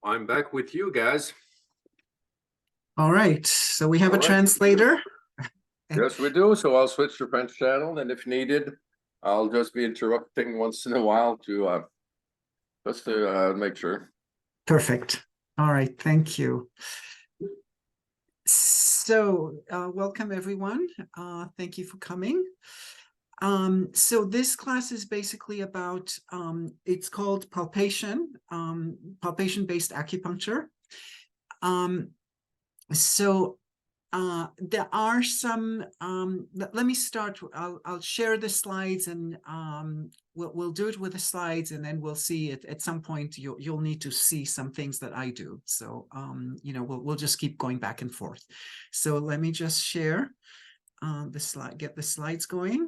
I'm back with you guys. All right, so we have All a right. translator. Yes, we do. So I'll switch to French channel, and if needed, I'll just be interrupting once in a while to just to make sure. Perfect. All right, thank you. So welcome everyone. Thank you for coming. So this class is basically about, it's called palpation, palpation-based acupuncture. So there are some, let me start, I'll share the slides, and we'll do it with the slides, and then we'll see it at some point. You'll need to see some things that I do. So, we'll just keep going back and forth. So let me just share the slide, get the slides going.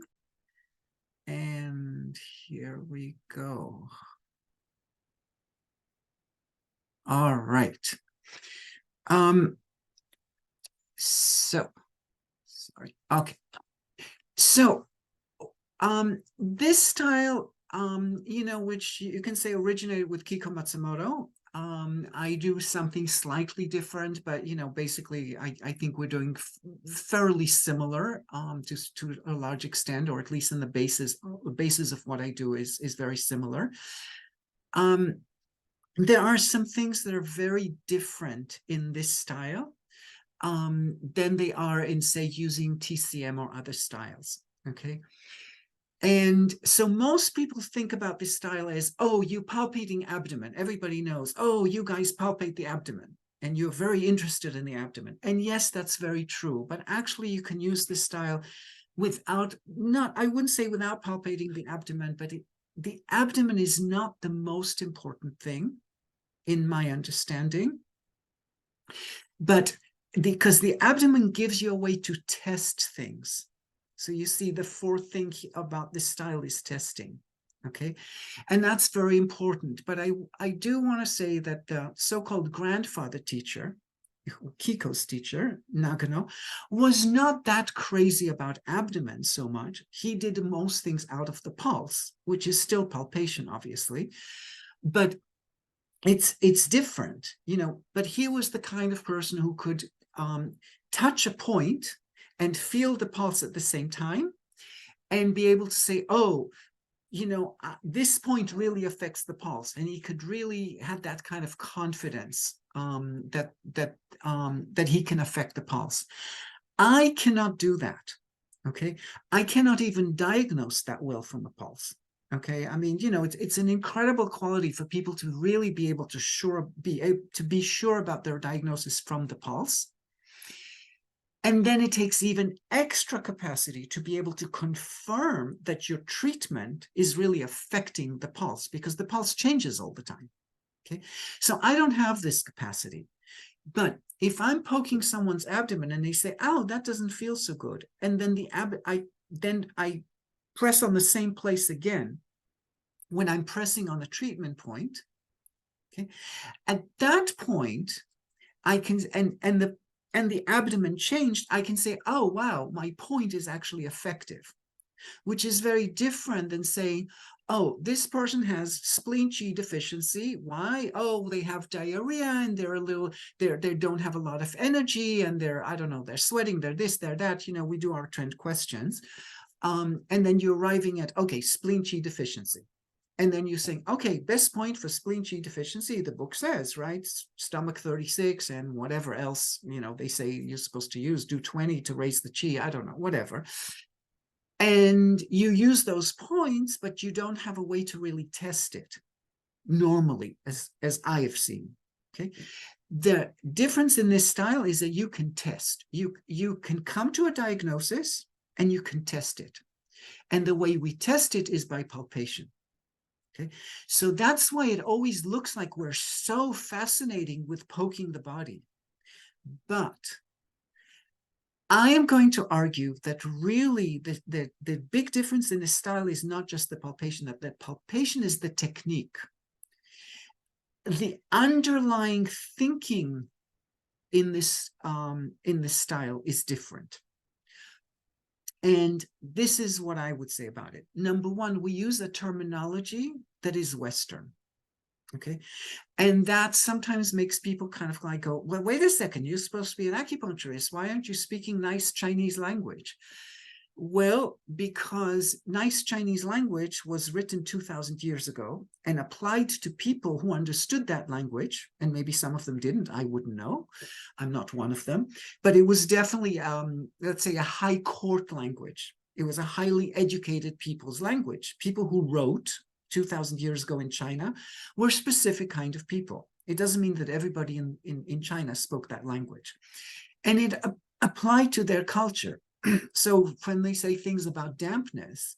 And here we go. All right. So, sorry. Okay. So, this style, which you can say originated with Kiko Matsumoto. I do something slightly different, but, basically, I think we're doing fairly similar, to a large extent, or at least in the basis of what I do is very similar. There are some things that are very different in this style than they are in, say, using TCM or other styles. Okay. And so most people think about this style as, oh, you palpating abdomen. Everybody knows, oh, you guys palpate the abdomen, and you're very interested in the abdomen. And yes, that's very true. But actually, you can use this style without, I wouldn't say without palpating the abdomen, but the abdomen is not the most important thing in my understanding. But because the abdomen gives you a way to test things. So you see, the fourth thing about this style is testing, okay? And that's very important. But I do want to say that the so-called grandfather teacher, Kiko's teacher, Nagano, was not that crazy about abdomen so much. He did most things out of the pulse, which is still palpation, obviously. But it's different, but he was the kind of person who could touch a point and feel the pulse at the same time and be able to say, oh, this point really affects the pulse. And he could really have that kind of confidence that he can affect the pulse. I cannot do that. Okay. I cannot even diagnose that well from a pulse. Okay. I mean, it's an incredible quality for people to really be able to be sure about their diagnosis from the pulse. And then it takes even extra capacity to be able to confirm that your treatment is really affecting the pulse, because the pulse changes all the time. Okay. So I don't have this capacity. But if I'm poking someone's abdomen and they say, oh, that doesn't feel so good, and then I press on the same place again when I'm pressing on the treatment point, okay, at that point, I can, and the abdomen changed, I can say, oh, wow, my point is actually effective, which is very different than saying, oh, this person has spleen Qi deficiency. Why? Oh, they have diarrhea and they don't have a lot of energy, and I don't know, they're sweating, they're this, they're that. We do our trend questions. And then you're arriving at, okay, spleen Qi deficiency. And then you're saying, okay, best point for spleen Qi deficiency, the book says, right? Stomach 36 and whatever else, they say you're supposed to use, do 20 to raise the Qi, I don't know, whatever. And you use those points, but you don't have a way to really test it normally, as I have seen. Okay. The difference in this style is that you can test. You can come to a diagnosis and you can test it. And the way we test it is by palpation. Okay. So that's why it always looks like we're so fascinating with poking the body. But I am going to argue that really the big difference in the style is not just the palpation, that palpation is the technique. The underlying thinking in this style is different. And this is what I would say about it. Number one, we use a terminology that is Western. Okay. And that sometimes makes people kind of like go, well, wait a second, you're supposed to be an acupuncturist. Why aren't you speaking nice Chinese language? Well, because nice Chinese language was written 2000 years ago and applied to people who understood that language. And maybe some of them didn't, I wouldn't know. I'm not one of them, but it was definitely, let's say, a high court language. It was a highly educated people's language. People who wrote 2000 years ago in China were specific kind of people. It doesn't mean that everybody in China spoke that language. And it applied to their culture. So when they say things about dampness,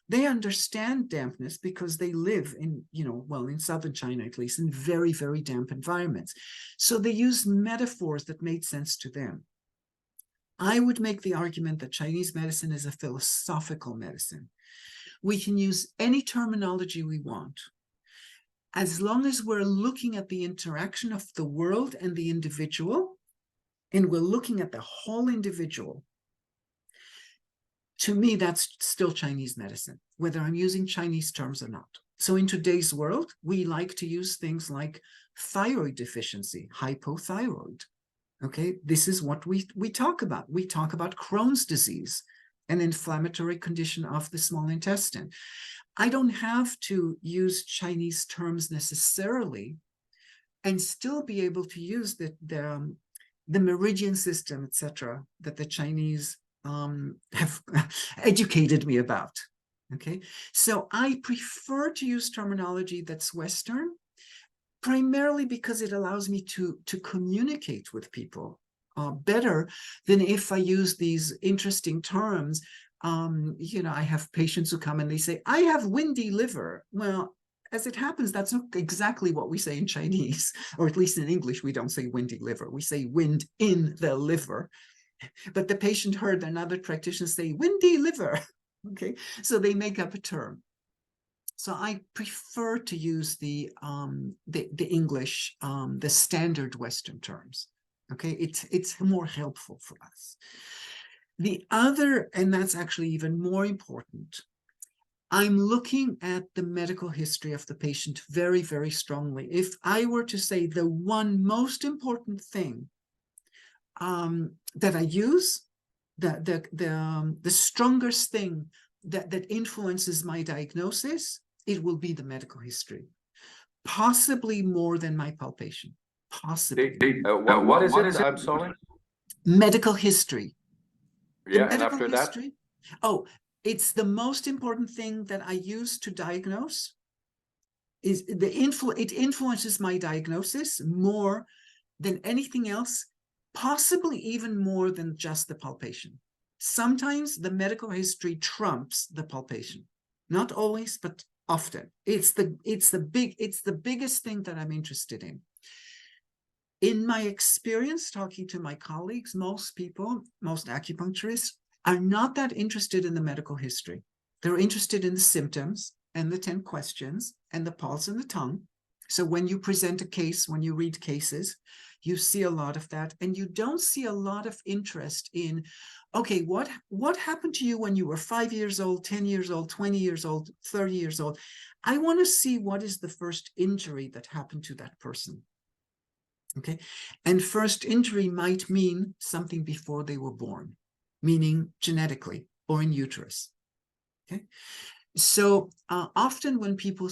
they understand dampness because they live in, well, in southern China at least, in very, very damp environments. So they use metaphors that made sense to them. I would make the argument that Chinese medicine is a philosophical medicine. We can use any terminology we want. As long as we're looking at the interaction of the world and the individual, and we're looking at the whole individual, to me, that's still Chinese medicine, whether I'm using Chinese terms or not. So in today's world, we like to use things like thyroid deficiency, hypothyroid. Okay, this is what we talk about. We talk about Crohn's disease, an inflammatory condition of the small intestine. I don't have to use Chinese terms necessarily and still be able to use the meridian system, etc., that the Chinese have educated me about. Okay, so I prefer to use terminology that's Western, primarily because it allows me to communicate with people better than if I use these interesting terms. I have patients who come and they say, I have windy liver. Well, as it happens, that's not exactly what we say in Chinese, or at least in English, we don't say windy liver. We say wind in the liver. But the patient heard another practitioner say windy liver. Okay, so they make up a term. So I prefer to use the English, the standard Western terms. Okay, it's more helpful for us. The other, and that's actually even more important, I'm looking at the medical history of the patient very, very strongly. If I were to say the one most important thing that I use, the strongest thing that influences my diagnosis, it will be the medical history, possibly more than my palpation. Possibly. What is it? I'm sorry. Medical history. Yeah, The and medical after that, history. Oh, it's the most important thing that I use to diagnose. It influences my diagnosis more than anything else, possibly even more than just the palpation. Sometimes the medical history trumps the palpation. Not always, but often. It's the biggest thing that I'm interested in. In my experience, talking to my colleagues, most people, most acupuncturists, are not that interested in the medical history. They're interested in the symptoms and the 10 questions and the pulse and the tongue. So when you present a case, when you read cases, you see a lot of that, and you don't see a lot of interest in, okay, what happened to you when you were 5 years old, 10 years old, 20 years old, 30 years old? I want to see what is the first injury that happened to that person. Okay, and first injury might mean something before they were born, meaning genetically or in uterus. Okay, so often when people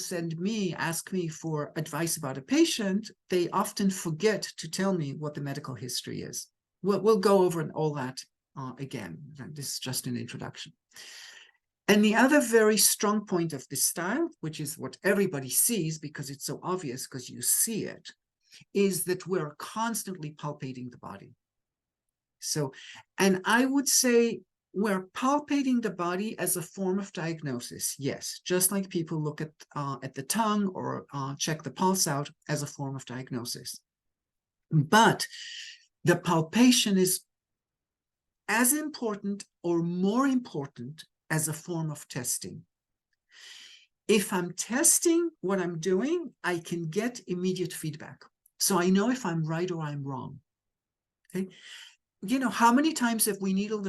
ask me for advice about a patient, they often forget to tell me what the medical history is. We'll go over all that again. This is just an introduction. And the other very strong point of this style, which is what everybody sees because it's so obvious because you see it, is that we're constantly palpating the body. So, and I would say we're palpating the body as a form of diagnosis. Yes, just like people look at the tongue or check the pulse out as a form of diagnosis. But the palpation is as important or more important as a form of testing. If I'm testing what I'm doing, I can get immediate feedback. So I know if I'm right or I'm wrong. Okay. How many times have we needled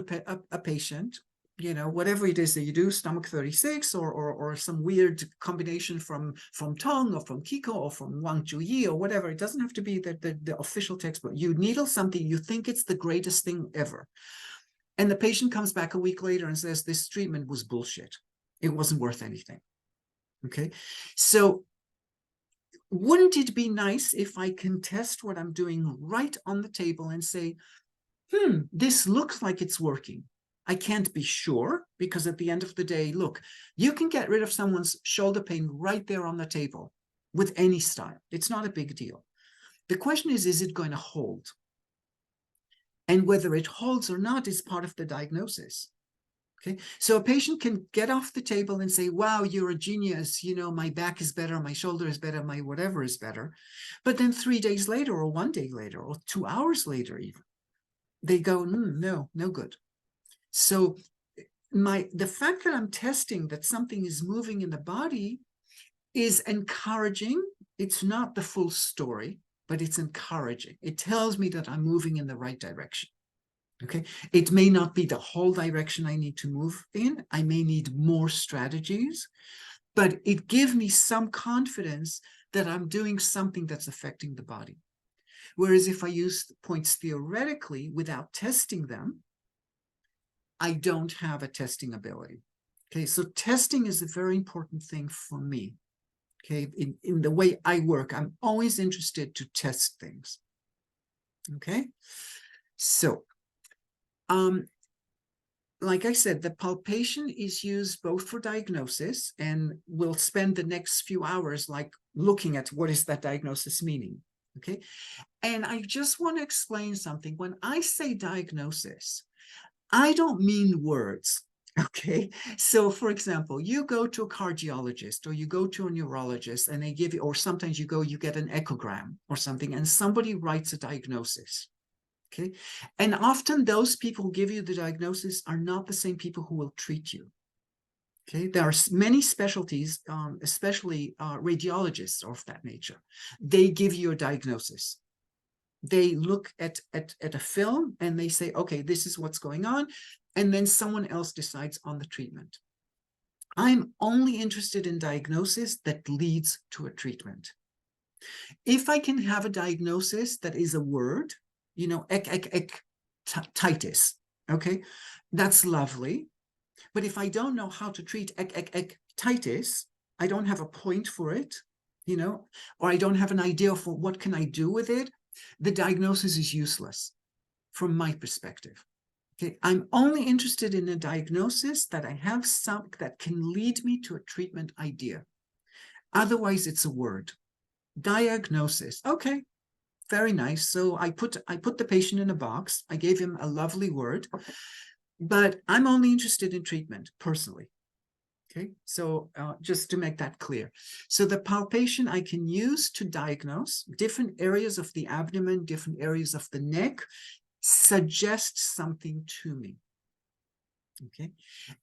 a patient whatever it is that you do, stomach 36 or some weird combination from Tong or from Kiko or from Wang Zhuyi or whatever. It doesn't have to be the official textbook. You needle something, you think it's the greatest thing ever. And the patient comes back a week later and says, this treatment was bullshit. It wasn't worth anything. Okay. So wouldn't it be nice if I can test what I'm doing right on the table and say, this looks like it's working. I can't be sure, because at the end of the day, look, you can get rid of someone's shoulder pain right there on the table with any style. It's not a big deal. The question is it going to hold? And whether it holds or not is part of the diagnosis. Okay, so a patient can get off the table and say, wow, you're a genius. My back is better, my shoulder is better, my whatever is better. But then 3 days later, or 1 day later, or 2 hours later even, they go, no good. So the fact that I'm testing that something is moving in the body is encouraging. It's not the full story, but it's encouraging. It tells me that I'm moving in the right direction. Okay, it may not be the whole direction I need to move in. I may need more strategies, but it gives me some confidence that I'm doing something that's affecting the body. Whereas if I use points theoretically without testing them, I don't have a testing ability. Okay, so testing is a very important thing for me. Okay, in the way I work, I'm always interested to test things. Okay, so like I said, the palpation is used both for diagnosis, and we'll spend the next few hours like looking at what is that diagnosis meaning. Okay, and I just want to explain something. When I say diagnosis, I don't mean words. Okay, so for example, you go to a cardiologist or you go to a neurologist and they give you, or sometimes you get an echogram or something, and somebody writes a diagnosis. Okay, and often those people who give you the diagnosis are not the same people who will treat you. Okay, there are many specialties, especially radiologists of that nature. They give you a diagnosis. They look at a film and they say, okay, this is what's going on. And then someone else decides on the treatment. I'm only interested in diagnosis that leads to a treatment. If I can have a diagnosis that is a word, titis, okay, that's lovely. But if I don't know how to treat titis, I don't have a point for it, or I don't have an idea for what can I do with it, the diagnosis is useless from my perspective. Okay, I'm only interested in a diagnosis that I have some that can lead me to a treatment idea. Otherwise, it's a word. Diagnosis. Okay, very nice. So I put the patient in a box. I gave him a lovely word, but I'm only interested in treatment personally. Okay, so just to make that clear. So the palpation I can use to diagnose different areas of the abdomen, different areas of the neck, suggests something to me. Okay,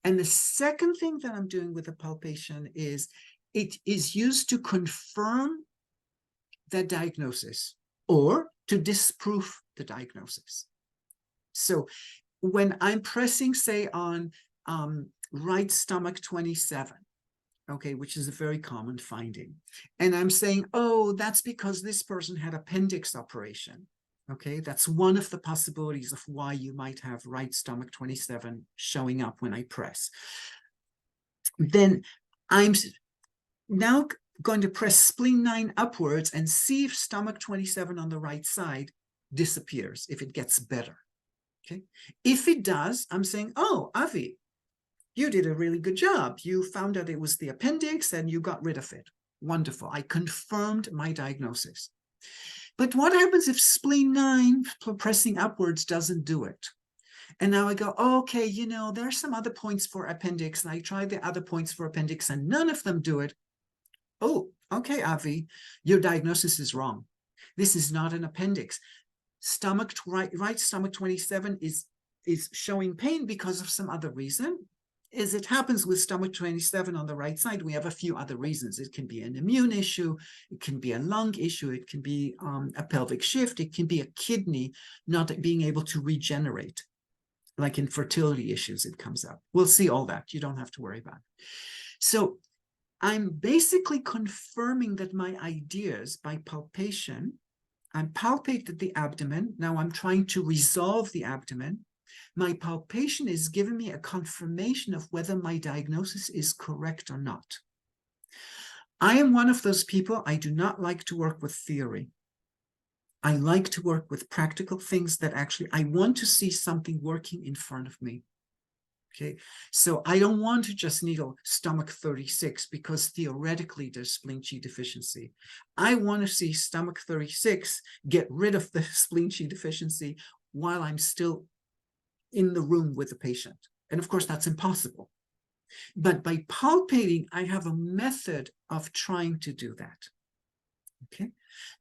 and the second thing that I'm doing with the palpation is it is used to confirm the diagnosis or to disprove the diagnosis. So when I'm pressing, say, on right stomach 27, okay, which is a very common finding, and I'm saying, oh, that's because this person had appendix operation. Okay, that's one of the possibilities of why you might have right stomach 27 showing up when I press. Then I'm now going to press spleen 9 upwards and see if stomach 27 on the right side disappears, if it gets better. Okay, if it does, I'm saying, oh, Avi, you did a really good job. You found out it was the appendix and you got rid of it. Wonderful. I confirmed my diagnosis. But what happens if spleen 9 pressing upwards doesn't do it? And now I go, oh, okay, there are some other points for appendix, and I try the other points for appendix and none of them do it. Oh, okay, Avi, your diagnosis is wrong. This is not an appendix. Right stomach 27 is showing pain because of some other reason. As it happens with stomach 27 on the right side, we have a few other reasons. It can be an immune issue, it can be a lung issue, it can be a pelvic shift, it can be a kidney not being able to regenerate. like infertility issues, it comes up. We'll see all that. You don't have to worry about it. So I'm basically confirming that my ideas by palpation. I palpated the abdomen. Now I'm trying to resolve the abdomen. My palpation is giving me a confirmation of whether my diagnosis is correct or not. I am one of those people, I do not like to work with theory. I like to work with practical things that actually, I want to see something working in front of me. Okay, so I don't want to just needle stomach 36 because theoretically there's spleen Qi deficiency. I want to see stomach 36 get rid of the spleen Qi deficiency while I'm still in the room with the patient. And of course, that's impossible. But by palpating, I have a method of trying to do that. Okay.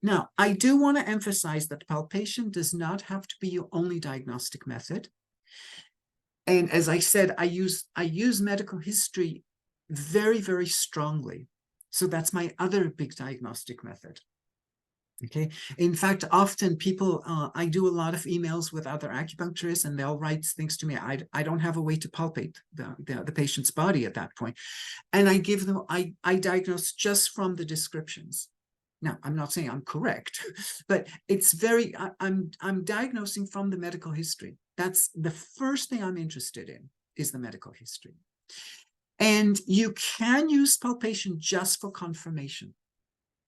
Now, I do want to emphasize that palpation does not have to be your only diagnostic method. And as I said, I use medical history very, very strongly. So that's my other big diagnostic method. Okay. In fact, often people, I do a lot of emails with other acupuncturists and they'll write things to me. I don't have a way to palpate the patient's body at that point. And I give them, I diagnose just from the descriptions. Now, I'm not saying I'm correct, but it's very, I'm diagnosing from the medical history. That's the first thing I'm interested in, is the medical history. And you can use palpation just for confirmation.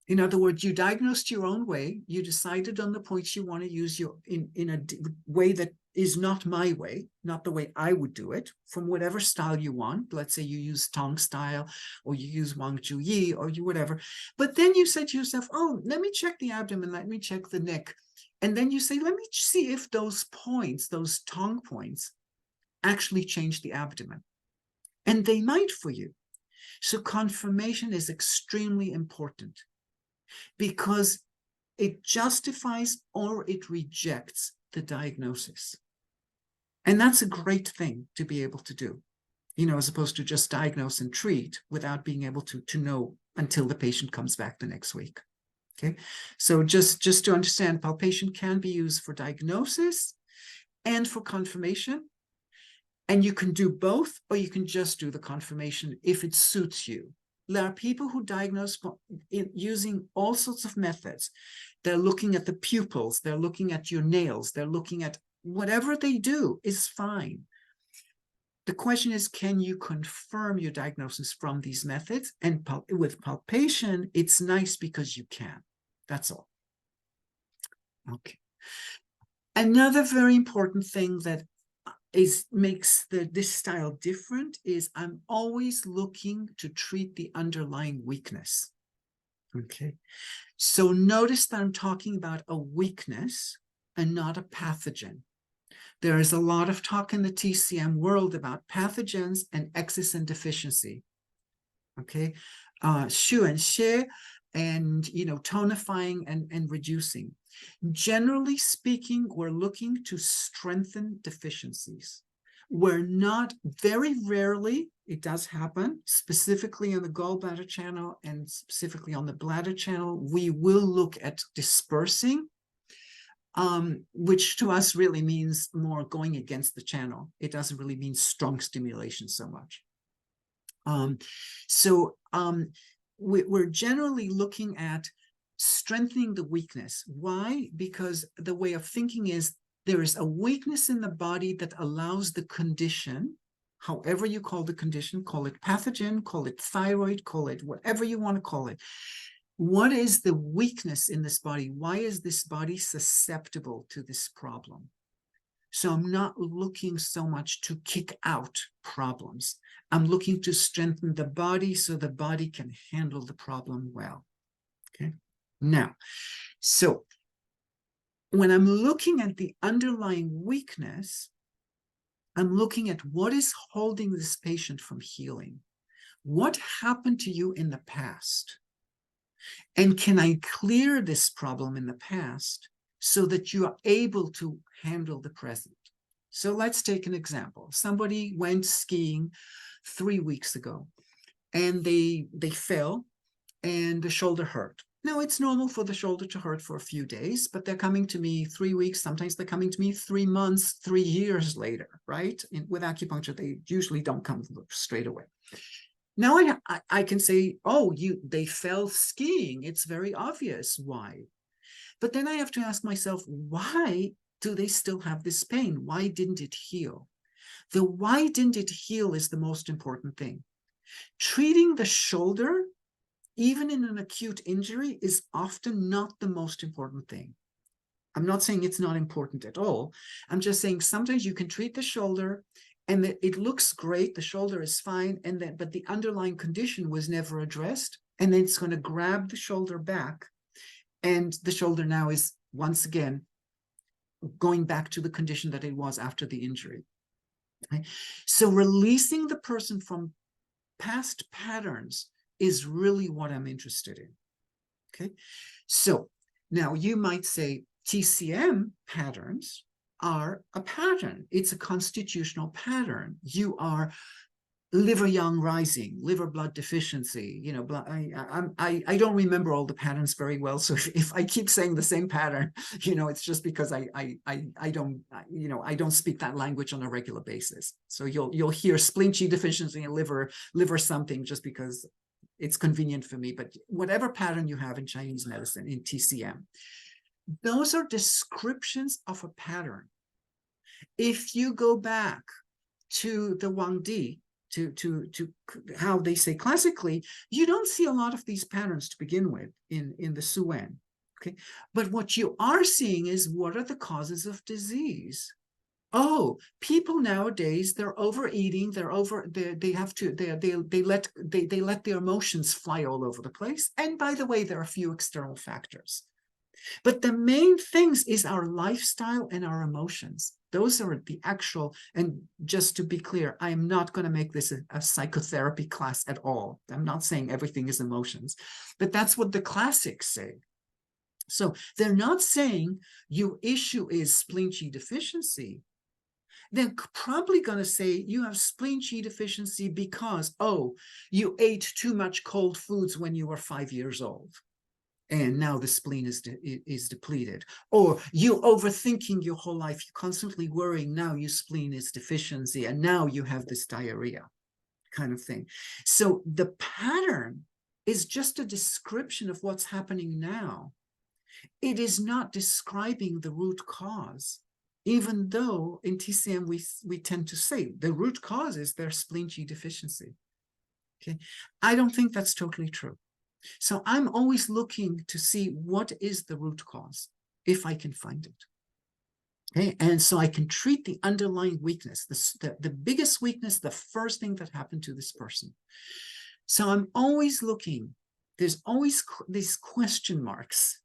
In other words, you diagnosed your own way, you decided on the points you want to use in a way that is not my way, not the way I would do it, from whatever style you want. Let's say you use Tong style, or you use Wang Zhu Yi, or you whatever. But then you say to yourself, oh, let me check the abdomen, let me check the neck. And then you say, let me see if those points, those Tong points, actually change the abdomen. And they might for you. So confirmation is extremely important, because it justifies or it rejects the diagnosis. And that's a great thing to be able to do, you know, as opposed to just diagnose and treat without being able to know until the patient comes back the next week. Okay, so just to understand, palpation can be used for diagnosis and for confirmation. And you can do both, or you can just do the confirmation if it suits you. There are people who diagnose using all sorts of methods. They're looking at the pupils, they're looking at your nails, they're looking at whatever they do is fine. The question is, can you confirm your diagnosis from these methods? And with palpation, it's nice because you can. That's all. Okay. Another very important thing that makes this style different is I'm always looking to treat the underlying weakness. Okay, so notice that I'm talking about a weakness and not a pathogen. There is a lot of talk in the TCM world about pathogens and excess and deficiency. Okay, shu and xie, and tonifying and reducing. Generally speaking, we're looking to strengthen deficiencies. We're not, very rarely, it does happen, specifically on the gallbladder channel and specifically on the bladder channel, we will look at dispersing, which to us really means more going against the channel. It doesn't really mean strong stimulation so much. We're generally looking at strengthening the weakness. Why? Because the way of thinking is there is a weakness in the body that allows the condition, however you call the condition, call it pathogen, call it thyroid, call it whatever you want to call it. What is the weakness in this body? Why is this body susceptible to this problem? So I'm not looking so much to kick out problems. I'm looking to strengthen the body so the body can handle the problem well. Okay. Now, so when I'm looking at the underlying weakness, I'm looking at what is holding this patient from healing. What happened to you in the past? And can I clear this problem in the past so that you are able to handle the present? So let's take an example. Somebody went skiing 3 weeks ago and they fell and the shoulder hurt. Now, it's normal for the shoulder to hurt for a few days, but they're coming to me 3 weeks. Sometimes they're coming to me 3 months, 3 years later, right? With acupuncture, they usually don't come straight away. Now I can say, oh, they fell skiing. It's very obvious why. But then I have to ask myself, why do they still have this pain? Why didn't it heal? The why didn't it heal is the most important thing. Treating the shoulder, even in an acute injury, is often not the most important thing. I'm not saying it's not important at all. I'm just saying sometimes you can treat the shoulder and it looks great, the shoulder is fine, but the underlying condition was never addressed, and then it's going to grab the shoulder back, and the shoulder now is once again going back to the condition that it was after the injury. Okay? So releasing the person from past patterns is really what I'm interested in. Okay, so now you might say TCM patterns are a pattern. It's a constitutional pattern. You are liver yang rising, liver blood deficiency, you know, I don't remember all the patterns very well. So if I keep saying the same pattern, you know, it's just because I don't, you know, I don't speak that language on a regular basis. So you'll hear spleen Qi deficiency and liver something just because it's convenient for me. But whatever pattern you have in Chinese medicine, in TCM, those are descriptions of a pattern. If you go back to the Wang Di, to how they say classically, you don't see a lot of these patterns to begin with in the Suen. Okay, but what you are seeing is, what are the causes of disease? Oh, people nowadays, they're overeating, they let their emotions fly all over the place. And by the way, there are a few external factors. But the main things is our lifestyle and our emotions. Those are the actual, and just to be clear, I am not going to make this a psychotherapy class at all. I'm not saying everything is emotions, but that's what the classics say. So they're not saying your issue is spleen Qi deficiency. They're probably going to say you have spleen Qi deficiency because, oh, you ate too much cold foods when you were 5 years old, and now the spleen is depleted. Or you overthinking your whole life, you're constantly worrying, now your spleen is deficiency, and now you have this diarrhea kind of thing. So the pattern is just a description of what's happening now. It is not describing the root cause, even though in TCM we tend to say the root cause is their spleen Qi deficiency. Okay, I don't think that's totally true. So I'm always looking to see what is the root cause, if I can find it. Okay, and so I can treat the underlying weakness, the biggest weakness, the first thing that happened to this person. So I'm always looking, there's always these question marks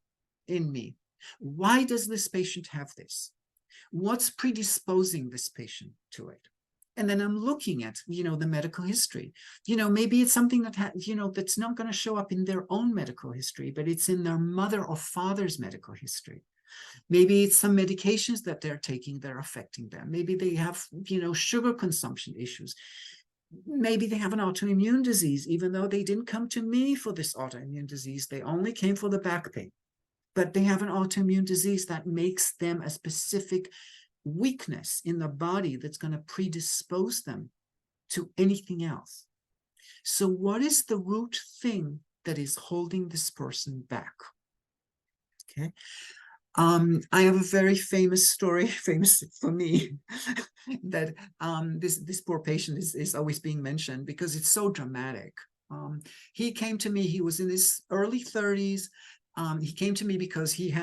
in me. Why does this patient have this? What's predisposing this patient to it? And then I'm looking at, you know, the medical history. You know, maybe it's something that, you know, that's not going to show up in their own medical history, but it's in their mother or father's medical history. Maybe it's some medications that they're taking that are affecting them. Maybe they have, you know, sugar consumption issues. Maybe they have an autoimmune disease, even though they didn't come to me for this autoimmune disease. They only came for the back pain. But they have an autoimmune disease that makes them a specific weakness in the body that's going to predispose them to anything else. So what is the root thing that is holding this person back? Okay. I have a very famous story, famous for me, that this poor patient is always being mentioned because it's so dramatic. He came to me, he was in his early 30s. He came to me because he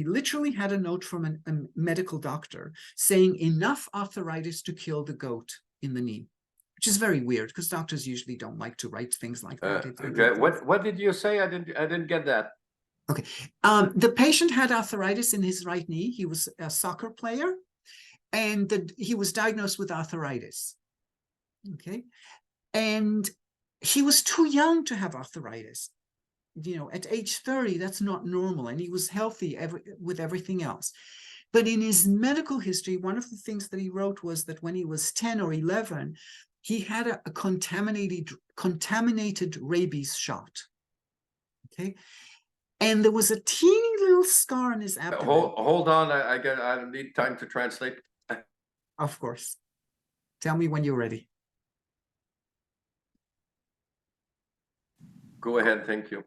literally had a note from a medical doctor saying enough arthritis to kill the goat in the knee, which is very weird because doctors usually don't like to write things like that. Okay, what did you say? I didn't get that. Okay, the patient had arthritis in his right knee. He was a soccer player, and he was diagnosed with arthritis. Okay, and he was too young to have arthritis. You know, at age 30, that's not normal, and he was healthy with everything else. But in his medical history, one of the things that he wrote was that when he was 10 or 11, he had a contaminated rabies shot. Okay. And there was a teeny little scar on his abdomen. Hold on, I need time to translate. Of course. Tell me when you're ready. Go ahead, thank you.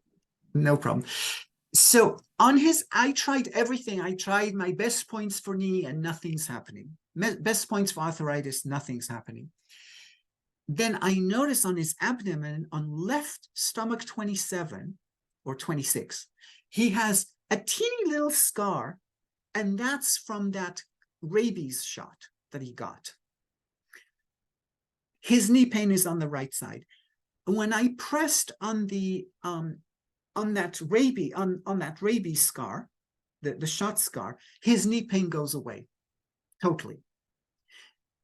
No problem. So on his, I tried everything. I tried my best points for knee and nothing's happening. Best points for arthritis, nothing's happening. Then I noticed on his abdomen, on left stomach 27 or 26, he has a teeny little scar, and that's from that rabies shot that he got. His knee pain is on the right side. When I pressed on the on that rabies scar, the shot scar, his knee pain goes away totally.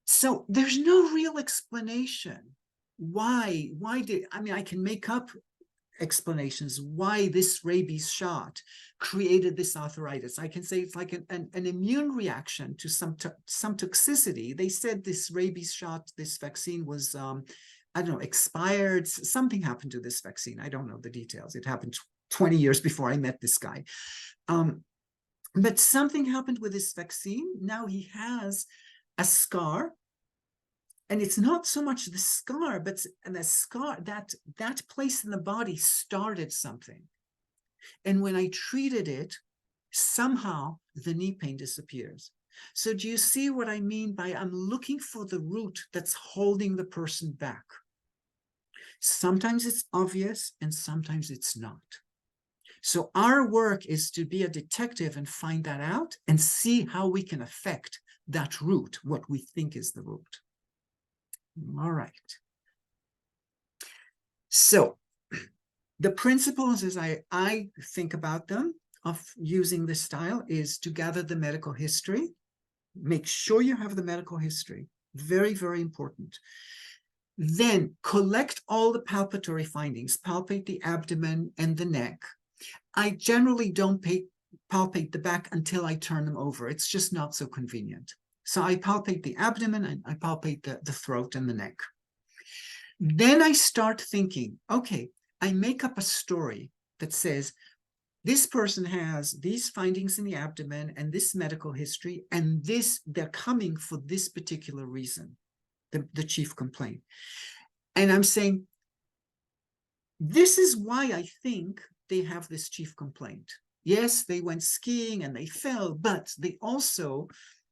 So there's no real explanation why did, I mean, I can make up explanations why this rabies shot created this arthritis. I can say it's like an immune reaction to some toxicity. They said this rabies shot, this vaccine was I don't know, expired. Something happened to this vaccine. I don't know the details. It happened 20 years before I met this guy. But something happened with this vaccine. Now he has a scar. And it's not so much the scar, but the scar, that place in the body started something. And when I treated it, somehow the knee pain disappears. So do you see what I mean by I'm looking for the root that's holding the person back? Sometimes it's obvious and sometimes it's not. So our work is to be a detective and find that out and see how we can affect that root, what we think is the root. All right. So the principles as I think about them of using this style is to gather the medical history. Make sure you have the medical history. Very, very important. Then collect all the palpatory findings. Palpate the abdomen and the neck. I generally don't palpate the back until I turn them over. It's just not so convenient. So I palpate the abdomen and I palpate the throat and the neck. Then I start thinking, okay, I make up a story that says, this person has these findings in the abdomen and this medical history, and they're coming for this particular reason, the chief complaint. And I'm saying, this is why I think they have this chief complaint. Yes, they went skiing and they fell, but they also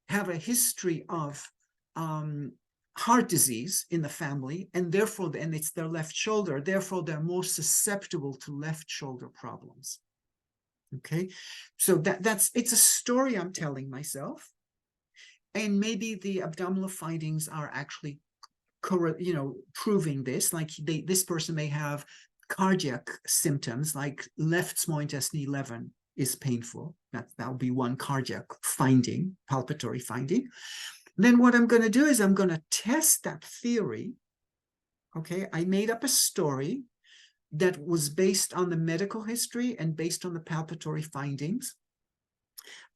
have a history of heart disease in the family, and therefore, and it's their left shoulder, therefore they're more susceptible to left shoulder problems. Okay, so it's a story I'm telling myself, and maybe the abdominal findings are actually, proving this. Like this person may have cardiac symptoms, like left small intestine 11 is painful. That'll be one cardiac finding, palpatory finding. Then what I'm going to do is I'm going to test that theory. Okay, I made up a story that was based on the medical history and based on the palpatory findings.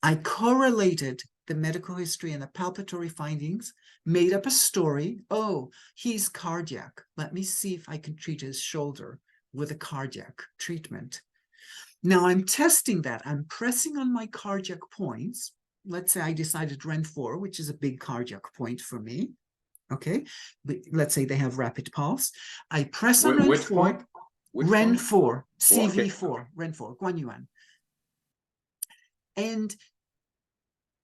I correlated the medical history and the palpatory findings, made up a story. Oh, he's cardiac. Let me see if I can treat his shoulder with a cardiac treatment. Now I'm testing that. I'm pressing on my cardiac points. Let's say I decided REN4, which is a big cardiac point for me. Okay, but let's say they have rapid pulse. I press on Which REN4. point? REN4, CV4, okay. REN4, Guanyuan. And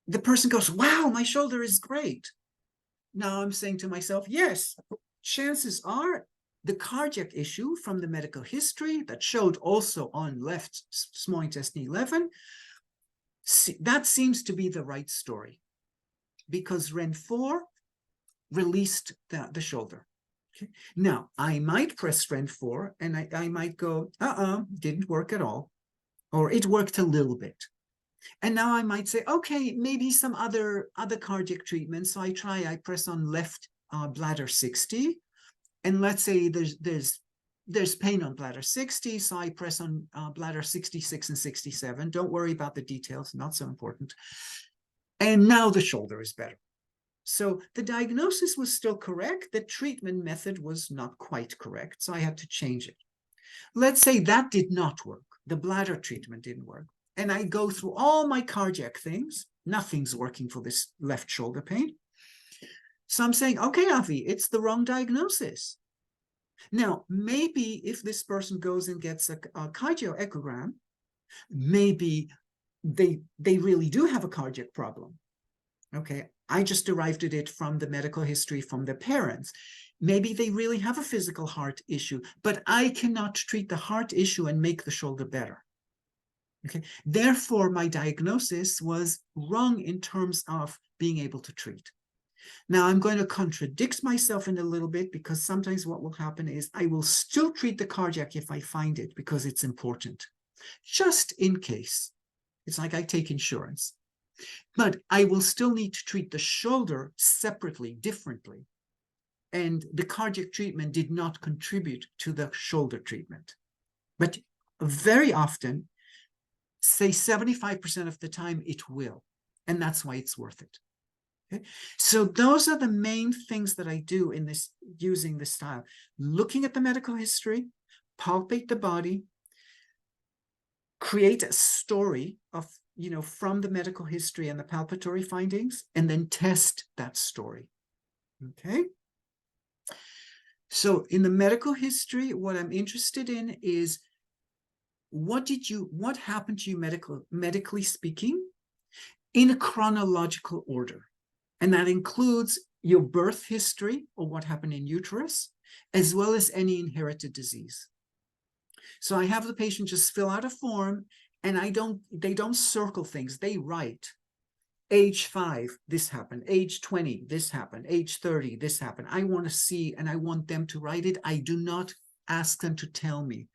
the person goes, wow, my shoulder is great. Now I'm saying to myself, yes, chances are the cardiac issue from the medical history that showed also on left small intestine 11, that seems to be the right story, because REN4 released the shoulder. Okay. Now, I might press REN4 and I might go, didn't work at all, or it worked a little bit. And now I might say, okay, maybe some other cardiac treatment. So I press on left bladder 60, and let's say there's pain on bladder 60, so I press on bladder 66 and 67. Don't worry about the details, not so important. And now the shoulder is better. So the diagnosis was still correct. The treatment method was not quite correct, so I had to change it. Let's say that did not work. the bladder treatment didn't work. And I go through all my cardiac things. Nothing's working for this left shoulder pain. So I'm saying, okay, Avi, it's the wrong diagnosis. Now, maybe if this person goes and gets a cardio echogram, maybe they really do have a cardiac problem. Okay, I just derived it from the medical history from their parents. Maybe they really have a physical heart issue, but I cannot treat the heart issue and make the shoulder better. Okay, therefore, my diagnosis was wrong in terms of being able to treat. Now, I'm going to contradict myself in a little bit, because sometimes what will happen is I will still treat the cardiac if I find it, because it's important, just in case. It's like I take insurance. But I will still need to treat the shoulder separately, differently. And the cardiac treatment did not contribute to the shoulder treatment. But very often, say 75% of the time, it will. And that's why it's worth it. Okay? So those are the main things that I do in this, using this style. Looking at the medical history, palpate the body, create a story of, from the medical history and the palpatory findings, and then test that story. Okay. So in the medical history, what I'm interested in is what happened to you medically speaking in a chronological order. And that includes your birth history, or what happened in uterus, as well as any inherited disease. So I have the patient just fill out a form, and they don't circle things, they write. Age 5, this happened. Age 20, this happened. Age 30, this happened. I want to see, and I want them to write it. I do not ask them to tell me.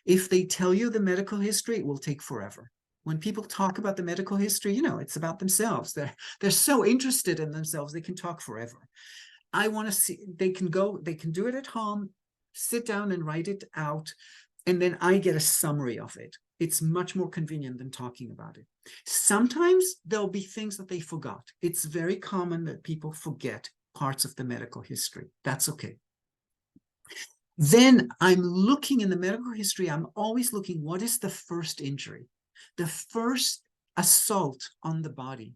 If they tell you the medical history, it will take forever. When people talk about the medical history, it's about themselves. They're so interested in themselves, they can talk forever. I want to see, they can do it at home, sit down and write it out, and then I get a summary of it. It's much more convenient than talking about it. Sometimes there'll be things that they forgot. It's very common that people forget parts of the medical history. That's okay. Then I'm looking in the medical history, I'm always looking, what is the first injury? The first assault on the body.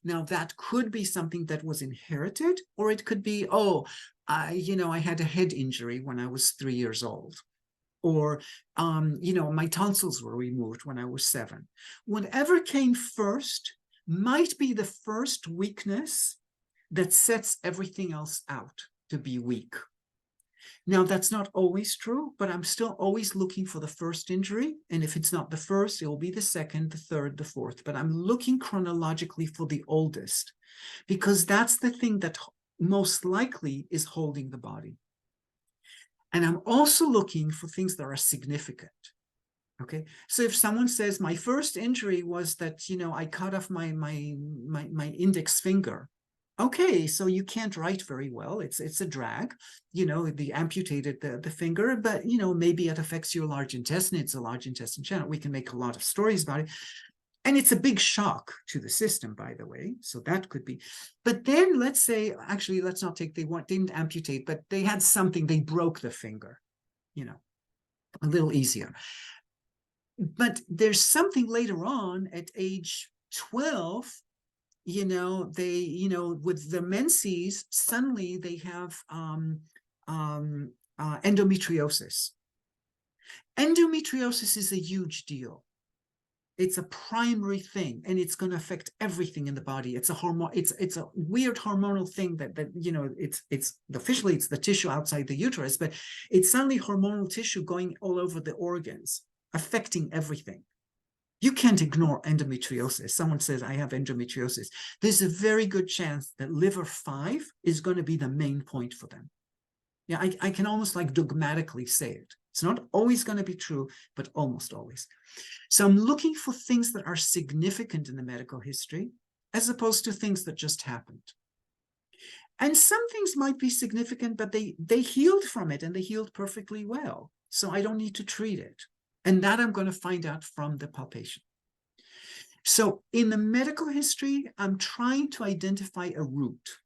Now, that could be something that was inherited, or it could be, I had a head injury when I was 3 years old. Or, my tonsils were removed when I was 7. Whatever came first might be the first weakness that sets everything else out to be weak. Now, that's not always true, but I'm still always looking for the first injury. And if it's not the first, it will be the second, the third, the fourth. But I'm looking chronologically for the oldest, because that's the thing that most likely is holding the body. And I'm also looking for things that are significant. Okay, so if someone says my first injury was that I cut off my index finger, okay, so you can't write very well. It's a drag, they amputated the finger, but maybe it affects your large intestine. It's a large intestine channel. We can make a lot of stories about it. And it's a big shock to the system, by the way. So that could be. But then let's say, actually, let's not take, they didn't amputate, but they had something, they broke the finger, a little easier. But there's something later on at age 12, they, with the menses, suddenly they have endometriosis. Endometriosis is a huge deal. It's a primary thing, and it's going to affect everything in the body. It's a hormone. It's a weird hormonal thing that it's officially it's the tissue outside the uterus, but it's suddenly hormonal tissue going all over the organs, affecting everything. You can't ignore endometriosis. Someone says, I have endometriosis. There's a very good chance that liver 5 is going to be the main point for them. Yeah, I can almost like dogmatically say it. It's not always going to be true, but almost always. So I'm looking for things that are significant in the medical history, as opposed to things that just happened. And some things might be significant, but they healed from it, and they healed perfectly well. So I don't need to treat it. And that I'm going to find out from the palpation. So in the medical history, I'm trying to identify a root.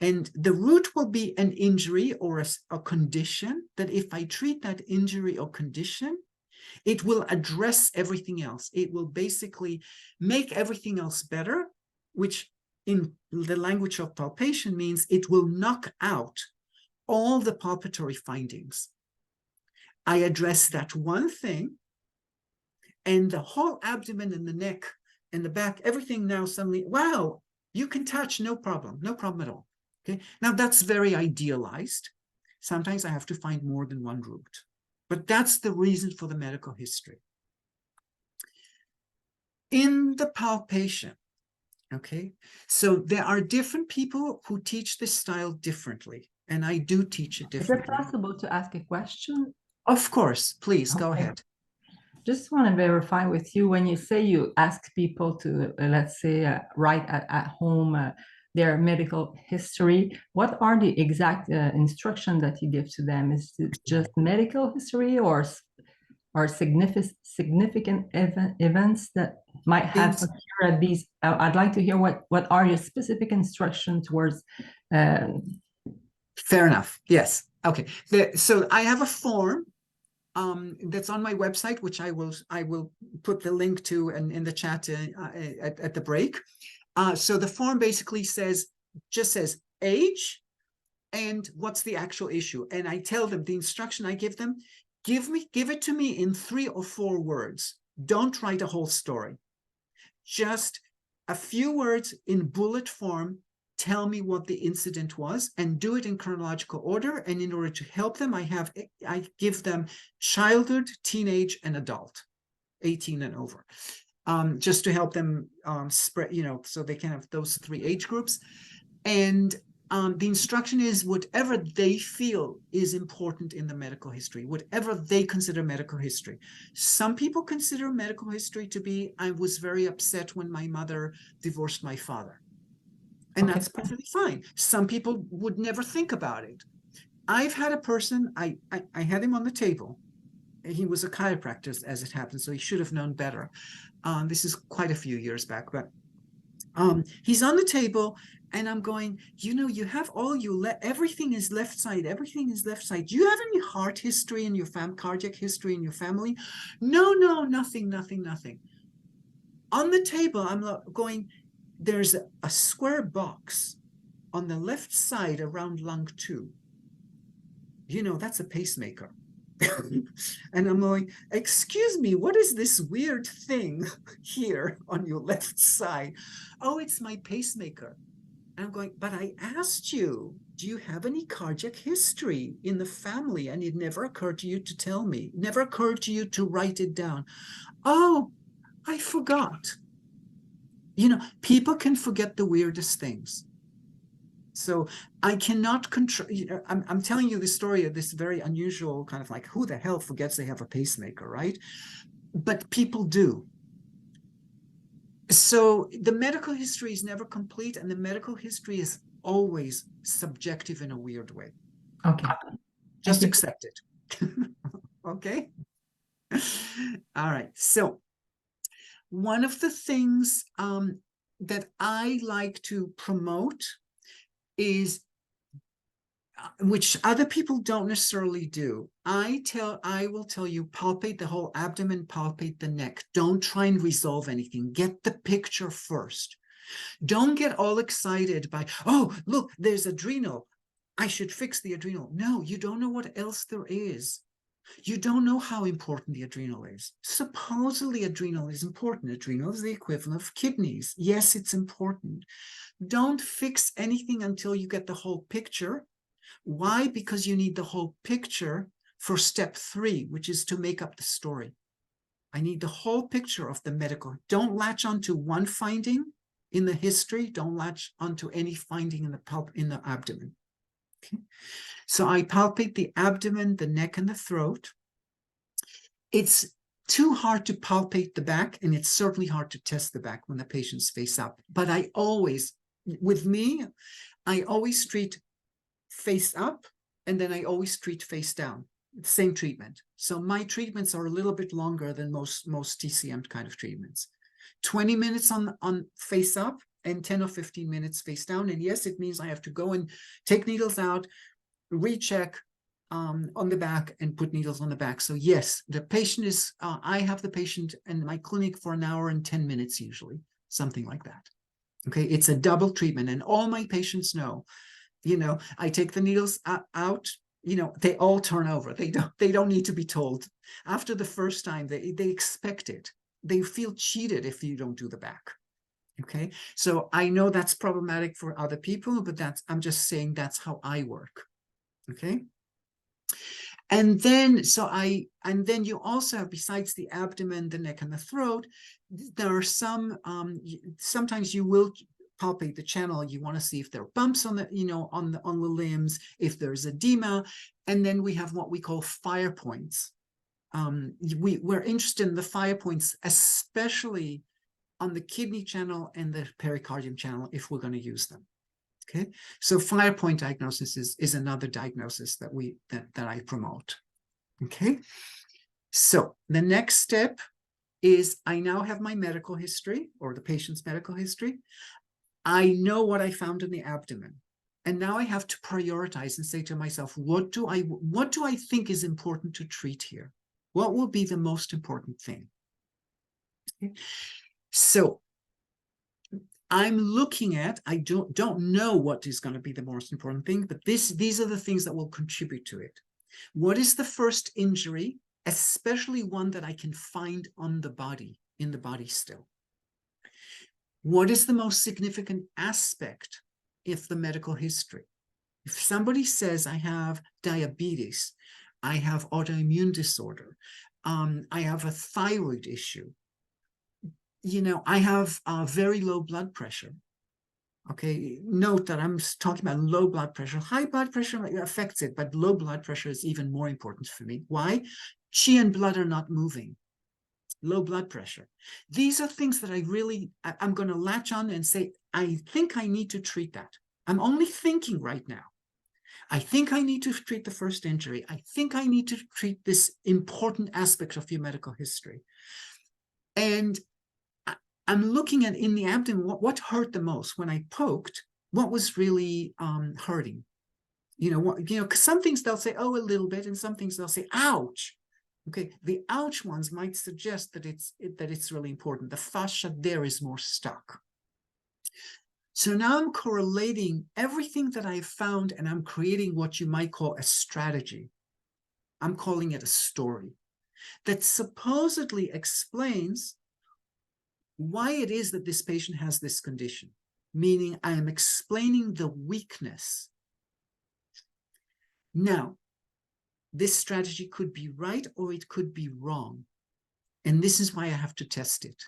And the root will be an injury or a condition that if I treat that injury or condition, It will address everything else. It will basically make everything else better, which in the language of palpation means it will knock out all the palpatory findings. I address that one thing, and the whole abdomen and the neck and the back, everything now suddenly, wow, you can touch, no problem at all. Okay, now that's very idealized. Sometimes I have to find more than one root, but that's the reason for the medical history. In the palpation, okay, so there are different people who teach this style differently, and I do teach it differently. Is it possible to ask a question? Of course, please go ahead. Just want to verify with you, when you say you ask people to, let's say, write at home their medical history, what are the exact instructions that you give to them? Is it just medical history or significant events that might have occurred at these? I'd like to hear what are your specific instructions towards. Fair enough. Yes. Okay. So I have a form that's on my website, which I will put the link to in the chat at the break. So the form basically just says age and what's the actual issue. And I tell them the instruction I give them, give it to me in 3 or 4 words. Don't write a whole story. Just a few words in bullet form. Tell me what the incident was and do it in chronological order. And in order to help them, I give them childhood, teenage, and adult, 18 and over, just to help them spread, so they can have those 3 age groups. And the instruction is whatever they feel is important in the medical history, whatever they consider medical history. Some people consider medical history to be, I was very upset when my mother divorced my father. And that's perfectly fine. Some people would never think about it. I've had a person, I had him on the table. He was a chiropractor, as it happens, so he should have known better. This is quite a few years back, but he's on the table, and I'm going, you have everything is left side. Everything is left side. Do you have any heart history in your cardiac history in your family? No, nothing. On the table, I'm going, there's a square box on the left side around lung 2. That's a pacemaker. And I'm going, excuse me, what is this weird thing here on your left side? Oh, it's my pacemaker. And I'm going, but I asked you, do you have any cardiac history in the family? And it never occurred to you to tell me, never occurred to you to write it down. Oh, I forgot. People can forget the weirdest things. So I cannot control, I'm telling you the story of this very unusual kind of like, who the hell forgets they have a pacemaker, right? But people do. So the medical history is never complete, and the medical history is always subjective in a weird way. Okay. Just accept it. Okay. All right. So one of the things that I like to promote is, which other people don't necessarily do. I will tell you, palpate the whole abdomen, palpate the neck. Don't try and resolve anything. Get the picture first. Don't get all excited by, oh, look, there's adrenal. I should fix the adrenal. No, you don't know what else there is. You don't know how important the adrenal is. Supposedly adrenal is important. Adrenal is the equivalent of kidneys. Yes, it's important. Don't fix anything until you get the whole picture. Why? Because you need the whole picture for step 3, which is to make up the story. I need the whole picture of the medical. Don't latch onto one finding in the history. Don't latch onto any finding in the abdomen. Okay. So I palpate the abdomen, the neck, and the throat. It's too hard to palpate the back, and it's certainly hard to test the back when the patient's face up. But with me, I always treat face up, and then I always treat face down. Same treatment. So my treatments are a little bit longer than most TCM kind of treatments. 20 minutes on face up and 10 or 15 minutes face down. And yes, it means I have to go and take needles out, recheck, on the back and put needles on the back. So yes, the patient is, I have the patient in my clinic for an hour and 10 minutes usually, something like that. Okay, it's a double treatment, and all my patients know, you know, I take the needles out, you know, they all turn over. They don't need to be told. After the first time, they expect it. They feel cheated if you don't do the back. Okay, so I know that's problematic for other people, but I'm just saying that's how I work. Okay. And then, then you also have, besides the abdomen, the neck, and the throat, there are some, sometimes you will palpate the channel. You want to see if there are bumps on the, you know, on the limbs, if there's edema. And then we have what we call fire points. We're interested in the fire points, especially on the kidney channel and the pericardium channel, if we're going to use them. Okay, so fire point diagnosis is another diagnosis that I promote. Okay, so the next step is I now have my medical history, or the patient's medical history. I know what I found in the abdomen, and now I have to prioritize and say to myself, what do I think is important to treat here? What will be the most important thing? Okay. So I'm looking at, I don't know what is going to be the most important thing, but these are the things that will contribute to it. What is the first injury, especially one that I can find on the body, in the body still? What is the most significant aspect of the medical history? If somebody says I have diabetes, I have autoimmune disorder, I have a thyroid issue, you know, I have very low blood pressure. Okay, note that I'm talking about low blood pressure. High blood pressure affects it, but low blood pressure is even more important for me. Why? Qi and blood are not moving. Low blood pressure. These are things that I'm going to latch on and say, I think I need to treat that. I'm only thinking right now. I think I need to treat the first injury. I think I need to treat this important aspect of your medical history. And I'm looking at in the abdomen, what hurt the most when I poked, what was really hurting. You know, because some things they'll say, oh, a little bit, and some things they'll say, ouch. Okay, the ouch ones might suggest that it's really important. The fascia there is more stuck. So now I'm correlating everything that I've found, and I'm creating what you might call a strategy. I'm calling it a story that supposedly explains why it is that this patient has this condition, meaning I am explaining the weakness. Now, this strategy could be right or it could be wrong. And this is why I have to test it.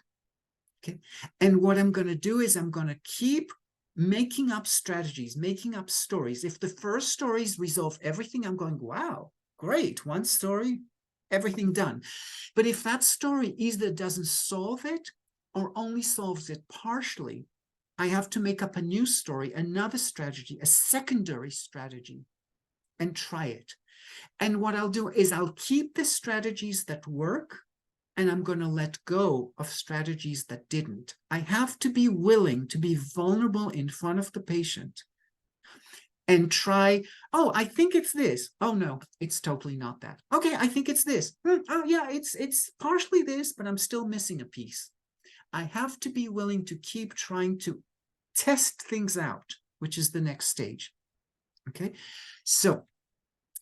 Okay. And what I'm going to do is I'm going to keep making up strategies, making up stories. If the first stories resolve everything, I'm going, wow, great. One story, everything done. But if that story either doesn't solve it or only solves it partially, I have to make up a new story, another strategy, a secondary strategy, and try it. And what I'll do is I'll keep the strategies that work, and I'm going to let go of strategies that didn't. I have to be willing to be vulnerable in front of the patient and try, oh, I think it's this. Oh, no, it's totally not that. Okay, I think it's this. Oh, yeah, it's partially this, but I'm still missing a piece. I have to be willing to keep trying to test things out, which is the next stage. Okay, so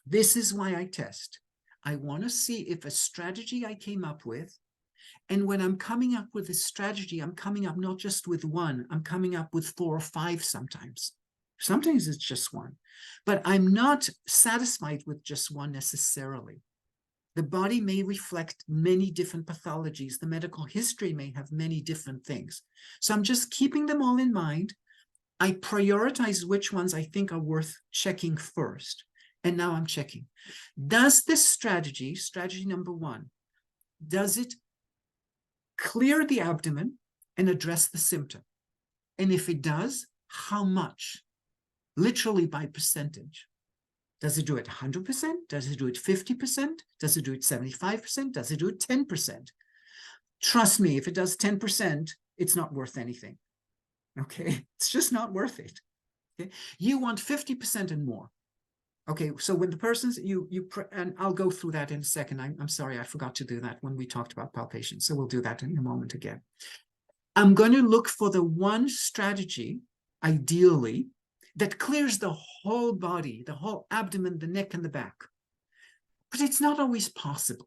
this is why I test. I want to see if a strategy I came up with, and when I'm coming up with a strategy, I'm coming up not just with one, I'm coming up with 4 or 5 sometimes. Sometimes it's just one, but I'm not satisfied with just one necessarily. The body may reflect many different pathologies. The medical history may have many different things. So I'm just keeping them all in mind. I prioritize which ones I think are worth checking first. And now I'm checking. Does this strategy number 1, does it clear the abdomen and address the symptom? And if it does, how much? Literally by percentage. Does it do it 100%? Does it do it 50%? Does it do it 75%? Does it do it 10%? Trust me, if it does 10%, it's not worth anything. Okay, it's just not worth it. Okay, you want 50% and more. Okay, so when the person's and I'll go through that in a second. I'm sorry, I forgot to do that when we talked about palpation. So we'll do that in a moment again. I'm going to look for the one strategy, ideally, that clears the whole body, the whole abdomen, the neck, and the back. But it's not always possible.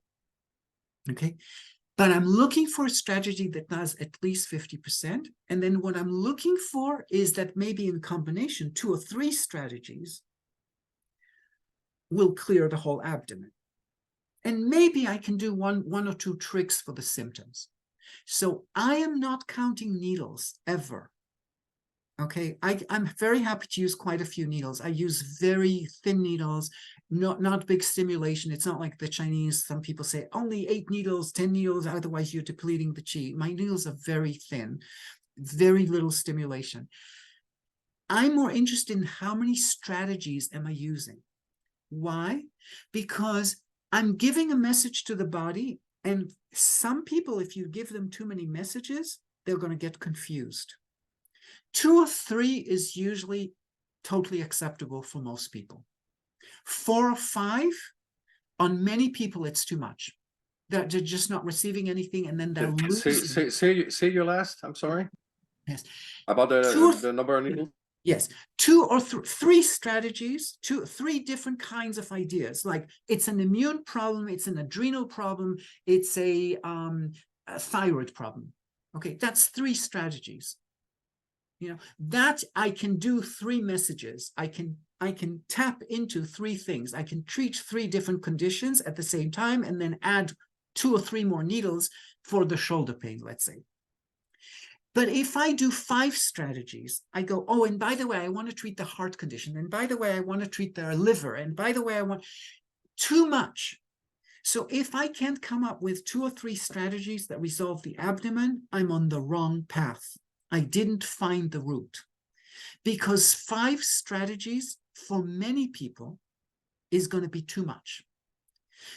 Okay. But I'm looking for a strategy that does at least 50%. And then what I'm looking for is that maybe in combination, 2 or 3 strategies will clear the whole abdomen. And maybe I can do one or 2 tricks for the symptoms. So I am not counting needles ever. Okay, I'm very happy to use quite a few needles. I use very thin needles, not big stimulation. It's not like the Chinese, some people say only 8 needles, 10 needles, otherwise you're depleting the qi. My needles are very thin, very little stimulation. I'm more interested in how many strategies am I using. Why? Because I'm giving a message to the body, and some people, if you give them too many messages, they're going to get confused. 2 or 3 is usually totally acceptable for most people. 4 or 5, on many people, it's too much. They're just not receiving anything, and then they're losing. Say your last. I'm sorry. Yes. About the number of needles. Yes, 2 or 3 strategies, 3 different kinds of ideas. Like it's an immune problem, it's an adrenal problem, it's a thyroid problem. Okay, that's 3 strategies. You know, that I can do 3 messages. I can tap into 3 things. I can treat 3 different conditions at the same time, and then add 2 or 3 more needles for the shoulder pain, let's say. But if I do 5 strategies, I go, oh, and by the way, I want to treat the heart condition. And by the way, I want to treat their liver. And by the way, I want too much. So if I can't come up with 2 or 3 strategies that resolve the abdomen, I'm on the wrong path. I didn't find the route. Because 5 strategies for many people is going to be too much.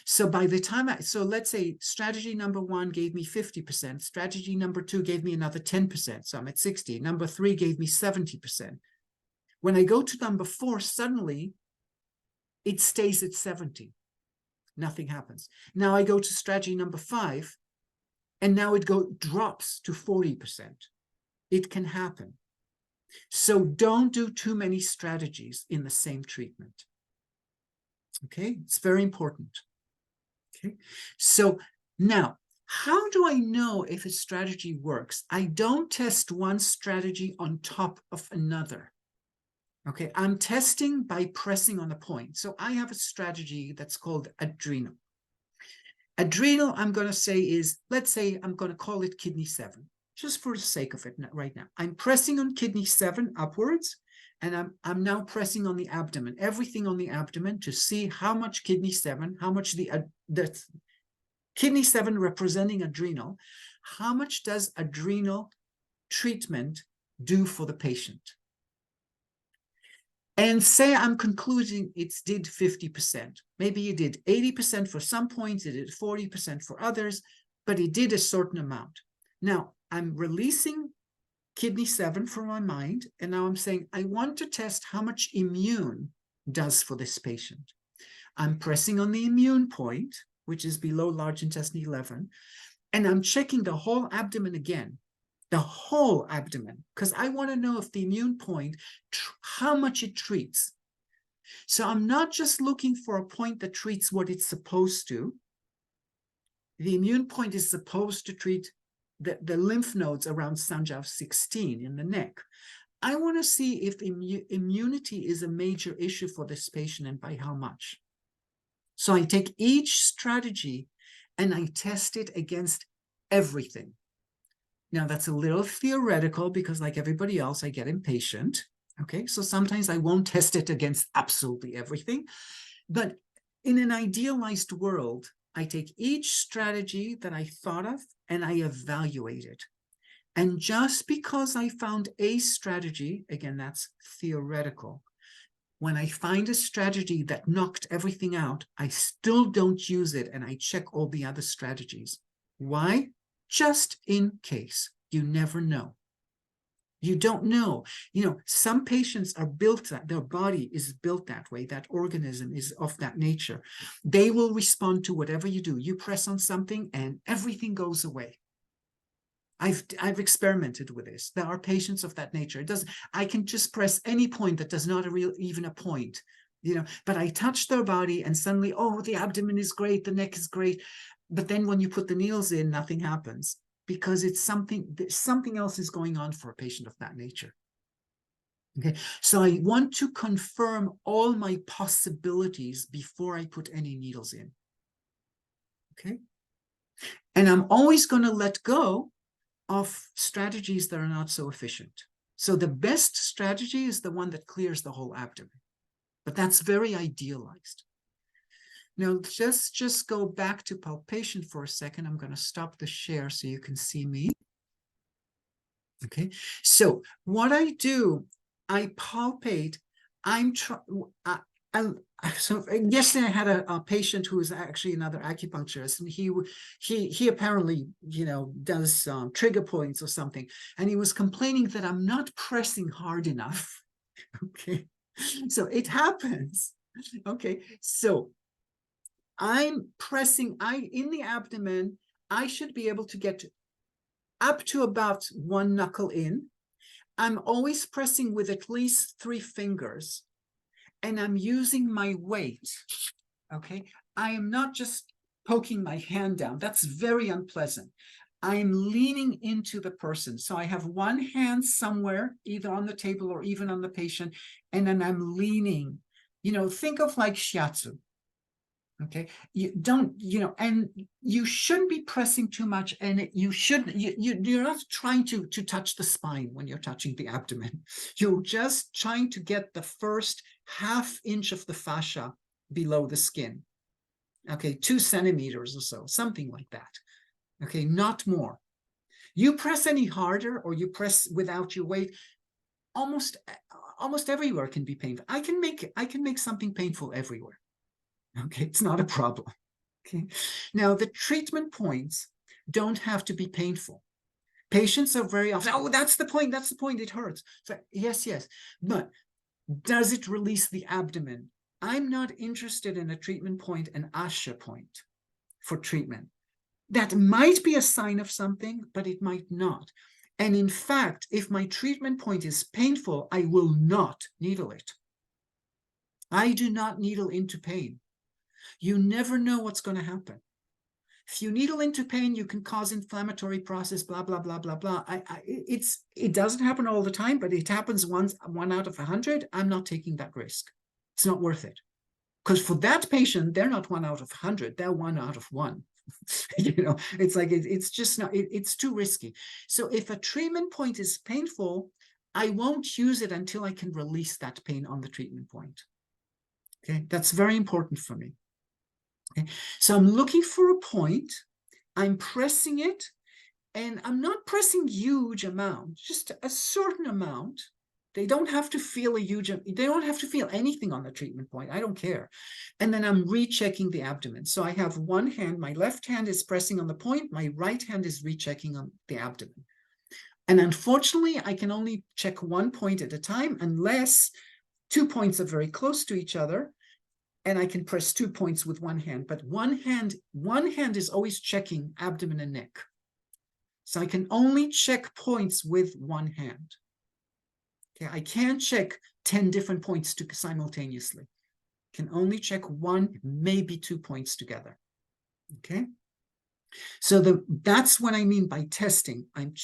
So by the time so let's say strategy number 1 gave me 50%, strategy number 2 gave me another 10%, so I'm at 60. Number 3 gave me 70%. When I go to number 4, suddenly it stays at 70. Nothing happens. Now I go to strategy number 5, and now it drops to 40%. It can happen. So don't do too many strategies in the same treatment. Okay, it's very important. Okay, so now, how do I know if a strategy works? I don't test one strategy on top of another. Okay, I'm testing by pressing on a point. So I have a strategy that's called adrenal. Adrenal, I'm going to say is, let's say I'm going to call it kidney 7, just for the sake of it right now. I'm pressing on kidney 7 upwards, and I'm now pressing on the abdomen, everything on the abdomen, to see how much kidney 7, how much the kidney 7 representing adrenal, how much does adrenal treatment do for the patient? And say I'm concluding it did 50%. Maybe it did 80% for some points, it did 40% for others, but it did a certain amount. Now, I'm releasing kidney 7 from my mind, and now I'm saying, I want to test how much immune does for this patient. I'm pressing on the immune point, which is below large intestine 11, and I'm checking the whole abdomen again, the whole abdomen, because I want to know if the immune point, how much it treats. So I'm not just looking for a point that treats what it's supposed to. The immune point is supposed to treat the lymph nodes around Sanjiao 16 in the neck. I want to see if immunity is a major issue for this patient, and by how much. So I take each strategy and I test it against everything. Now, that's a little theoretical because, like everybody else, I get impatient. Okay, so sometimes I won't test it against absolutely everything. But in an idealized world, I take each strategy that I thought of and I evaluate it. And just because I found a strategy, again, that's theoretical, when I find a strategy that knocked everything out, I still don't use it, and I check all the other strategies. Why? Just in case. You never know. You don't know. You know, some patients are built that their body is built that way. That organism is of that nature. They will respond to whatever you do. You press on something and everything goes away. I've experimented with this. There are patients of that nature. It doesn't. I can just press any point that does not even a point, you know. But I touch their body, and suddenly, oh, the abdomen is great, the neck is great. But then when you put the needles in, nothing happens because it's something else is going on for a patient of that nature. Okay, so I want to confirm all my possibilities before I put any needles in. Okay, and I'm always going to let go of strategies that are not so efficient. So the best strategy is the one that clears the whole abdomen, but that's very idealized. Now, just go back to palpation for a second. I'm going to stop the share so you can see me. Okay, so what I do, I palpate. So yesterday I had a patient who is actually another acupuncturist, and he apparently, you know, does trigger points or something, and he was complaining that I'm not pressing hard enough. Okay, so it happens. Okay, so I'm pressing in the abdomen. I should be able to get up to about one knuckle in. I'm always pressing with at least 3 fingers. And I'm using my weight, okay? I am not just poking my hand down. That's very unpleasant. I am leaning into the person. So I have one hand somewhere, either on the table or even on the patient, and then I'm leaning. You know, think of like shiatsu, okay? You don't, you know, and you shouldn't be pressing too much, and you're not trying to touch the spine when you're touching the abdomen. You're just trying to get the first ½ inch of the fascia below the skin. Okay, 2 centimeters or so, something like that. Okay, not more. You press any harder or you press without your weight, almost everywhere can be painful. I can make something painful everywhere. Okay, it's not a problem. Okay, now the treatment points don't have to be painful. Patients are very often, oh, that's the point, it hurts. So yes, but does it release the abdomen? I'm not interested in a treatment point, an asha point for treatment. That might be a sign of something, but it might not. And in fact, if my treatment point is painful, I will not needle it. I do not needle into pain. You never know what's going to happen. If you needle into pain, you can cause inflammatory process, blah, blah, blah, blah, blah. It doesn't happen all the time, but it happens once, 1 out of 100. I'm not taking that risk. It's not worth it. Because for that patient, they're not 1 out of 100. They're 1 out of 1. You know, it's like, it's just not, it's too risky. So if a treatment point is painful, I won't use it until I can release that pain on the treatment point. Okay, that's very important for me. Okay, so I'm looking for a point, I'm pressing it, and I'm not pressing huge amount, just a certain amount. They don't have to feel they don't have to feel anything on the treatment point. I don't care. And then I'm rechecking the abdomen. So I have one hand, my left hand is pressing on the point, my right hand is rechecking on the abdomen. And unfortunately, I can only check 1 point at a time unless 2 points are very close to each other. And I can press 2 points with one hand, but one hand is always checking abdomen and neck. So I can only check points with one hand. Okay, I can't check 10 different points simultaneously. Can only check 1, maybe 2 points together. Okay. So that's what I mean by testing. I'm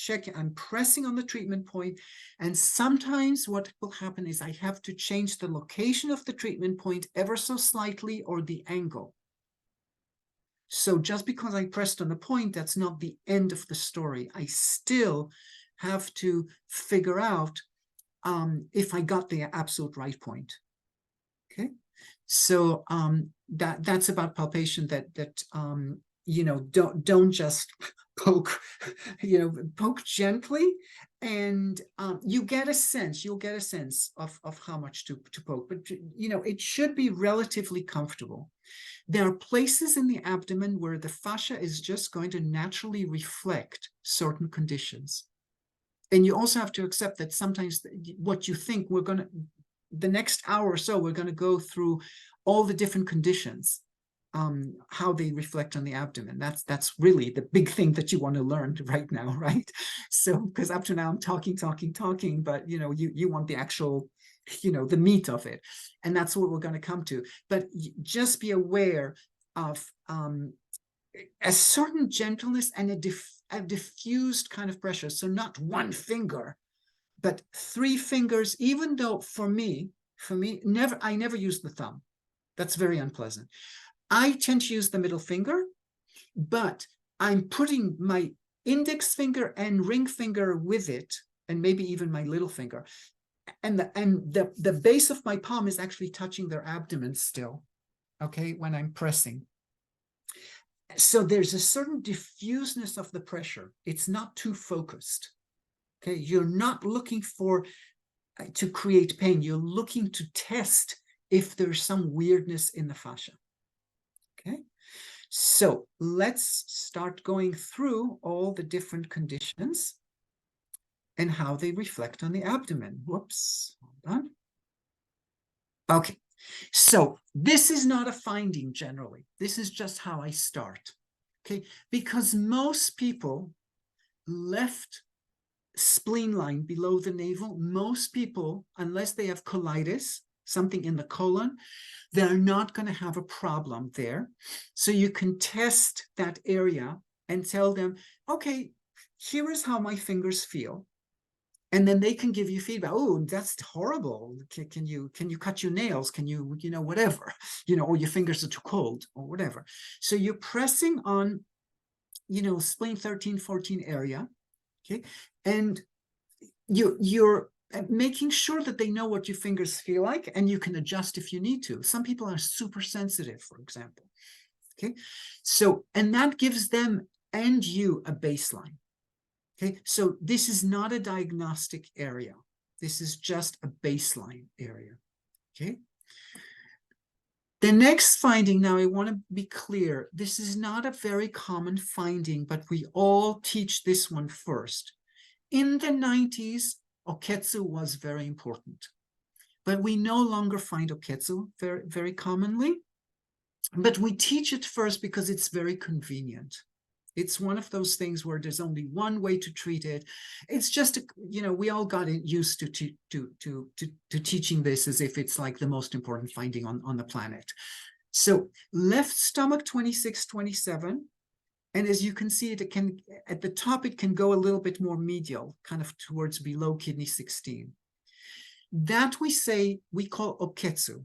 pressing on the treatment point, and sometimes what will happen is I have to change the location of the treatment point ever so slightly, or the angle. So just because I pressed on the point, that's not the end of the story. I still have to figure out if I got the absolute right point. Okay, so that's about palpation. That you know, don't just poke, you know, poke gently, and you'll get a sense of how much to poke, but you know, it should be relatively comfortable. There are places in the abdomen where the fascia is just going to naturally reflect certain conditions, And you also have to accept that sometimes what you think the next hour or so, we're going to go through all the different conditions, how they reflect on the abdomen. That's really the big thing that you want to learn right now, right? So, because up to now I'm talking, but you want the actual, the meat of it. And that's what we're going to come to. But just be aware of a certain gentleness and a diffused kind of pressure. So not one finger, but 3 fingers, even though for me, I never use the thumb. That's very unpleasant. I tend to use the middle finger, but I'm putting my index finger and ring finger with it, and maybe even my little finger. And the base of my palm is actually touching their abdomen still, okay, when I'm pressing. So there's a certain diffuseness of the pressure. It's not too focused. Okay, you're not looking to create pain. You're looking to test if there's some weirdness in the fascia. Okay, so let's start going through all the different conditions and how they reflect on the abdomen. Whoops, hold on. Okay, so this is not a finding generally. This is just how I start. Okay, because most people left spleen line below the navel, most people, unless they have colitis, something in the colon, they're not going to have a problem there. So you can test that area and tell them, okay, here is how my fingers feel. And then they can give you feedback. Oh, that's horrible. Can you cut your nails? Can you, whatever, or your fingers are too cold or whatever. So you're pressing on, spleen 13, 14 area. Okay. And you're making sure that they know what your fingers feel like, and you can adjust if you need to. Some people are super sensitive, for example. Okay. So, and that gives them and you a baseline. Okay, so this is not a diagnostic area. This is just a baseline area. Okay. The next finding, now I want to be clear, this is not a very common finding, but we all teach this one first. In the 90s, oketsu was very important, but we no longer find oketsu very, very commonly. But we teach it first because it's very convenient. It's one of those things where there's only one way to treat it. It's just, we all got used to teaching this as if it's like the most important finding on the planet. So left stomach 26, 27. And as you can see, it can, at the top, it can go a little bit more medial, kind of towards below kidney 16. That we call oketsu,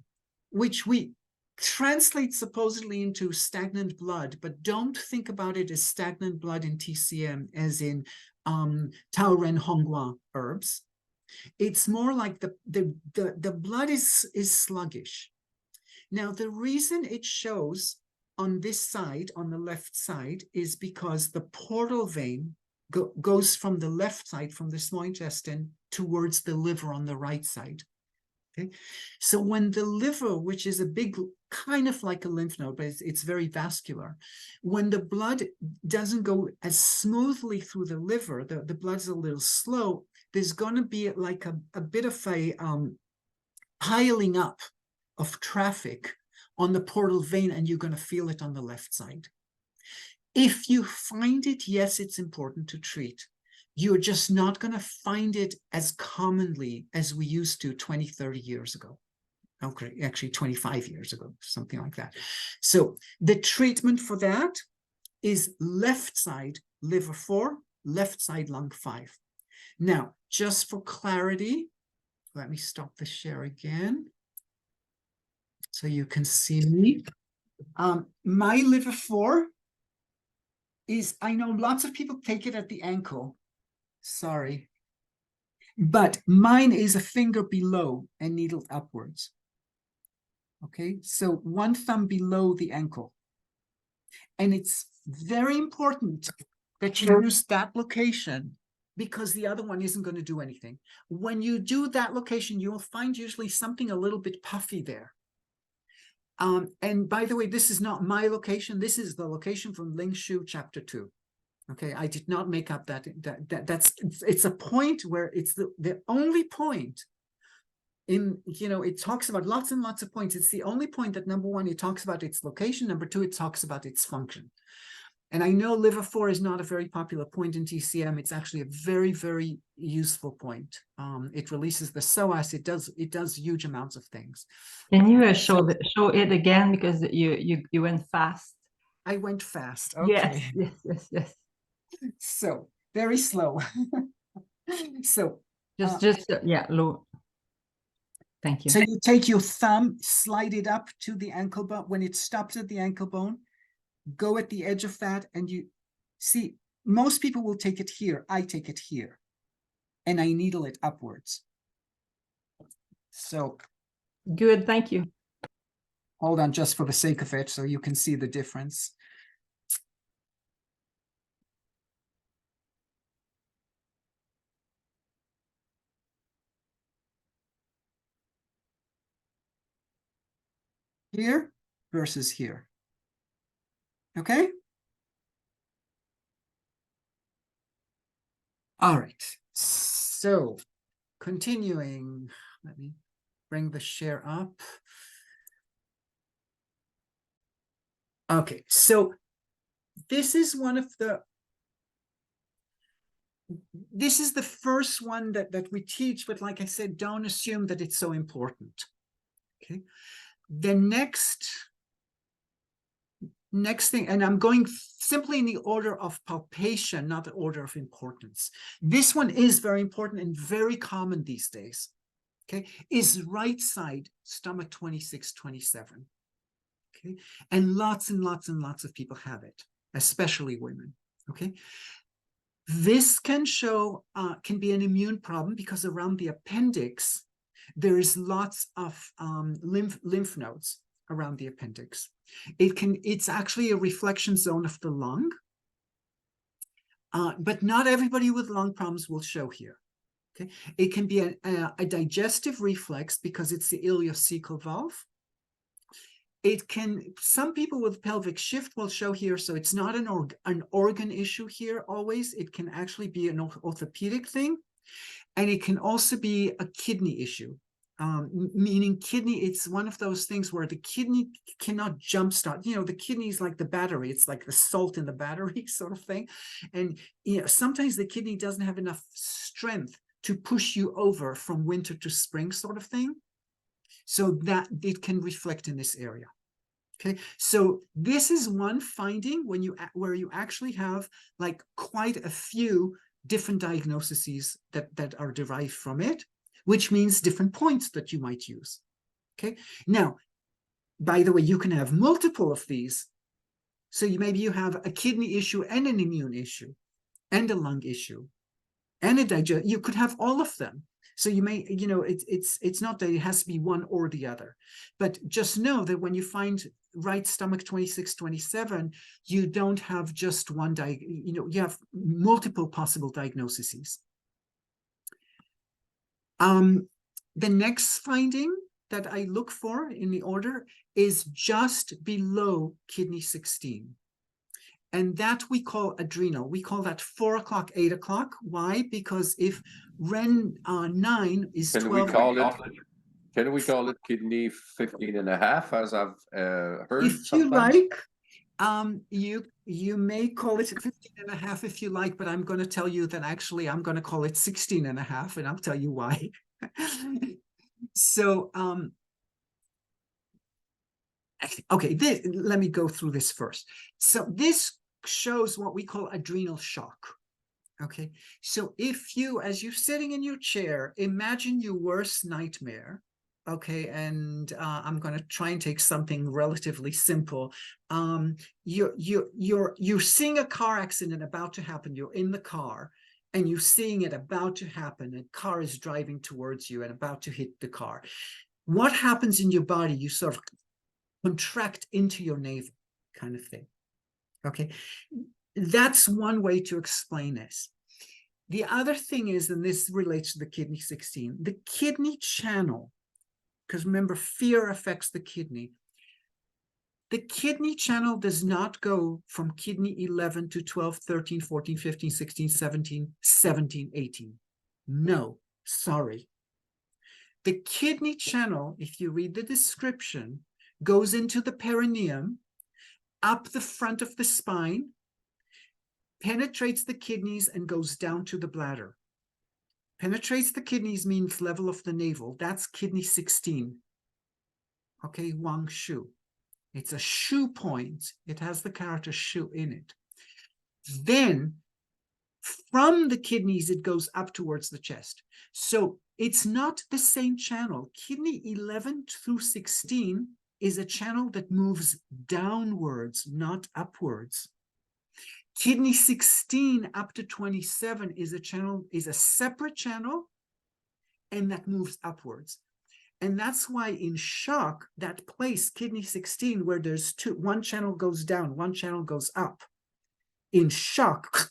which we translate supposedly into stagnant blood, but don't think about it as stagnant blood in TCM, as in Taoren Hongguan herbs. It's more like the blood is sluggish. Now, the reason it shows on this side, on the left side, is because the portal vein goes from the left side, from the small intestine, towards the liver on the right side. Okay, so when the liver, which is a big, kind of like a lymph node, but it's very vascular, when the blood doesn't go as smoothly through the liver, the blood's a little slow, there's going to be like a bit of a piling up of traffic on the portal vein, and you're going to feel it on the left side. If you find it, yes, it's important to treat. You're just not going to find it as commonly as we used to 20, 30 years ago. Okay, actually 25 years ago, something like that. So the treatment for that is left side liver 4, left side lung 5. Now, just for clarity, let me stop the share again so you can see me. My liver 4 is, I know lots of people take it at the ankle. Sorry. But mine is a finger below and needle upwards. Okay, so one thumb below the ankle. And it's very important that you use that location, because the other one isn't going to do anything. When you do that location, you will find usually something a little bit puffy there. And by the way, this is not my location. This is the location from Ling Shu chapter 2. Okay, I did not make up that's it's a point where it's the only point in, it talks about lots and lots of points. It's the only point that, number one, it talks about its location. Number two, it talks about its function. And I know liver 4 is not a very popular point in TCM. It's actually a very, very useful point. It releases the psoas. It does huge amounts of things. Can you show it again, because you went fast? I went fast. Yes, Okay. yes. So very slow. So yeah, low. Thank you. so you take your thumb, slide it up to the ankle bone. When it stops at the ankle bone, go at the edge of that, and you see, most people will take it here. I take it here, and I needle it upwards. So Good, thank you. hold on, just for the sake of it, so you can see the difference. Here versus here. Okay? All right. So continuing, let me bring the share up. Okay, so this is the first one that we teach, but like I said, don't assume that it's so important. Okay. The next thing, and I'm going simply in the order of palpation, not the order of importance. This one is very important and very common these days. Okay, is right side stomach 26, 27. Okay, and lots and lots and lots of people have it, especially women. Okay, this can show can be an immune problem, because around the appendix there is lots of lymph nodes around the appendix. It's actually a reflection zone of the lung, but not everybody with lung problems will show here. Okay, it can be a digestive reflex, because it's the ileocecal valve. It can, some people with pelvic shift will show here, so it's not an organ issue here always. It can actually be an orthopedic thing, and it can also be a kidney issue. Meaning kidney, it's one of those things where the kidney cannot jumpstart. The kidney is like the battery. It's like the salt in the battery sort of thing. And sometimes the kidney doesn't have enough strength to push you over from winter to spring sort of thing. So that it can reflect in this area. Okay, so this is one finding where you actually have like quite a few different diagnoses that are derived from it, which means different points that you might use. Okay, now, by the way, you can have multiple of these. So maybe you have a kidney issue and an immune issue and a lung issue and a digest. You could have all of them. So you may, it's not that it has to be one or the other, but just know that when you find right stomach 26, 27, you don't have just one, you have multiple possible diagnoses. The next finding that I look for in the order is just below kidney 16. And that we call adrenal. We call that 4 o'clock, 8 o'clock. Why? Because if REN 9 is 12. Can we call it kidney 15.5, as I've heard? If you like, you may call it 15.5 if you like, but I'm going to tell you that actually I'm going to call it 16.5, and I'll tell you why. So, okay, let me go through this first. So this shows what we call adrenal shock. Okay, so if you, as you're sitting in your chair, imagine your worst nightmare. Okay, and I'm going to try and take something relatively simple. You're seeing a car accident about to happen. You're in the car, and you're seeing it about to happen. A car is driving towards you and about to hit the car. What happens in your body? You sort of contract into your navel, kind of thing. Okay, that's one way to explain this. The other thing is, and this relates to the kidney 16, the kidney channel, because remember, fear affects the kidney. The kidney channel does not go from kidney 11 to 12, 13, 14, 15, 16, 17, 17, 18. No, sorry. The kidney channel, if you read the description, goes into the perineum, up the front of the spine, penetrates the kidneys, and goes down to the bladder. Penetrates the kidneys means level of the navel. That's kidney 16. Okay, Wang Shu. It's a shoe point. It has the character shu in it. Then from the kidneys, it goes up towards the chest. So it's not the same channel. Kidney 11 through 16 is a channel that moves downwards, not upwards. Kidney 16 up to 27 is a separate channel, and that moves upwards. And that's why in shock, that place, kidney 16, where there's one channel goes down, one channel goes up. In shock,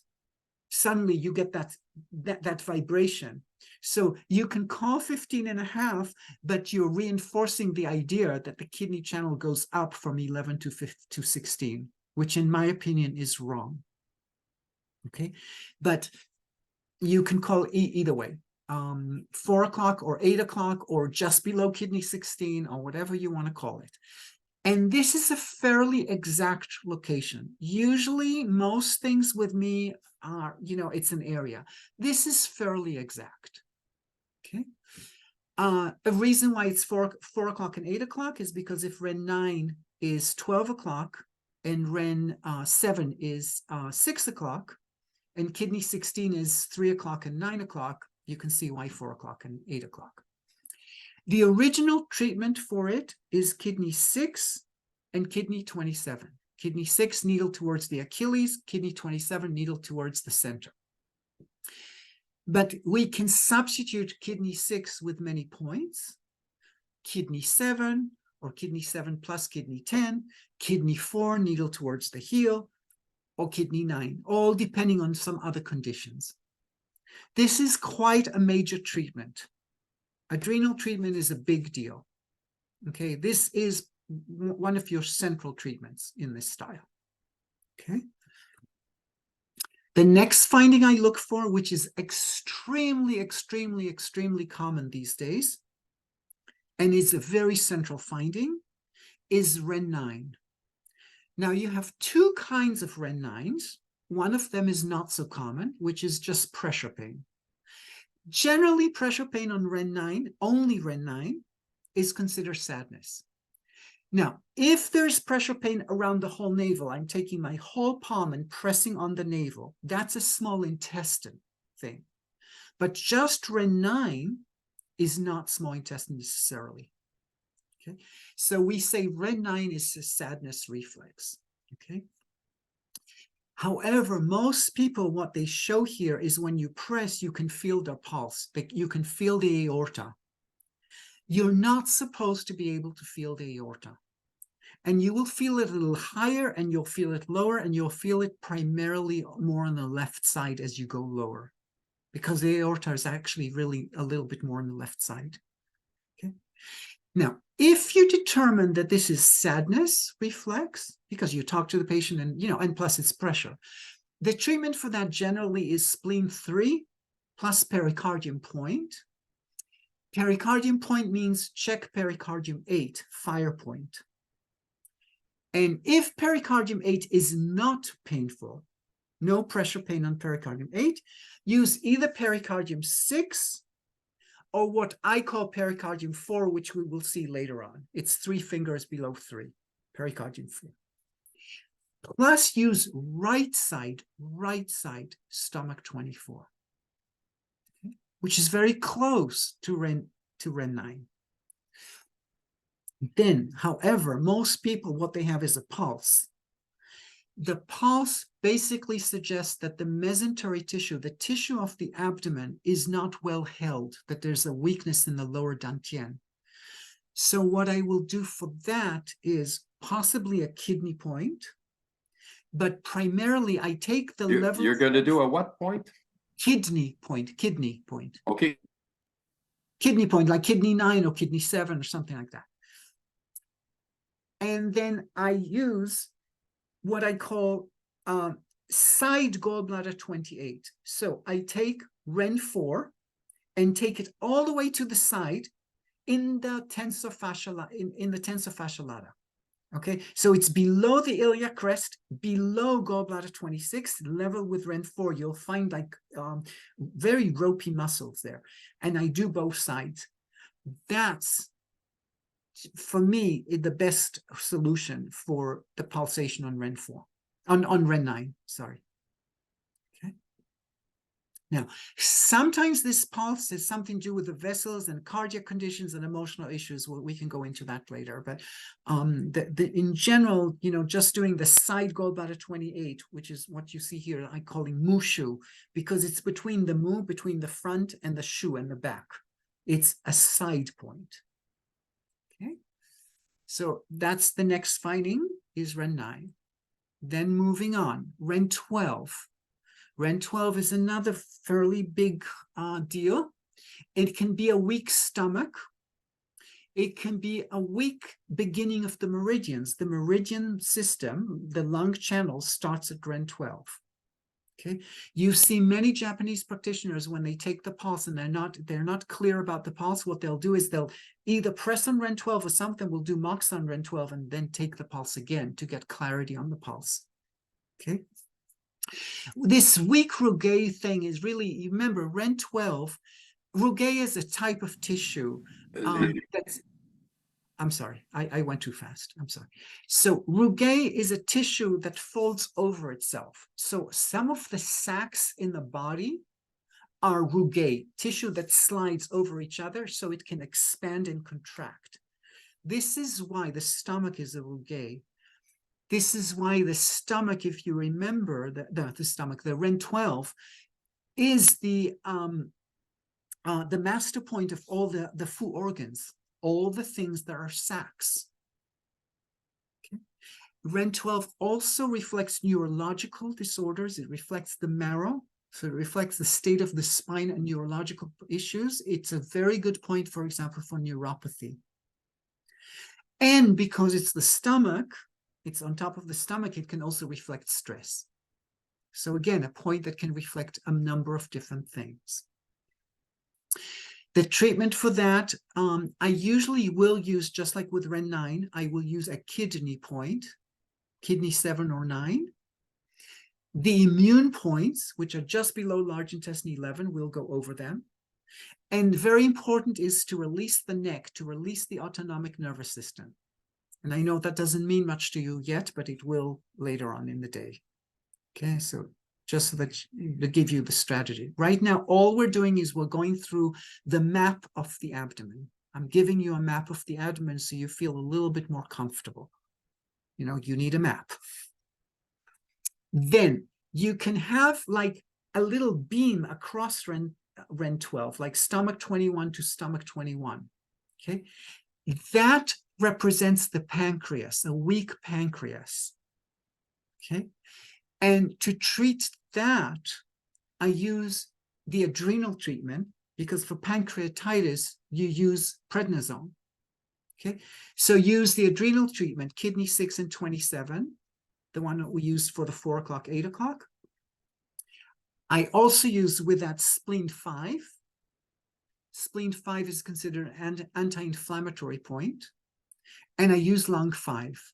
suddenly you get that vibration. So you can call 15.5, but you're reinforcing the idea that the kidney channel goes up from 11 to 16, which in my opinion is wrong. Okay, but you can call either way. 4 o'clock or 8 o'clock or just below kidney 16 or whatever you want to call it. And this is a fairly exact location. Usually most things with me are, it's an area. This is fairly exact. Okay. A reason why it's 4 o'clock and 8 o'clock is because if Ren 9 is 12 o'clock and Ren 7 is 6 o'clock and kidney 16 is 3 o'clock and 9 o'clock, you can see why 4 o'clock and 8 o'clock. The original treatment for it is kidney 6 and kidney 27. Kidney 6, needle towards the Achilles, kidney 27, needle towards the center. But we can substitute kidney 6 with many points. Kidney 7 or kidney 7 plus kidney 10, kidney 4, needle towards the heel, or kidney 9, all depending on some other conditions. This is quite a major treatment. Adrenal treatment is a big deal. Okay, this is one of your central treatments in this style. Okay. The next finding I look for, which is extremely, extremely, extremely common these days, and is a very central finding, is Ren 9. Now you have two kinds of Ren 9s. One of them is not so common, which is just pressure pain. Generally, pressure pain on Ren 9, only Ren 9, is considered sadness. Now, if there's pressure pain around the whole navel, I'm taking my whole palm and pressing on the navel, that's a small intestine thing. But just Ren 9 is not small intestine necessarily. Okay, so we say Ren 9 is a sadness reflex. Okay. However, most people, what they show here is when you press, you can feel their pulse. You can feel the aorta. You're not supposed to be able to feel the aorta. And you will feel it a little higher, and you'll feel it lower, and you'll feel it primarily more on the left side as you go lower, because the aorta is actually really a little bit more on the left side. Okay. Now, if you determine that this is sadness reflex, because you talk to the patient and, and plus it's pressure, the treatment for that generally is spleen 3 plus pericardium point. Pericardium point means check pericardium 8, fire point. And if pericardium 8 is not painful, no pressure pain on pericardium 8, use either pericardium 6 or what I call pericardium 4, which we will see later on. It's 3 fingers below 3, pericardium 4. Plus use right side stomach 24, okay, which is very close to Ren 9. Then, however, most people, what they have is a pulse. The pulse basically suggests that the mesentery tissue, the tissue of the abdomen, is not well held, that there's a weakness in the lower dantian. So what I will do for that is possibly a kidney point, but primarily I take the level. You're going to do a what point? Kidney point. Okay. Kidney point, like kidney 9 or kidney 7 or something like that. And then I use what I call side gallbladder 28. So I take Ren 4 and take it all the way to the side in the tensor fascia, in the tensor fascia lata. Okay, so it's below the iliac crest, below gallbladder 26, level with Ren 4. You'll find like very ropey muscles there. And I do both sides. That's, for me, the best solution for the pulsation on Ren 4, on Ren 9, sorry. Okay. Now, sometimes this pulse has something to do with the vessels and cardiac conditions and emotional issues. Well, we can go into that later. But in general, you know, just doing the side gallbladder 28, which is what you see here, I'm calling mu shu, because it's between the mu, between the front and the shu and the back. It's a side point. Okay. So that's the next finding is Ren 9. Then moving on, Ren 12. Ren 12 is another fairly big deal. It can be a weak stomach. It can be a weak beginning of the meridians. The meridian system, the lung channel, starts at Ren 12. Okay, you see many Japanese practitioners when they take the pulse and they're not clear about the pulse. What they'll do is they'll either press on Ren 12 or something will do mocks on Ren 12 and then take the pulse again to get clarity on the pulse. Okay. This weak Rouget thing is really, you remember, Ren 12, Rouget is a type of tissue that's, I'm sorry, I went too fast. I'm sorry. So Rouget is a tissue that folds over itself. So some of the sacs in the body are Rouget, tissue that slides over each other so it can expand and contract. This is why the stomach is a Rouget. This is why the stomach, if you remember, the Ren 12 is the master point of all the Fu organs, all the things that are sacs. Okay. Ren 12 also reflects neurological disorders. It reflects the marrow. So it reflects the state of the spine and neurological issues. It's a very good point, for example, for neuropathy. And because it's the stomach, it's on top of the stomach, it can also reflect stress. So again, a point that can reflect a number of different things. The treatment for that, I usually will use, just like with Ren 9, I will use a kidney point, kidney 7 or 9. The immune points, which are just below large intestine 11, we'll go over them. And very important is to release the neck, to release the autonomic nervous system. And I know that doesn't mean much to you yet, but it will later on in the day. Okay, so just so that to give you the strategy. Right now, all we're doing is we're going through the map of the abdomen. I'm giving you a map of the abdomen so you feel a little bit more comfortable. You know, you need a map. Then you can have like a little beam across Ren 12, like stomach 21 to stomach 21. Okay, that represents the pancreas, a weak pancreas. Okay, and to treat that, I use the adrenal treatment because for pancreatitis, you use prednisone. Okay, so use the adrenal treatment, kidney 6 and 27, the one that we used for the 4 o'clock, 8 o'clock. I also use with that spleen 5. Spleen 5 is considered an anti-inflammatory point. And I use lung 5.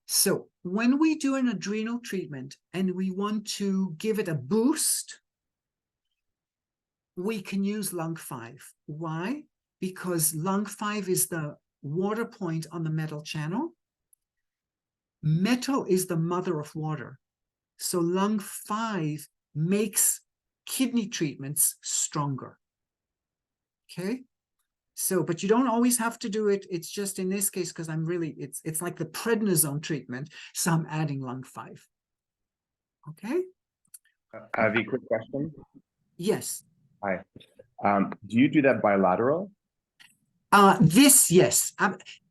So when we do an adrenal treatment and we want to give it a boost, we can use lung 5. Why? Because lung 5 is the water point on the metal channel. Metal is the mother of water. So lung 5 makes kidney treatments stronger. Okay? So, but you don't always have to do it. It's just in this case, because I'm really, it's like the prednisone treatment. So I'm adding lung 5. Okay? Avi, quick question. Yes. Hi. Do you do that bilateral? Yes. Yes.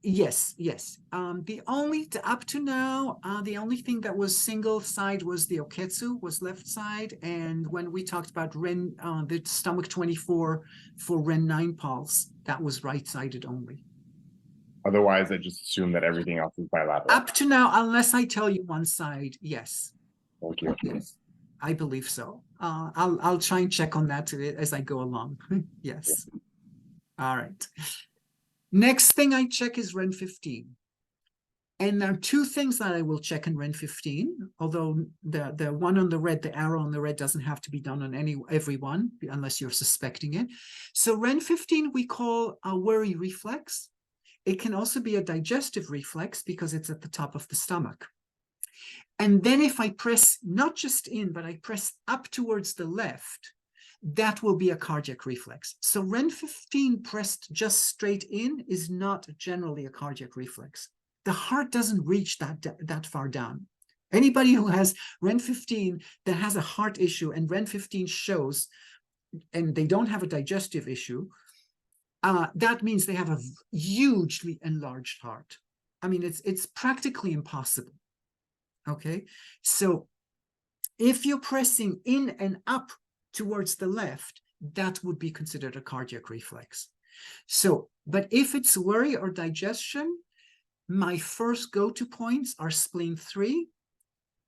The only, up to now, the only thing that was single side was the oketsu, was left side. And when we talked about the stomach 24 for Ren 9 pulse, that was right-sided only. Otherwise, I just assume that everything else is bilateral. Up to now, unless I tell you one side, yes. Thank you. Yes, I believe so. I'll try and check on that as I go along. Yes. All right. Next thing I check is REN 15. And there are two things that I will check in REN 15, although the one on the red, the arrow on the red doesn't have to be done on everyone unless you're suspecting it. So REN 15 we call a worry reflex. It can also be a digestive reflex because it's at the top of the stomach. And then if I press not just in, but I press up towards the left, that will be a cardiac reflex. So REN 15 pressed just straight in is not generally a cardiac reflex. The heart doesn't reach that far down. Anybody who has REN 15 that has a heart issue and REN 15 shows, and they don't have a digestive issue, that means they have a hugely enlarged heart. I mean, it's practically impossible. Okay, so if you're pressing in and up towards the left, that would be considered a cardiac reflex. So, but if it's worry or digestion, my first go-to points are spleen 3.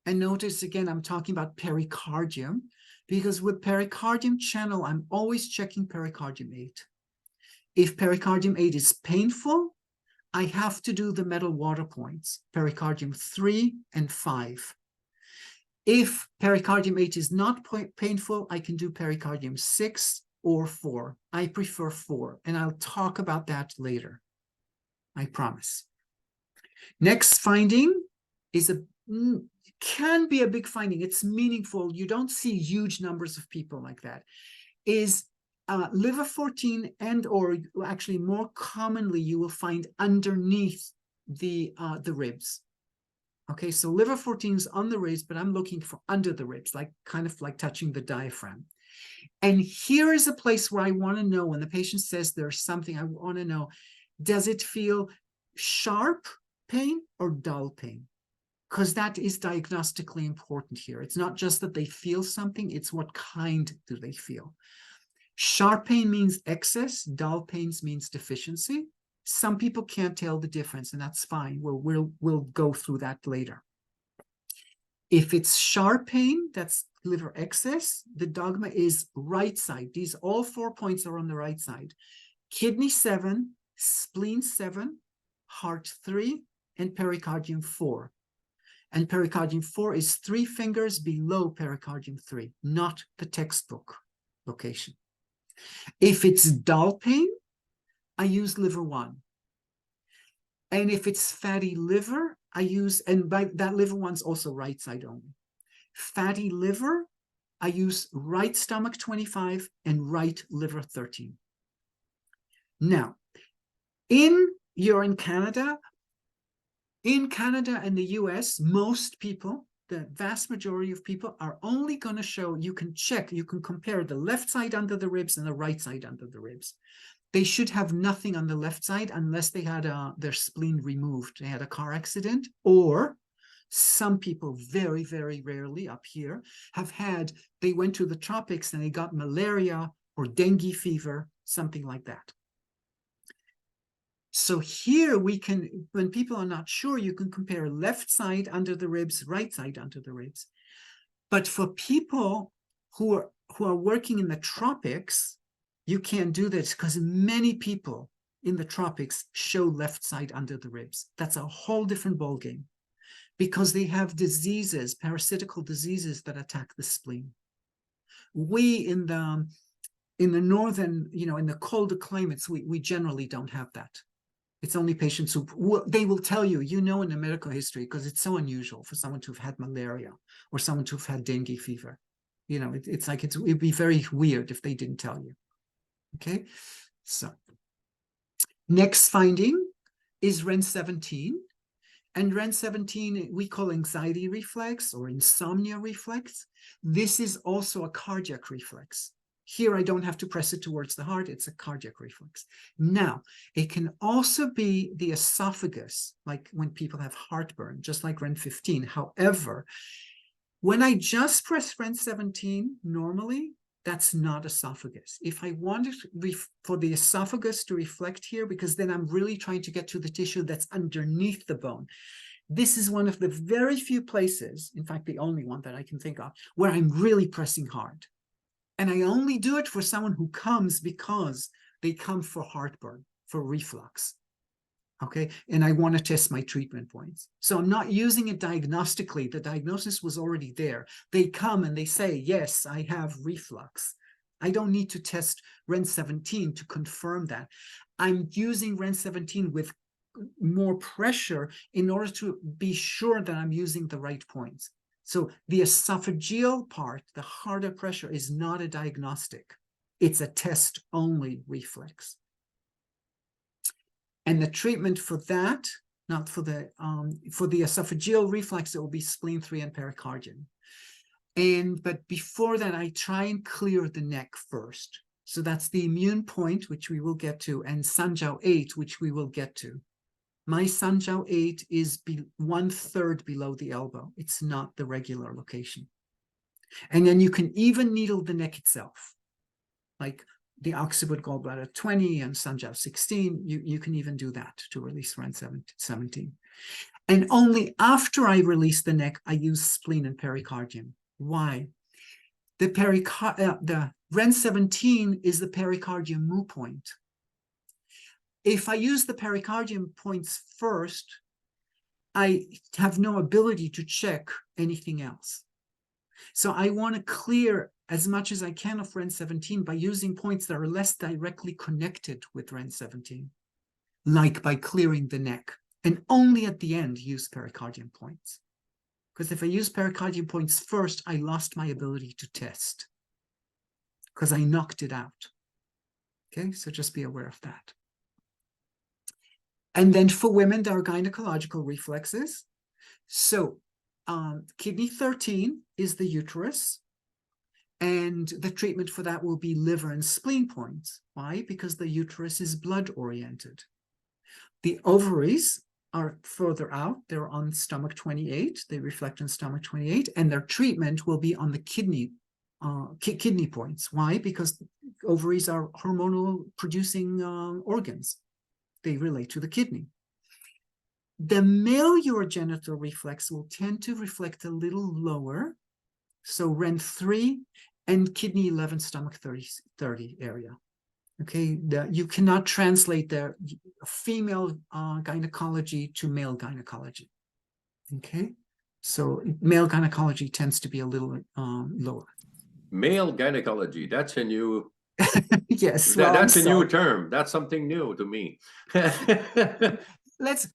And notice again, I'm talking about pericardium, because with pericardium channel, I'm always checking pericardium 8. If pericardium 8 is painful, I have to do the metal water points, pericardium 3 and 5. If pericardium 8 is not painful, I can do pericardium 6 or 4. I prefer 4, and I'll talk about that later. I promise. Next finding is can be a big finding. It's meaningful. You don't see huge numbers of people like that. Is liver 14 and or actually more commonly you will find underneath the ribs. Okay, so liver 14 is on the ribs, but I'm looking for under the ribs, like kind of like touching the diaphragm. And here is a place where I want to know when the patient says there's something, I want to know, does it feel sharp pain or dull pain? Because that is diagnostically important here. It's not just that they feel something, it's what kind do they feel. Sharp pain means excess, dull pains means deficiency. Some people can't tell the difference, and that's fine. We'll go through that later. If it's sharp pain, that's liver excess, the dogma is right side. These all 4 points are on the right side. Kidney 7, spleen 7, heart 3, and pericardium 4. And pericardium 4 is 3 fingers below pericardium 3, not the textbook location. If it's dull pain, I use liver 1. And if it's fatty liver, I use, and by that liver 1's also right side only. Fatty liver, I use right stomach 25 and right liver 13. Now, you're in Canada. In Canada and the US, most people, the vast majority of people are only going to show, you can check, you can compare the left side under the ribs and the right side under the ribs. They should have nothing on the left side unless they had their spleen removed. They had a car accident, or some people very, very rarely up here they went to the tropics and they got malaria or dengue fever, something like that. So here we can, when people are not sure, you can compare left side under the ribs, right side under the ribs. But for people who are working in the tropics, you can't do this because many people in the tropics show left side under the ribs. That's a whole different ballgame because they have diseases, parasitical diseases that attack the spleen. We in the northern, in the colder climates, we generally don't have that. It's only patients who, they will tell you, in the medical history, because it's so unusual for someone to have had malaria or someone to have had dengue fever. It'd be very weird if they didn't tell you. Okay, so next finding is REN 17. And REN 17 we call anxiety reflex or insomnia reflex. This is also a cardiac reflex. Here, I don't have to press it towards the heart. It's a cardiac reflex. Now, it can also be the esophagus, like when people have heartburn, just like REN 15. However, when I just press REN 17, normally, That's not esophagus. If I wanted for the esophagus to reflect here, because then I'm really trying to get to the tissue that's underneath the bone. This is one of the very few places, in fact, the only one that I can think of, where I'm really pressing hard. And I only do it for someone who comes because they come for heartburn, for reflux. Okay, and I want to test my treatment points. So I'm not using it diagnostically. The diagnosis was already there. They come and they say, yes, I have reflux. I don't need to test REN17 to confirm that. I'm using REN17 with more pressure in order to be sure that I'm using the right points. So the esophageal part, the harder pressure, is not a diagnostic. It's a test only reflex. And the treatment for that, not for the esophageal reflex, it will be spleen 3 and pericardium. But before that, I try and clear the neck first. So that's the immune point, which we will get to, and Sanjiao 8, which we will get to. My Sanjiao 8 is 1/3 below the elbow. It's not the regular location. And then you can even needle the neck itself, like the occiput gallbladder 20 and Sanjiao 16, you can even do that to release REN17. And only after I release the neck, I use spleen and pericardium. Why? The REN17 is the pericardium mu point. If I use the pericardium points first, I have no ability to check anything else. So I want to clear as much as I can of REN17 by using points that are less directly connected with REN17, like by clearing the neck, and only at the end use pericardium points. Because if I use pericardium points first, I lost my ability to test because I knocked it out. Okay, so just be aware of that. And then for women, there are gynecological reflexes. So kidney 13 is the uterus. And the treatment for that will be liver and spleen points. Why? Because the uterus is blood oriented. The ovaries are further out. They're on stomach 28. They reflect on stomach 28. And their treatment will be on the kidney points. Why? Because ovaries are hormonal producing organs. They relate to the kidney. The male urogenital reflex will tend to reflect a little lower. So REN3 and kidney 11, stomach 30 area. Okay, you cannot translate the female gynecology to male gynecology. Okay, so male gynecology tends to be a little lower. Male gynecology, that's a new Yes, well, that's a new sorry. term. That's something new to me.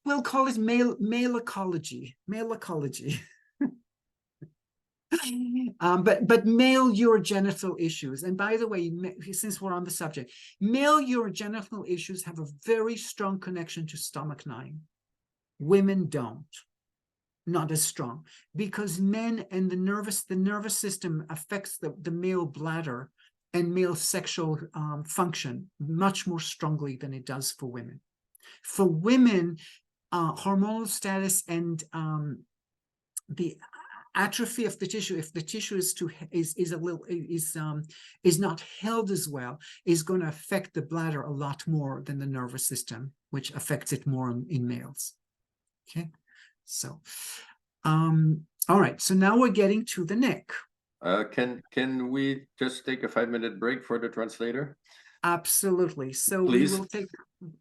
We'll call it male ecology. Male ecology. But male urogenital issues, and by the way, since we're on the subject, male urogenital issues have a very strong connection to stomach 9. Women don't, not as strong, because men and the nervous system affects the male bladder and male sexual function much more strongly than it does for women. For women, hormonal status and the atrophy of the tissue, if the tissue is not held as well, is going to affect the bladder a lot more than the nervous system, which affects it more in males. Okay, so all right, so now we're getting to the neck. Can we just take a 5-minute break for the translator? Absolutely. So Please. we will take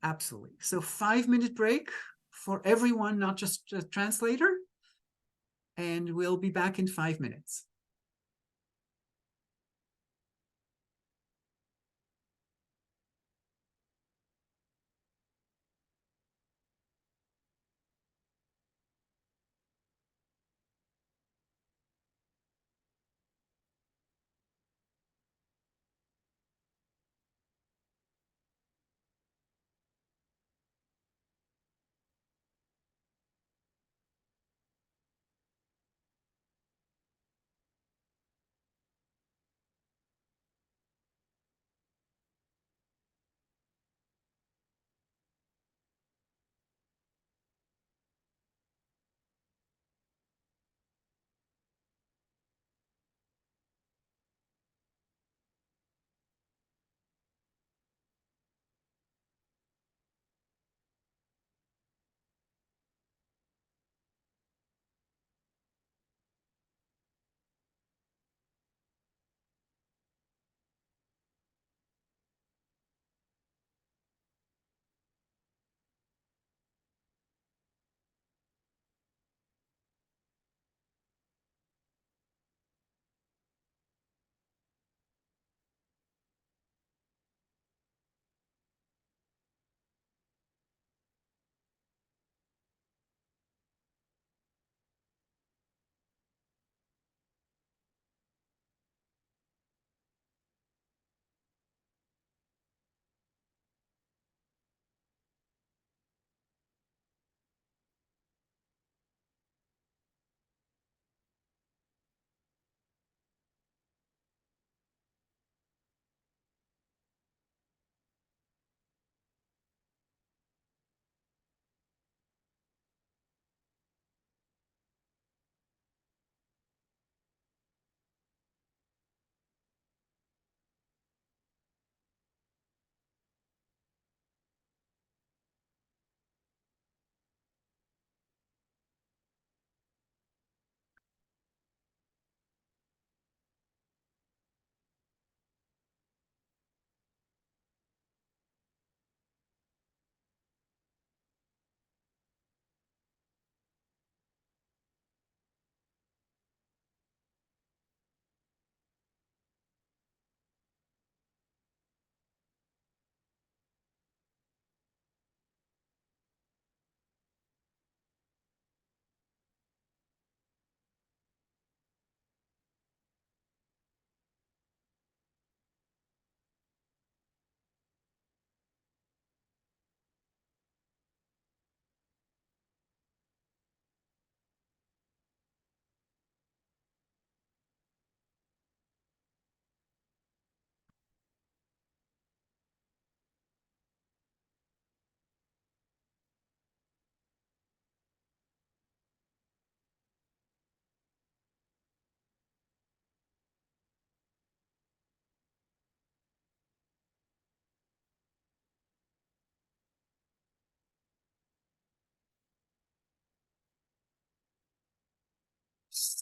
absolutely. So 5-minute break for everyone, not just the translator. And we'll be back in 5 minutes.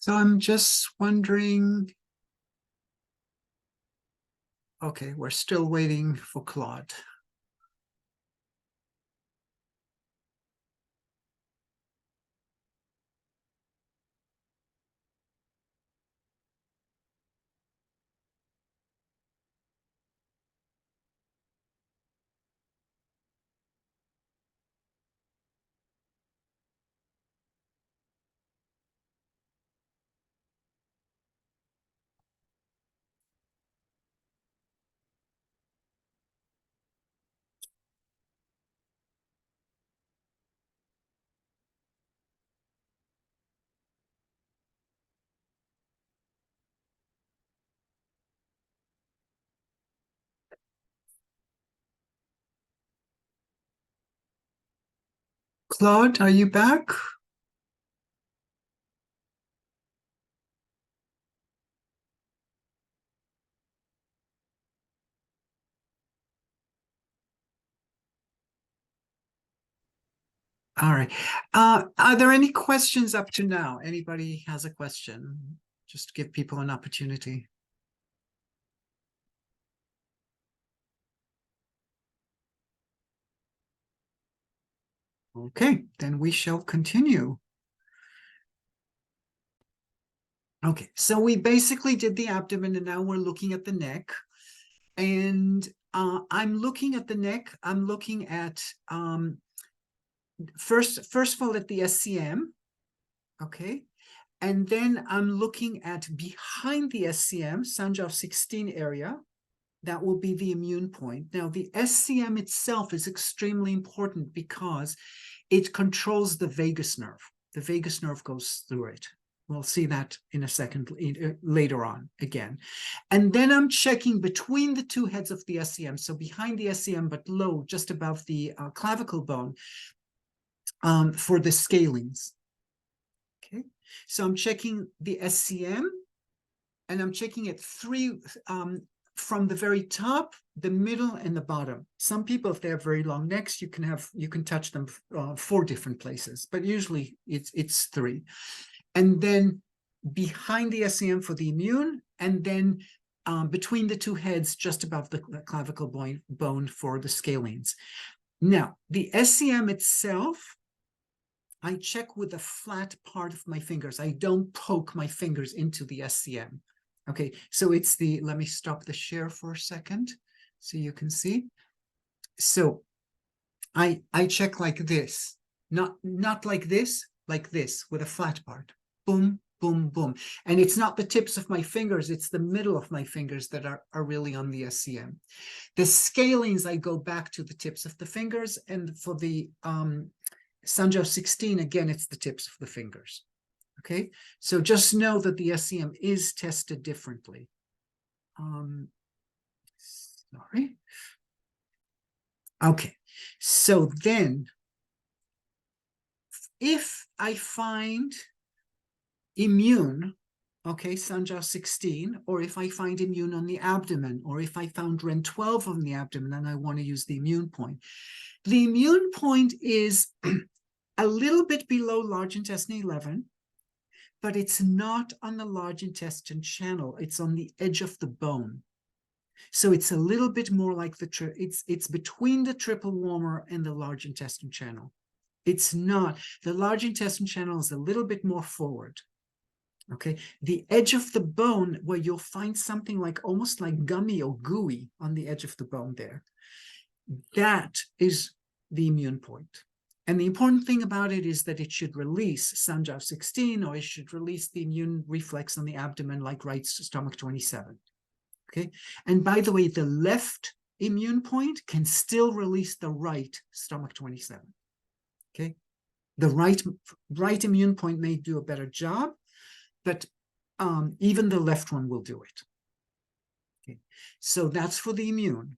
So I'm just wondering. Okay, we're still waiting for Claude. Claude, are you back? All right. Are there any questions up to now? Anybody has a question? Just to give people an opportunity. Okay, then we shall continue. Okay, so we basically did the abdomen and now we're looking at the neck. And I'm looking at the neck. I'm looking at first of all at the SCM. Okay. And then I'm looking at behind the SCM, Sanjiao 16 area. That will be the immune point. Now, the SCM itself is extremely important because it controls the vagus nerve. The vagus nerve goes through it. We'll see that in a second, later on again. And then I'm checking between the two heads of the SCM, so behind the SCM, but low, just above the clavicle bone, for the scalings. Okay, so I'm checking the SCM, and I'm checking it from the very top, the middle, and the bottom. Some people, if they have very long necks, you can touch them 4 different places, but usually it's 3. And then behind the SCM for the immune, and then between the two heads, just above the clavicle bone for the scalenes. Now, the SCM itself, I check with the flat part of my fingers. I don't poke my fingers into the SCM. Okay, so it's let me stop the share for a second so you can see. So I check like this, not like this with a flat part. Boom, boom, boom. And it's not the tips of my fingers, it's the middle of my fingers that are really on the SCM. The scalings, I go back to the tips of the fingers, and for the Sanjiao 16, again, it's the tips of the fingers. Okay, so just know that the SCM is tested differently. Sorry. Okay, so then if I find immune, okay, Sanjiao 16, or if I find immune on the abdomen, or if I found REN 12 on the abdomen and I want to use the immune point. The immune point is a little bit below large intestine 11, but it's not on the large intestine channel. It's on the edge of the bone. So it's a little bit more like it's between the triple warmer and the large intestine channel. It's not. The large intestine channel is a little bit more forward. Okay, the edge of the bone, where you'll find something like almost like gummy or gooey on the edge of the bone there, that is the immune point. And the important thing about it is that it should release Sanjiao 16, or it should release the immune reflex on the abdomen, like right stomach 27. Okay, and by the way, the left immune point can still release the right stomach 27. Okay, the right immune point may do a better job, but even the left one will do it. Okay, so that's for the immune.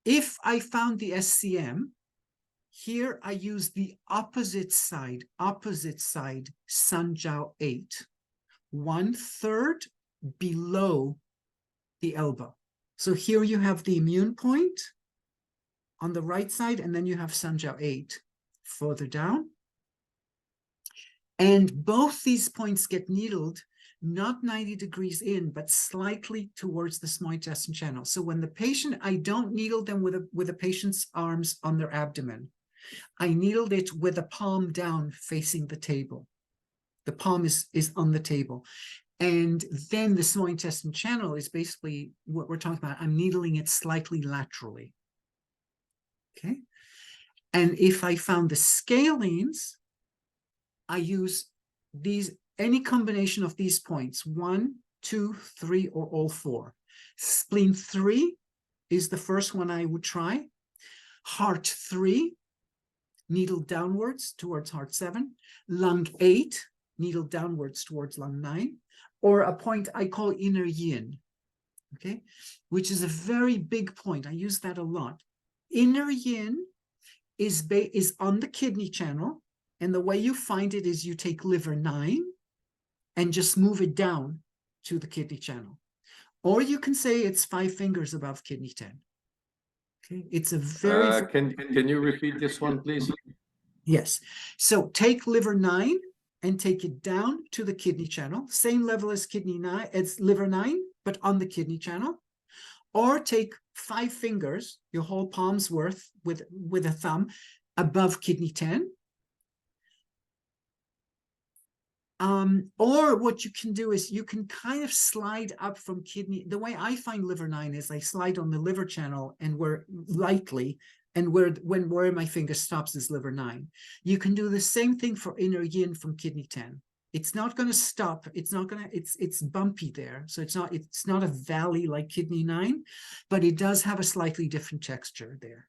If I found the SCM, here I use the opposite side, Sanjiao 8, 1/3 below the elbow. So here you have the immune point on the right side, and then you have Sanjiao 8 further down. And both these points get needled, not 90 degrees in, but slightly towards the small intestine channel. So when the patient, I don't needle them with a patient's arms on their abdomen. I needled it with a palm down facing the table. The palm is on the table. And then the small intestine channel is basically what we're talking about. I'm needling it slightly laterally. Okay. And if I found the scalenes, I use these, any combination of these points, 1, 2, 3, or all 4. Spleen 3 is the first one I would try. Heart 3, needle downwards towards heart 7. Lung 8, needle downwards towards lung 9. Or a point I call inner yin, okay, which is a very big point. I use that a lot. Inner yin is on the kidney channel, and the way you find it is you take liver 9 and just move it down to the kidney channel. Or you can say it's 5 fingers above kidney 10. Okay, it's a very Can you repeat this one, please? yes. So take liver 9 and take it down to the kidney channel, same level as kidney 9, it's liver 9, but on the kidney channel. Or take 5 fingers, your whole palm's worth with a thumb above kidney 10. Or what you can do is you can kind of slide up from kidney. The way I find liver 9 is I slide on the liver channel and where lightly, and where my finger stops is liver 9. You can do the same thing for inner yin from kidney 10. It's not going to stop. It's not going to, it's bumpy there. So it's not a valley like kidney 9, but it does have a slightly different texture there.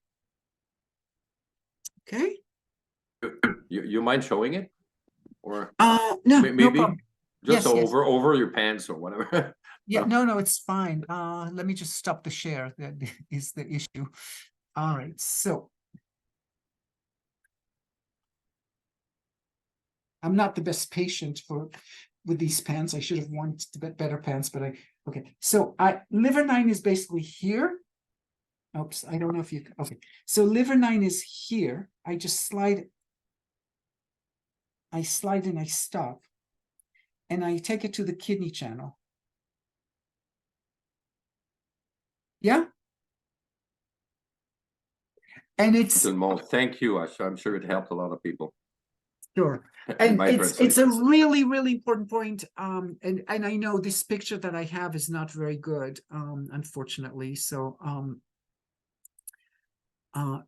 Okay. You mind showing it? Or No, maybe no problem. just Yes, yes. over your pants or whatever. Yeah, no, it's fine. Let me just stop the share. That is the issue. All right, so I'm not the best patient with these pants. I should have worn better pants, but okay. So liver 9 is basically here. Oops, I don't know if you okay. So liver 9 is here. I just slide. I slide and I stop, and I take it to the kidney channel. Yeah. And it's Thank you. I'm sure it helped a lot of people. sure. And it's a really, really important point. And I know this picture that I have is not very good, unfortunately. So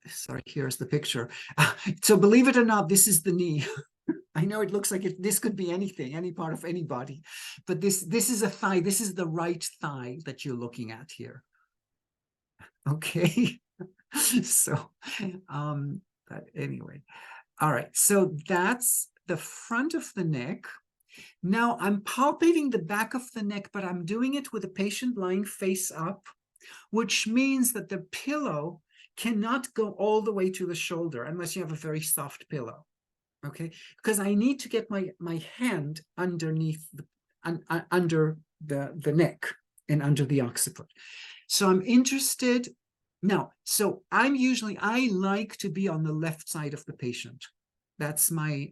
sorry, here's the picture. So believe it or not, this is the knee. I know it looks like this could be anything, any part of any body, but this is a thigh. This is the right thigh that you're looking at here. Okay. So but anyway, all right, so that's the front of the neck. Now I'm palpating the back of the neck, but I'm doing it with a patient lying face up, which means that the pillow cannot go all the way to the shoulder unless you have a very soft pillow. Okay, because I need to get my hand underneath under the neck and under the occiput. So I'm interested now. So I like to be on the left side of the patient. That's my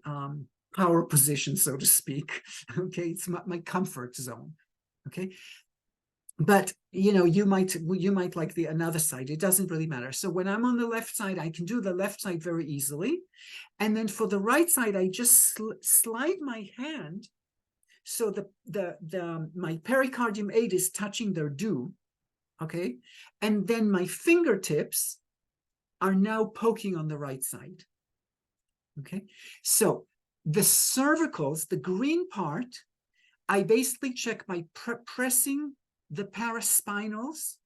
power position, so to speak. Okay, it's my comfort zone. Okay. But you might like another side. It doesn't really matter. So when I'm on the left side, I can do the left side very easily. And then for the right side, I just slide my hand so my pericardium 8 is touching their dew. Okay. And then my fingertips are now poking on the right side. Okay. So the cervicals, the green part, I basically check by pressing the paraspinals.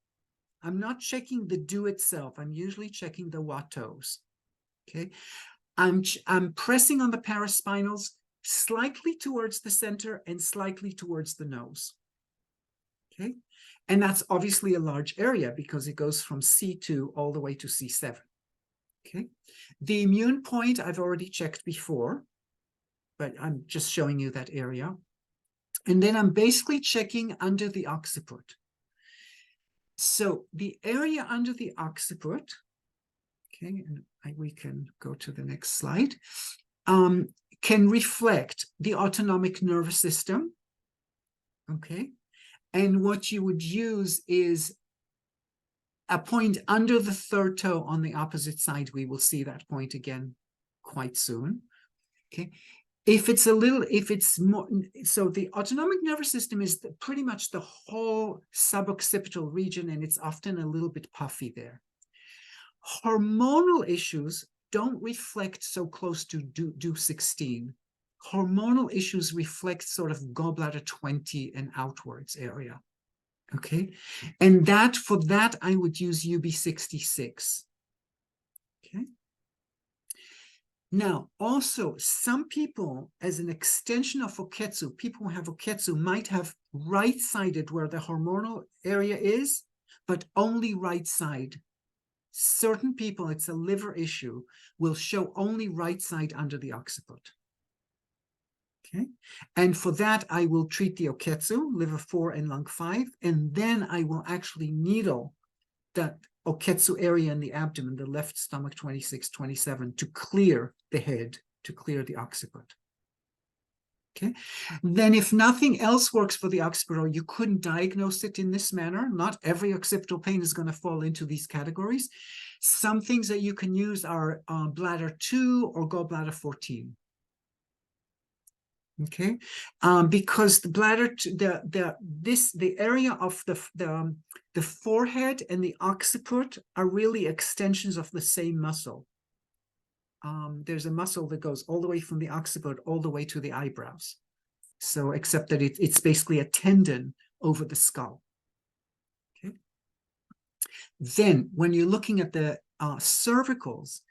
I'm not checking the dew itself. I'm usually checking the wattos. Okay. I'm pressing on the paraspinals slightly towards the center and slightly towards the nose. Okay. And that's obviously a large area because it goes from C2 all the way to C7. Okay. The immune point I've already checked before, but I'm just showing you that area. And then I'm basically checking under the occiput. So the area under the occiput, okay, and we can go to the next slide, can reflect the autonomic nervous system. Okay. And what you would use is a point under the third toe on the opposite side. We will see that point again quite soon. Okay. If it's more, so the autonomic nervous system is pretty much the whole suboccipital region, and it's often a little bit puffy there. Hormonal issues don't reflect so close to do 16. Hormonal issues reflect sort of gallbladder 20 and outwards area. Okay. And for that, I would use UB66. Okay. Now, also, some people, as an extension of Oketsu, people who have Oketsu might have right-sided where the hormonal area is, but only right side. Certain people, it's a liver issue, will show only right side under the occiput. Okay, and for that, I will treat the Oketsu, liver 4 and lung 5, and then I will actually needle that Oketsu area in the abdomen, the left stomach 26, 27, to clear the head, to clear the occiput. Okay, then if nothing else works for the occiput, or you couldn't diagnose it in this manner, not every occipital pain is going to fall into these categories. Some things that you can use are bladder 2 or gallbladder 14. Okay, because the bladder, the area of the forehead and the occiput are really extensions of the same muscle. There's a muscle that goes all the way from the occiput all the way to the eyebrows. So, except that it's basically a tendon over the skull. Okay. Then, when you're looking at the cervicals,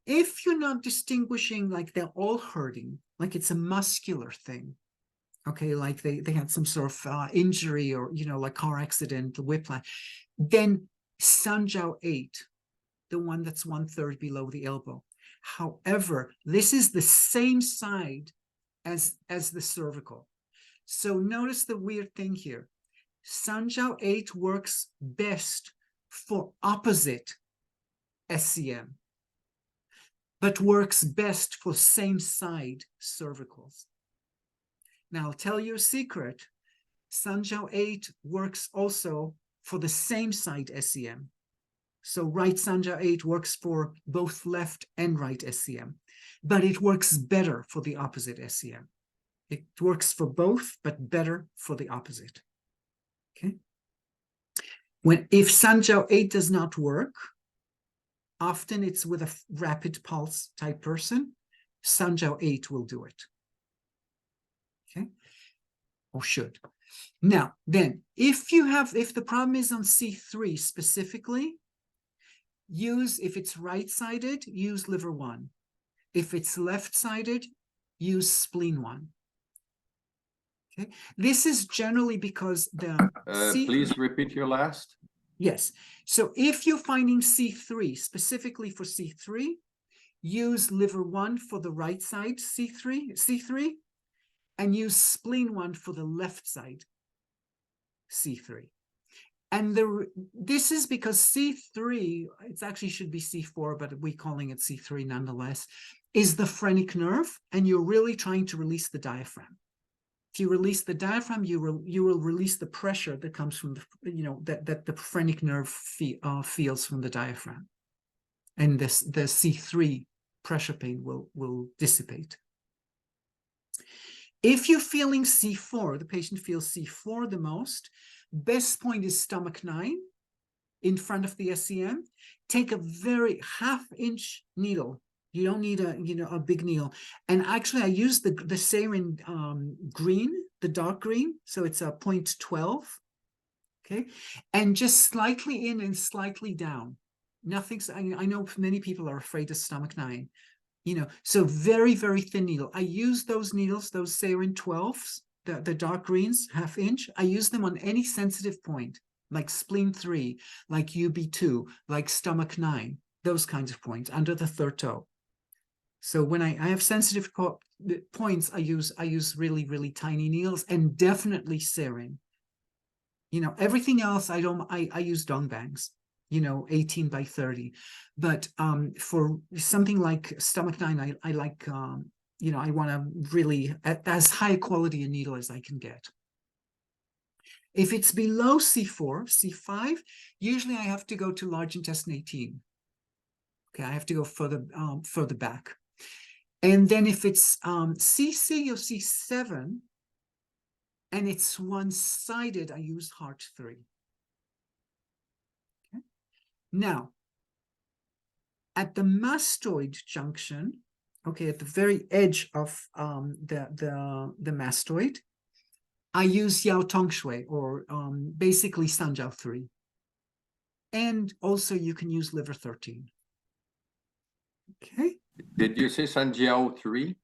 if you're not distinguishing like they're all hurting, like it's a muscular thing, okay, like they had some sort of injury or, like car accident, whiplash, then Sanjiao 8, the one that's 1/3 below the elbow. However, this is the same side as the cervical. So notice the weird thing here. Sanjiao 8 works best for opposite SCM, but works best for same side cervicals. Now, I'll tell you a secret. Sanjiao 8 works also for the same side SCM. So right Sanjiao 8 works for both left and right SCM, but it works better for the opposite SCM. It works for both, but better for the opposite. Okay. If Sanjiao 8 does not work, often it's with a rapid pulse type person. Sanjiao 8 will do it. Okay. Or should. Now, then, if the problem is on C3 specifically, if it's right-sided, use liver 1. If it's left-sided, use spleen 1. Okay. This is generally because the please repeat your last. Yes. So if you're finding C3, specifically for C3, use liver 1 for the right side C3, and use spleen 1 for the left side C3. And this is because C3, it actually should be C4, but we're calling it C3 nonetheless, is the phrenic nerve, and you're really trying to release the diaphragm. If you release the diaphragm, you will release the pressure that comes from that the phrenic nerve feels from the diaphragm, and the C3 pressure pain will dissipate. If you're feeling C4, the patient feels C4 the most, best point is stomach 9 in front of the SCM. Take a very half-inch needle. You don't need a big needle. And actually, I use the sarin green, the dark green, so it's a 0.12. Okay, and just slightly in and slightly down. Nothing's. I know many people are afraid of stomach 9. So very, very thin needle. I use those needles, those sarin 12s, the dark greens, half-inch. I use them on any sensitive point, like spleen 3, like UB2, like stomach 9, those kinds of points under the third toe. So when I have sensitive points, I use really, really tiny needles, and definitely sarin. Everything else I use dongbangs, 18 by 30. But for something like stomach 9, I like I want to really, as high quality a needle as I can get. If it's below C4, C5, usually I have to go to large intestine 18. Okay, I have to go further back. And then if it's CC or C7, and it's one-sided, I use heart 3. Okay. Now, at the mastoid junction, okay, at the very edge of the mastoid, I use Yao Tong Shui, or basically Sanjiao 3. And also you can use liver 13. Okay. Did you say Sanjiao 3?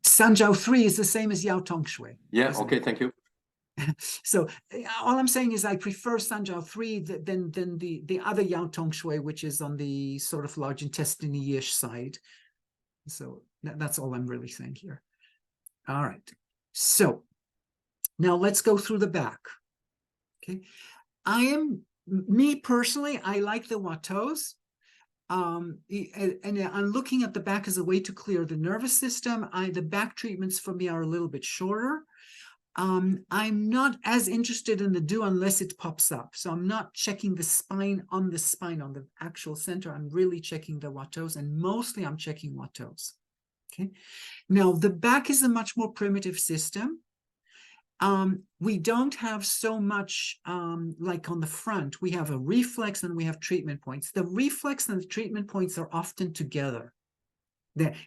Sanjiao 3 is the same as Yao Tong Shui. Yeah, okay, thank you. So all I'm saying is I prefer Sanjiao 3 than the other Yao Tong Shui, which is on the sort of large intestine-ish side. So that's all I'm really saying here. All right. So now let's go through the back. Okay. Me personally, I like the Watteaus. And I'm looking at the back as a way to clear the nervous system. The back treatments for me are a little bit shorter. I'm not as interested in the do unless it pops up. So I'm not checking the spine on the actual center. I'm really checking the Watteaus, and mostly I'm checking Watteaus. Okay. Now the back is a much more primitive system. We don't have so much like on the front. We have a reflex and we have treatment points. The reflex and the treatment points are often together.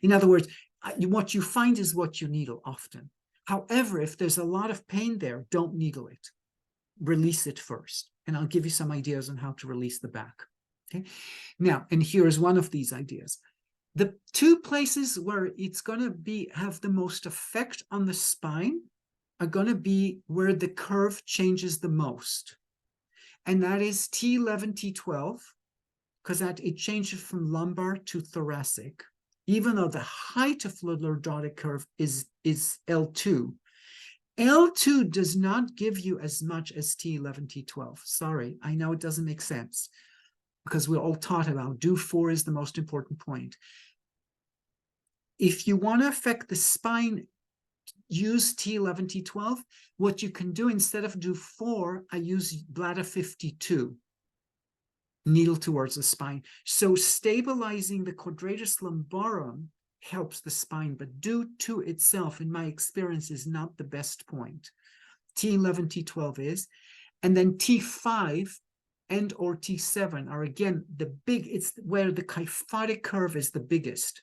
In other words, what you find is what you needle often. However, if there's a lot of pain there, don't needle it. Release it first. And I'll give you some ideas on how to release the back. Okay. Now, and here is one of these ideas. The two places where it's going to have the most effect on the spine are going to be where the curve changes the most. And that is T11, T12, because it changes from lumbar to thoracic, even though the height of the lordotic curve is L2. L2 does not give you as much as T11, T12. Sorry, I know it doesn't make sense because we're all taught about do 4 is the most important point. If you want to affect the spine, use T11, T12. What you can do, instead of do 4, I use bladder 52. Needle towards the spine. So stabilizing the quadratus lumborum helps the spine, but do 2 itself, in my experience, is not the best point. T11, T12 is. And then T5 and or T7 are, again, it's where the kyphotic curve is the biggest.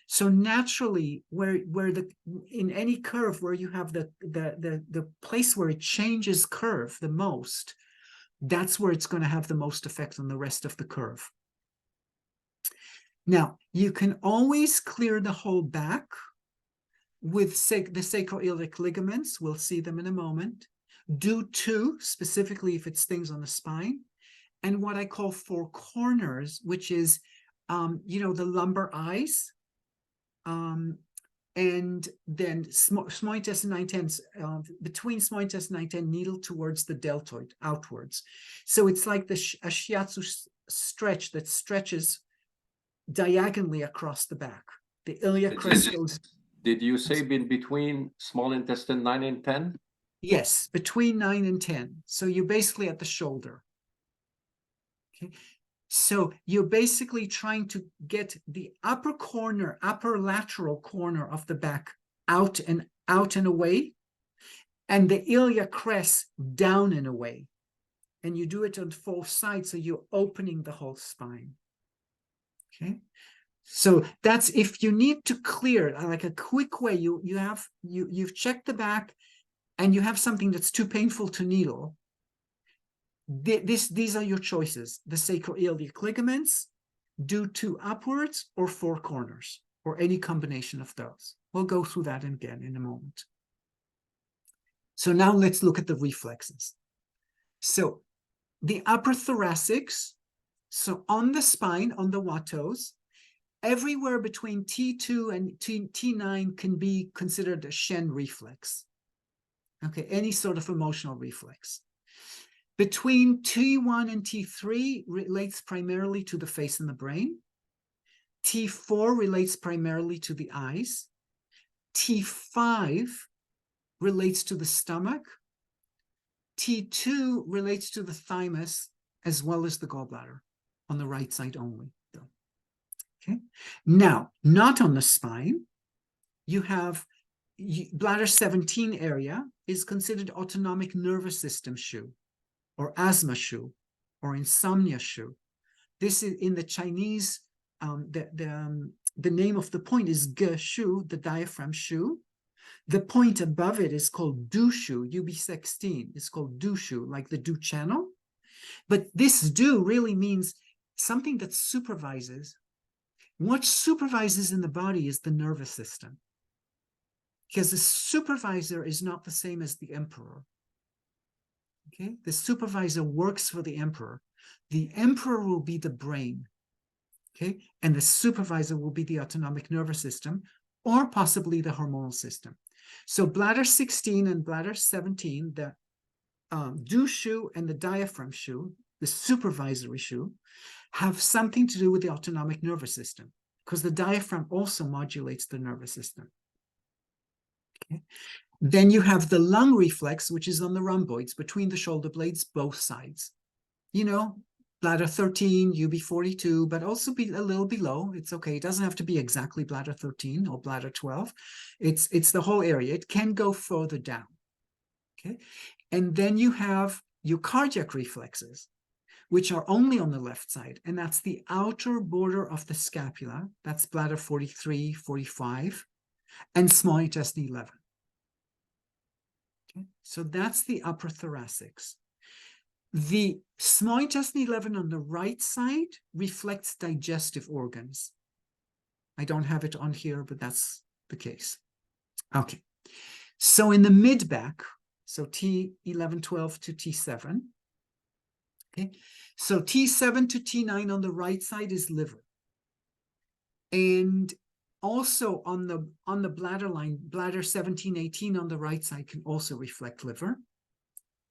So naturally, in any curve where you have the place where it changes curve the most, that's where it's going to have the most effect on the rest of the curve. Now, you can always clear the whole back with the sacroiliac ligaments. We'll see them in a moment. Do 2, specifically if it's things on the spine. And what I call 4 corners, which is, the lumbar eyes. And then small intestine 9-10, between small intestine 9-10, needle towards the deltoid, outwards. So it's like a shiatsu stretch that stretches diagonally across the back. The iliac crest goes. Did you say between small intestine 9 and 10? Yes, between 9 and 10. So you're basically at the shoulder. Okay. So you're basically trying to get the upper lateral corner of the back out and away, and the iliac crest down and away. And you do it on 4 sides, so you're opening the whole spine. Okay. So that's if you need to clear like a quick way, you've checked the back and you have something that's too painful to needle. These are your choices: the sacroiliac ligaments, do 2 upwards, or 4 corners, or any combination of those. We'll go through that again in a moment. So now let's look at the reflexes. So the upper thoracics, so on the spine, on the Watteaus, everywhere between T2 and T9 can be considered a Shen reflex. Okay, any sort of emotional reflex. Between T1 and T3 relates primarily to the face and the brain. T4 relates primarily to the eyes. T5 relates to the stomach. T2 relates to the thymus as well as the gallbladder on the right side only, though. Okay. Now, not on the spine, you have bladder 17 area is considered autonomic nervous system shu, or asthma shu, or insomnia shu. This is in the Chinese, the name of the point is ge shu, the diaphragm shu. The point above it is called du shu, UB16. It's called du shu, like the du channel. But this du really means something that supervises. What supervises in the body is the nervous system. Because the supervisor is not the same as the emperor. Okay, the supervisor works for the emperor. The emperor will be the brain. Okay, and the supervisor will be the autonomic nervous system, or possibly the hormonal system. So bladder 16 and bladder 17, the du shu and the diaphragm shu, the supervisory shu, have something to do with the autonomic nervous system, because the diaphragm also modulates the nervous system. Okay. Then you have the lung reflex, which is on the rhomboids between the shoulder blades, both sides. You know, bladder 13, UB42, but also be a little below. It's okay. It doesn't have to be exactly bladder 13 or bladder 12. It's the whole area. It can go further down. Okay. And then you have your cardiac reflexes, which are only on the left side. And that's the outer border of the scapula. That's bladder 43, 45, and small intestine 11. Okay. So that's the upper thoracics. The small intestine 11 on the right side reflects digestive organs. I don't have it on here, but that's the case. Okay. So in the mid-back, so T11, 12 to T7. Okay. So T7 to T9 on the right side is liver. And also on the bladder line, bladder 17, 18 on the right side can also reflect liver.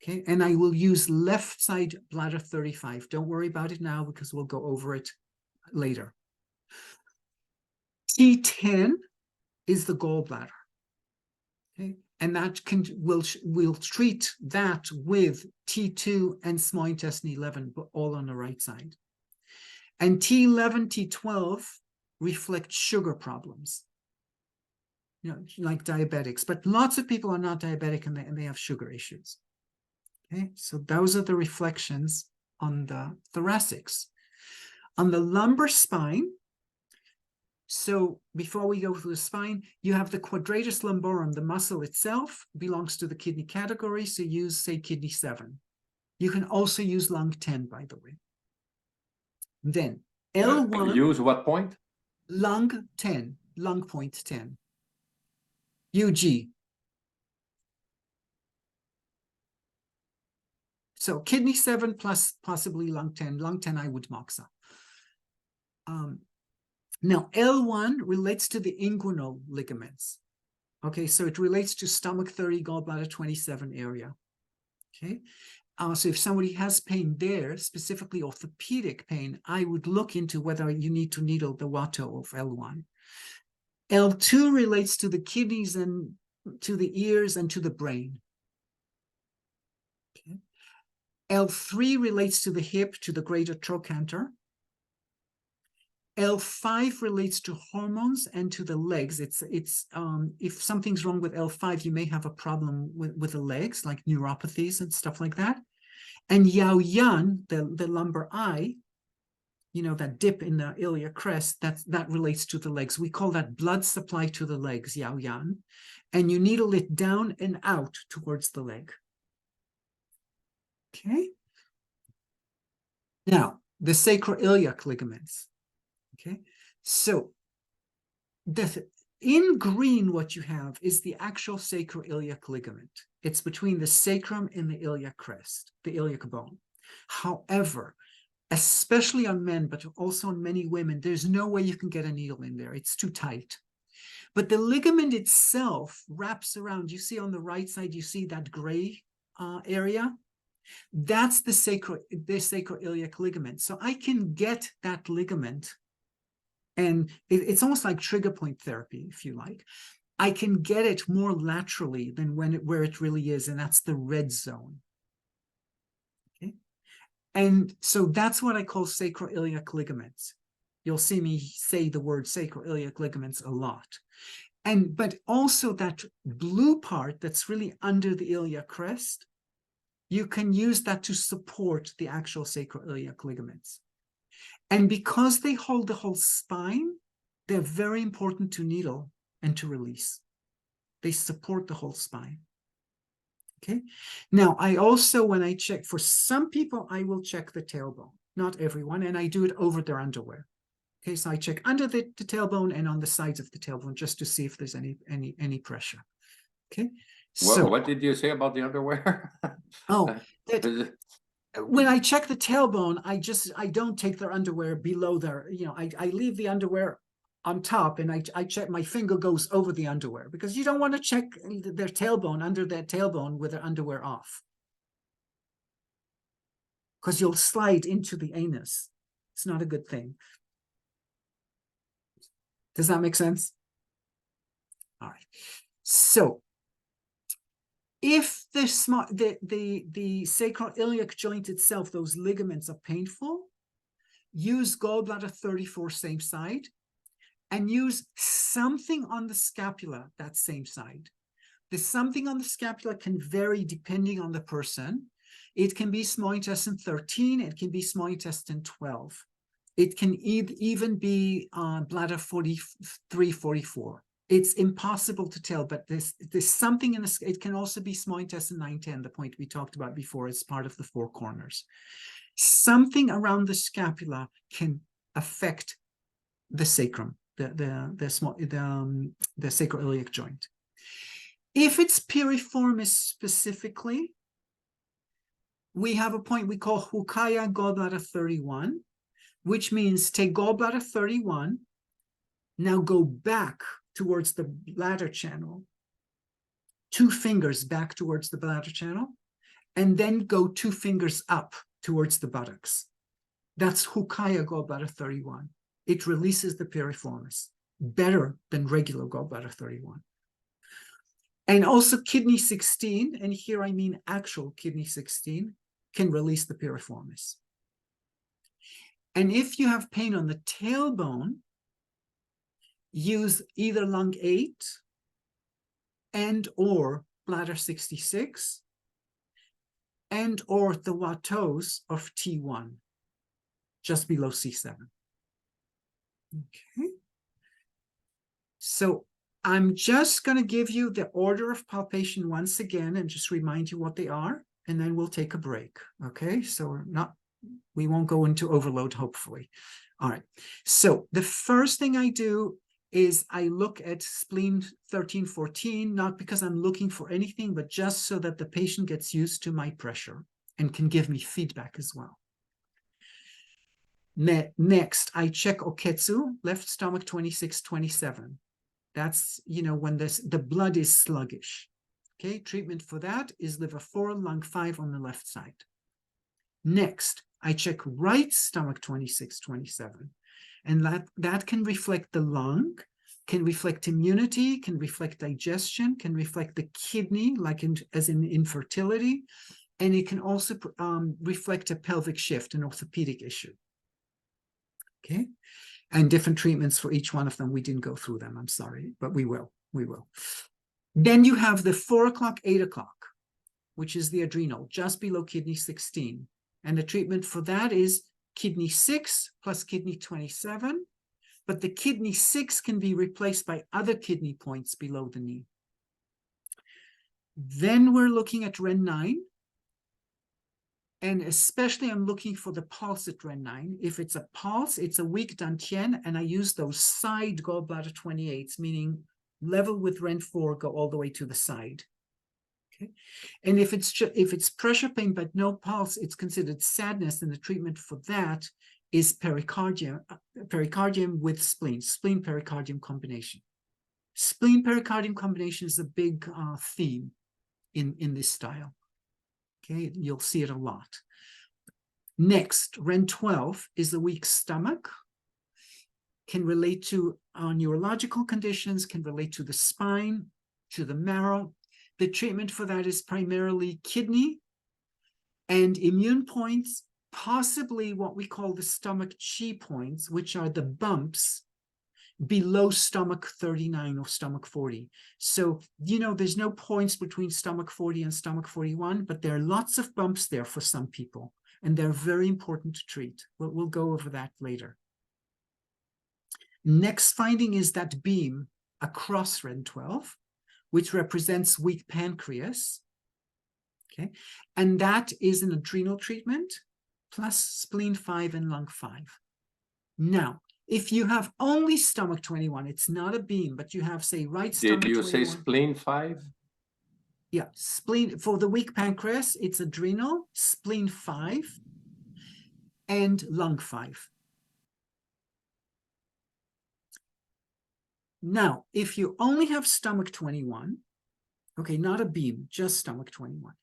Okay, and I will use left side bladder 35. Don't worry about it now because we'll go over it later. T10 is the gallbladder. Okay, and that we'll treat that with T2 and small intestine 11, but all on the right side. And T11, T12 reflect sugar problems. You know, like diabetics, but lots of people are not diabetic and they have sugar issues. Okay, so those are the reflections on the thoracics. On the lumbar spine, so before we go through the spine, you have the quadratus lumborum. The muscle itself belongs to the kidney category, so use, say, kidney 7. You can also use lung 10, by the way. Then L1. Use what point? Lung 10, lung point 10. UG. So kidney 7 plus possibly lung 10. Lung 10 I would moxa. Now L1 relates to the inguinal ligaments. Okay, so it relates to stomach 30, gallbladder 27 area. Okay, so if somebody has pain there, specifically orthopedic pain, I would look into whether you need to needle the Watto of L1. L2 relates to the kidneys and to the ears and to the brain. Okay. L3 relates to the hip, to the greater trochanter. L5 relates to hormones and to the legs. If something's wrong with L5, you may have a problem with the legs, like neuropathies and stuff like that. And Yao Yan, the lumbar eye, you know, that dip in the iliac crest, that relates to the legs. We call that blood supply to the legs, Yao Yan. And you needle it down and out towards the leg. Okay. Now, the sacroiliac ligaments. Okay, so in green, what you have is the actual sacroiliac ligament. It's between the sacrum and the iliac crest, the iliac bone. However, especially on men, but also on many women, there's no way you can get a needle in there. It's too tight. But the ligament itself wraps around. You see on the right side, you see that gray area? That's the sacroiliac ligament. So I can get that ligament. And it's almost like trigger point therapy, if you like. I can get it more laterally than where it really is, and that's the red zone. Okay, and so that's what I call sacroiliac ligaments. You'll see me say the word sacroiliac ligaments a lot. But also that blue part that's really under the iliac crest, you can use that to support the actual sacroiliac ligaments. And because they hold the whole spine, they're very important to needle and to release. They support the whole spine. Okay. Now, I also, when I check, for some people, I will check the tailbone. Not everyone, and I do it over their underwear. Okay, so I check under the tailbone and on the sides of the tailbone just to see if there's any pressure. Okay. What did you say about the underwear? Oh, that Is it- when I check the tailbone, I don't take their underwear below their, I leave the underwear on top, and I check, my finger goes over the underwear, because you don't want to check their tailbone under their tailbone with their underwear off, because you'll slide into the anus. It's not a good thing. Does that make sense? All right. So if the sacroiliac joint itself, those ligaments are painful, use gallbladder 34 same side, and use something on the scapula that same side. The something on the scapula can vary depending on the person. It can be small intestine 13, it can be small intestine 12. It can even be bladder 43, 44. It's impossible to tell, but there's something in the, it can also be small intestine 9, 10, the point we talked about before, as part of the four corners. Something around the scapula can affect the sacrum, the sacroiliac joint. If it's piriformis specifically, we have a point we call Hukaya gallbladder 31, which means take gallbladder 31, now go back towards the bladder channel, 2 fingers back towards the bladder channel, and then go 2 fingers up towards the buttocks. That's Hukaya gallbladder 31. It releases the piriformis better than regular gallbladder 31. And also kidney 16, and here I mean actual kidney 16, can release the piriformis. And if you have pain on the tailbone, use either lung 8 and or bladder 66 and or the Watteau's of T1, just below C7. Okay. So I'm just going to give you the order of palpation once again and just remind you what they are, and then we'll take a break. Okay, so we won't go into overload, hopefully. All right, so the first thing I do is I look at spleen 13, 14, not because I'm looking for anything, but just so that the patient gets used to my pressure and can give me feedback as well. Next, I check Oketsu, left stomach 26, 27. That's, when the blood is sluggish. Okay, treatment for that is liver 4, lung 5 on the left side. Next, I check right stomach 26, 27. And that can reflect the lung, can reflect immunity, can reflect digestion, can reflect the kidney, like as in infertility. And it can also reflect a pelvic shift, an orthopedic issue. Okay, and different treatments for each one of them. We didn't go through them, I'm sorry, but we will. Then you have the 4 o'clock, 8 o'clock, which is the adrenal, just below kidney 16. And the treatment for that is kidney 6 plus kidney 27, but the kidney 6 can be replaced by other kidney points below the knee. Then we're looking at Ren 9. And especially I'm looking for the pulse at Ren 9. If it's a pulse, it's a weak Dantian, and I use those side gallbladder 28s, meaning level with Ren 4, go all the way to the side. Okay. And if it's pressure pain but no pulse, it's considered sadness, and the treatment for that is pericardium with spleen pericardium combination. Spleen pericardium combination is a big theme in this style. Okay, you'll see it a lot. Next, Ren 12 is the weak stomach. can relate to neurological conditions, can relate to the spine, to the marrow. The treatment for that is primarily kidney and immune points, possibly what we call the stomach chi points, which are the bumps below stomach 39 or stomach 40. So, there's no points between stomach 40 and stomach 41, but there are lots of bumps there for some people, and they're very important to treat. We'll go over that later. Next finding is that beam across REN12, which represents weak pancreas. Okay, and that is an adrenal treatment plus spleen 5 and lung 5. Now, if you have only stomach 21, it's not a beam, but you have, say, right stomach 21. Did you say spleen 5? Yeah, spleen for the weak pancreas, it's adrenal, spleen 5, and lung 5. Now, if you only have stomach 21, okay, not a beam, just stomach 21.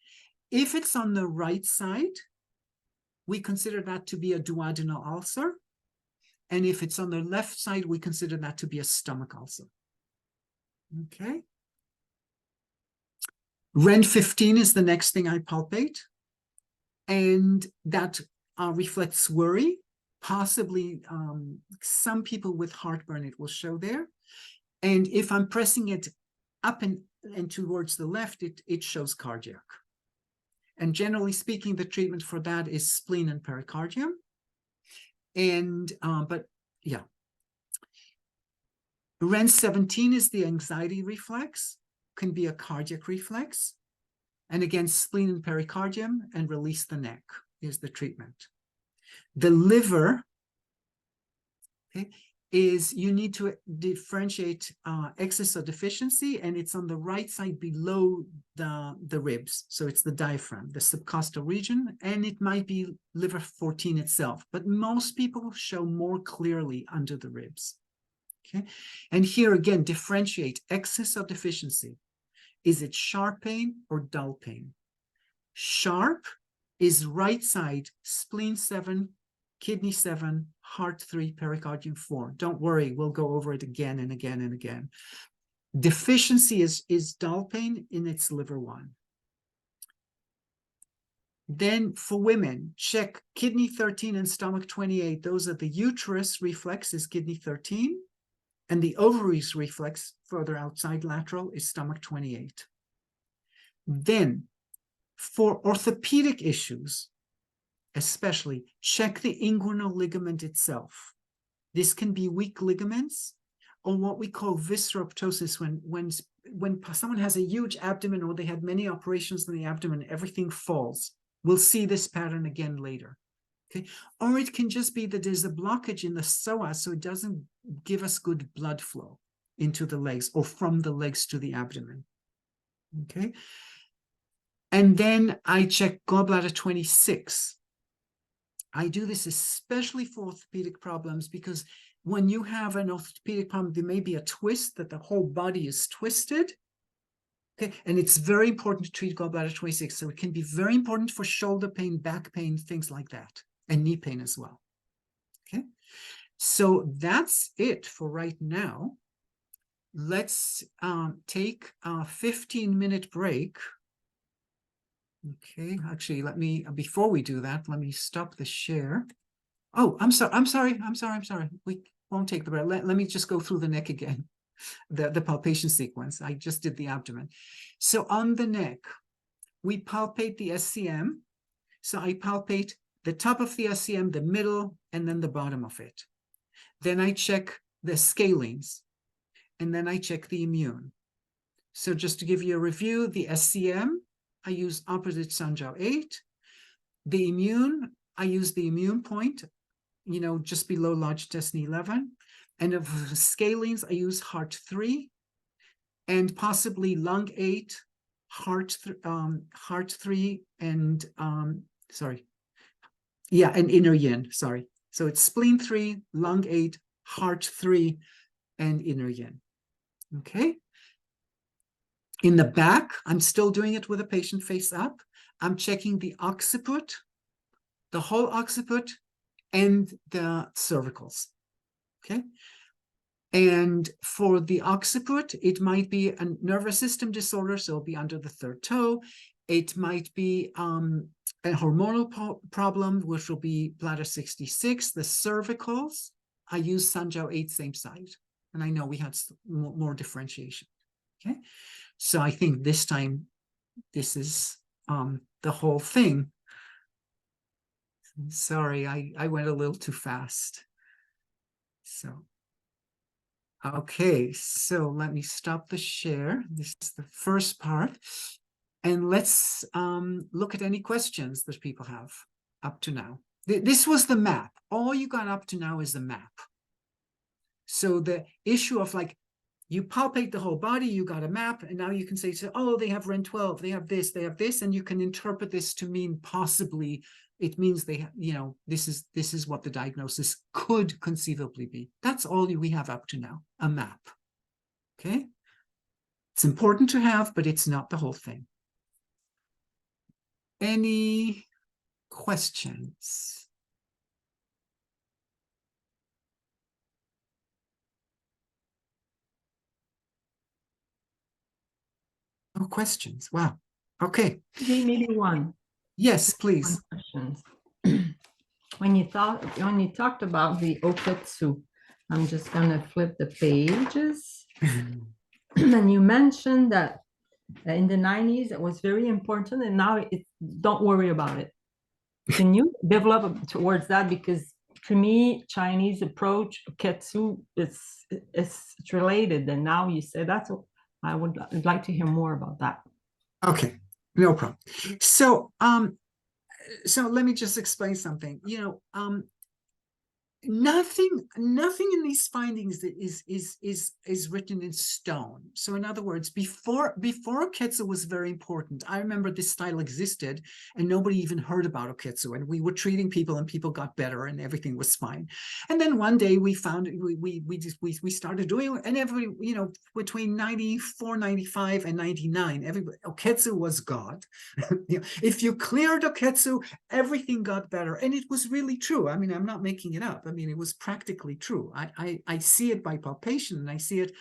If it's on the right side, we consider that to be a duodenal ulcer. And if it's on the left side, we consider that to be a stomach ulcer. Okay. REN15 is the next thing I palpate. And that reflects worry. Possibly some people with heartburn, it will show there. And if I'm pressing it up and towards the left, it shows cardiac. And generally speaking, the treatment for that is spleen and pericardium. And, but yeah. REN17 is the anxiety reflex, can be a cardiac reflex. And again, spleen and pericardium, and release the neck is the treatment. The liver, okay, is you need to differentiate excess or deficiency, and it's on the right side below the ribs. So it's the diaphragm, the subcostal region, and it might be liver 14 itself, but most people show more clearly under the ribs. Okay, and here again, differentiate excess or deficiency. Is it sharp pain or dull pain? Sharp is right side, spleen 7, kidney 7, heart 3, pericardium 4. Don't worry, we'll go over it again and again and again. Deficiency is dull pain in its liver 1. Then for women, check kidney 13 and stomach 28. Those are the uterus reflex is kidney 13. And the ovaries reflex further outside lateral is stomach 28. Then for orthopedic issues, especially, check the inguinal ligament itself. This can be weak ligaments or what we call visceroptosis, when someone has a huge abdomen or they had many operations in the abdomen, everything falls. We'll see this pattern again later. Okay, or it can just be that there's a blockage in the psoas, so it doesn't give us good blood flow into the legs or from the legs to the abdomen. Okay, and then I check gallbladder 26. I do this especially for orthopedic problems because when you have an orthopedic problem, there may be a twist that the whole body is twisted. Okay, and it's very important to treat gallbladder 26. So it can be very important for shoulder pain, back pain, things like that, and knee pain as well. Okay, so that's it for right now. Let's take a 15-minute break. Okay, actually, before we do that, let me stop the share. Oh, I'm sorry. We won't take the break. Let me just go through the neck again, the palpation sequence. I just did the abdomen. So on the neck, we palpate the SCM. So I palpate the top of the SCM, the middle, and then the bottom of it. Then I check the scalenes, and then I check the immune. So just to give you a review, the SCM, I use opposite Sanjiao 8. The immune, I use the immune point, just below large intestine 11. And of scalenes, I use heart 3 and possibly lung 8, heart 3, and and inner yin, sorry. So it's spleen 3, lung 8, heart 3, and inner yin. Okay. In the back, I'm still doing it with a patient face up. I'm checking the occiput, the whole occiput, and the cervicals. Okay. And for the occiput, it might be a nervous system disorder, so it'll be under the third toe. It might be a hormonal problem, which will be bladder 66. The cervicals, I use Sanjiao 8, same side. And I know we had more differentiation. Okay. So I think this time, this is the whole thing. Sorry, I went a little too fast. So, okay, so let me stop the share. This is the first part. And let's look at any questions that people have up to now. This was the map. All you got up to now is the map. So the issue of like, you palpate the whole body, you got a map, and now you can say, oh, they have REN 12, they have this, and you can interpret this to mean possibly it means they have, you know, this is what the diagnosis could conceivably be. That's all we have up to now, a map. Okay? It's important to have, but it's not the whole thing. Any questions? No questions. Wow. Okay. Maybe one. Yes, please. One question. When you talked about the oketsu, I'm just gonna flip the pages. And you mentioned that in the 90s it was very important, and now don't worry about it. Can you develop towards that? Because to me, Chinese approach oketsu it's related, and now you say that's. I'd like to hear more about that. Okay, no problem. So so let me just explain something. You know, nothing in these findings is written in stone. So in other words, before oketsu was very important. I remember this style existed and nobody even heard about oketsu, and we were treating people and people got better and everything was fine. And then one day we found we started doing it, and every, you know, between 94, 95 and 99, everybody, oketsu was God. You know, if you cleared oketsu, everything got better, and it was really true. I mean, I'm not making it up. I mean, it was practically true. I see it by palpation, and I see it.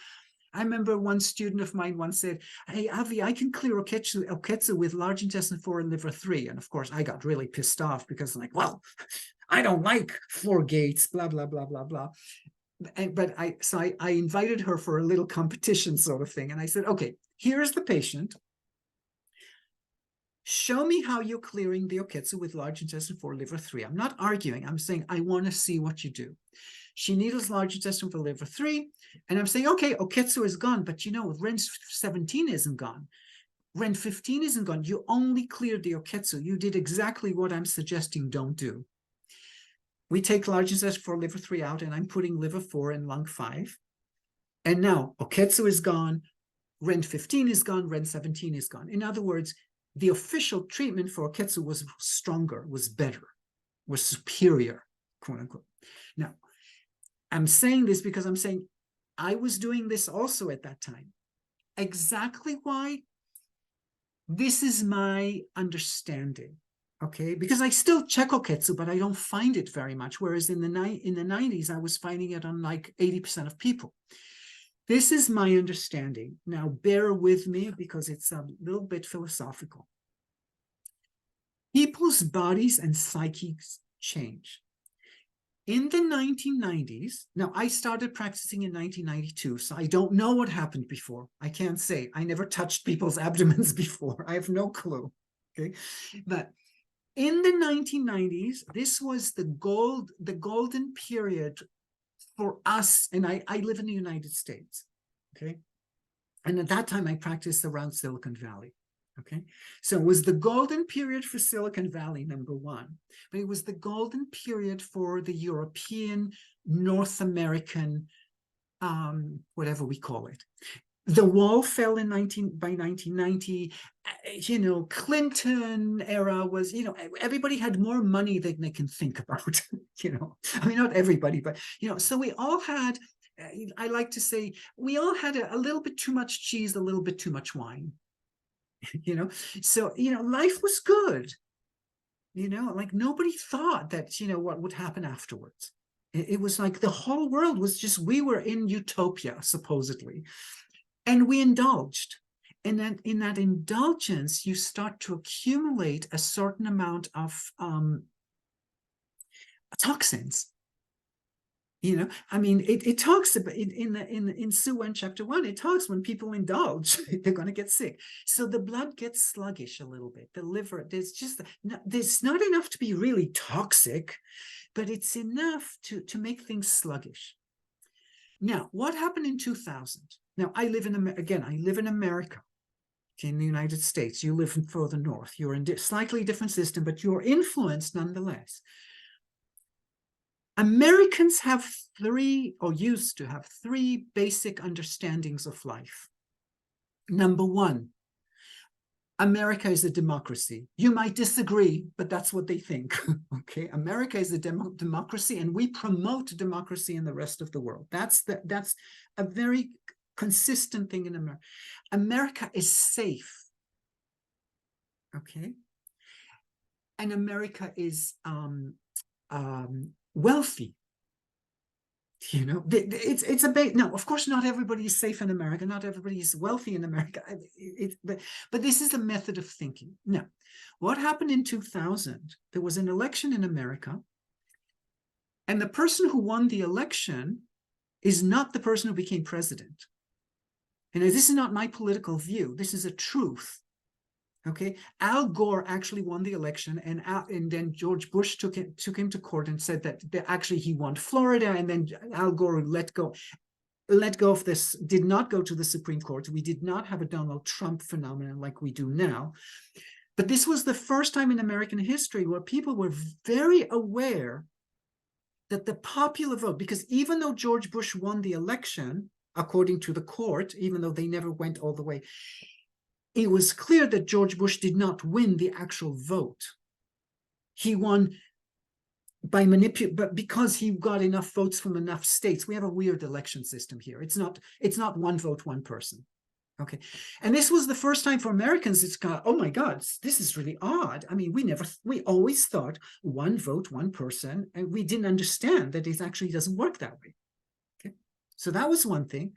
I remember one student of mine once said, "Hey, Avi, I can clear oketsu with large intestine 4 and liver 3." And of course, I got really pissed off because I'm like, well, I don't like 4 gates, blah, blah, blah, blah, blah. But I invited her for a little competition sort of thing. And I said, okay, here's the patient. Show me how you're clearing the oketsu with large intestine 4, liver 3. I'm not arguing. I'm saying I want to see what you do. She needles large intestine for liver 3. And I'm saying, okay, oketsu is gone. But you know, REN 17 isn't gone. REN 15 isn't gone. You only cleared the oketsu. You did exactly what I'm suggesting don't do. We take large intestine 4, liver 3 out, and I'm putting liver 4 and lung 5. And now oketsu is gone. REN 15 is gone. REN 17 is gone. In other words, the official treatment for oketsu was stronger, was better, was superior, quote unquote. Now, I'm saying this because I'm saying I was doing this also at that time. Exactly why? This is my understanding, okay? Because I still check oketsu, but I don't find it very much. Whereas in the 90s, I was finding it on like 80% of people. This is my understanding. Now, bear with me because it's a little bit philosophical. People's bodies and psyches change. In the 1990s, now I started practicing in 1992, so I don't know what happened before. I can't say. I never touched people's abdomens before. I have no clue, okay? But in the 1990s, this was the golden period for us, and I live in the United States, okay? And at that time, I practiced around Silicon Valley, okay? So it was the golden period for Silicon Valley, number one, but it was the golden period for the European, North American, whatever we call it. The wall fell in by 1990, you know, Clinton era was, you know, everybody had more money than they can think about, you know, I mean, not everybody, but, you know, so we all had, I like to say, we all had a little bit too much cheese, a little bit too much wine, you know, so, you know, life was good, you know, like nobody thought that, you know, what would happen afterwards. It was like the whole world was just, we were in utopia, supposedly. And we indulged. And then in that indulgence, you start to accumulate a certain amount of toxins. You know, I mean, it talks about in Su Wen chapter 1, it talks when people indulge, they're going to get sick. So the blood gets sluggish a little bit. The liver, there's not enough to be really toxic, but it's enough to make things sluggish. Now, what happened in 2000? Now, I live in America, in the United States. You live further north. You're in a slightly different system, but you're influenced nonetheless. Americans have three, or used to have three, basic understandings of life. Number one, America is a democracy. You might disagree, but that's what they think. Okay, America is a democracy, and we promote democracy in the rest of the world. That's a very consistent thing in America. America is safe. Okay, and America is wealthy. You know, it's a bit, no, of course, not everybody is safe in America. Not everybody is wealthy in America. But this is a method of thinking. Now, what happened in 2000? There was an election in America, and the person who won the election is not the person who became president. And this is not my political view. This is a truth. Okay, Al Gore actually won the election, and then George Bush took him to court and said that actually he won Florida, and then Al Gore let go of this, did not go to the Supreme Court. We did not have a Donald Trump phenomenon like we do now. But this was the first time in American history where people were very aware that the popular vote, because even though George Bush won the election, according to the court, even though they never went all the way, it was clear that George Bush did not win the actual vote. He won by but because he got enough votes from enough states. We have a weird election system here. It's not one vote, one person. Okay, and this was the first time for Americans. It's got, oh my God, this is really odd. I mean, we always thought one vote, one person, and we didn't understand that it actually doesn't work that way. Okay, so that was one thing.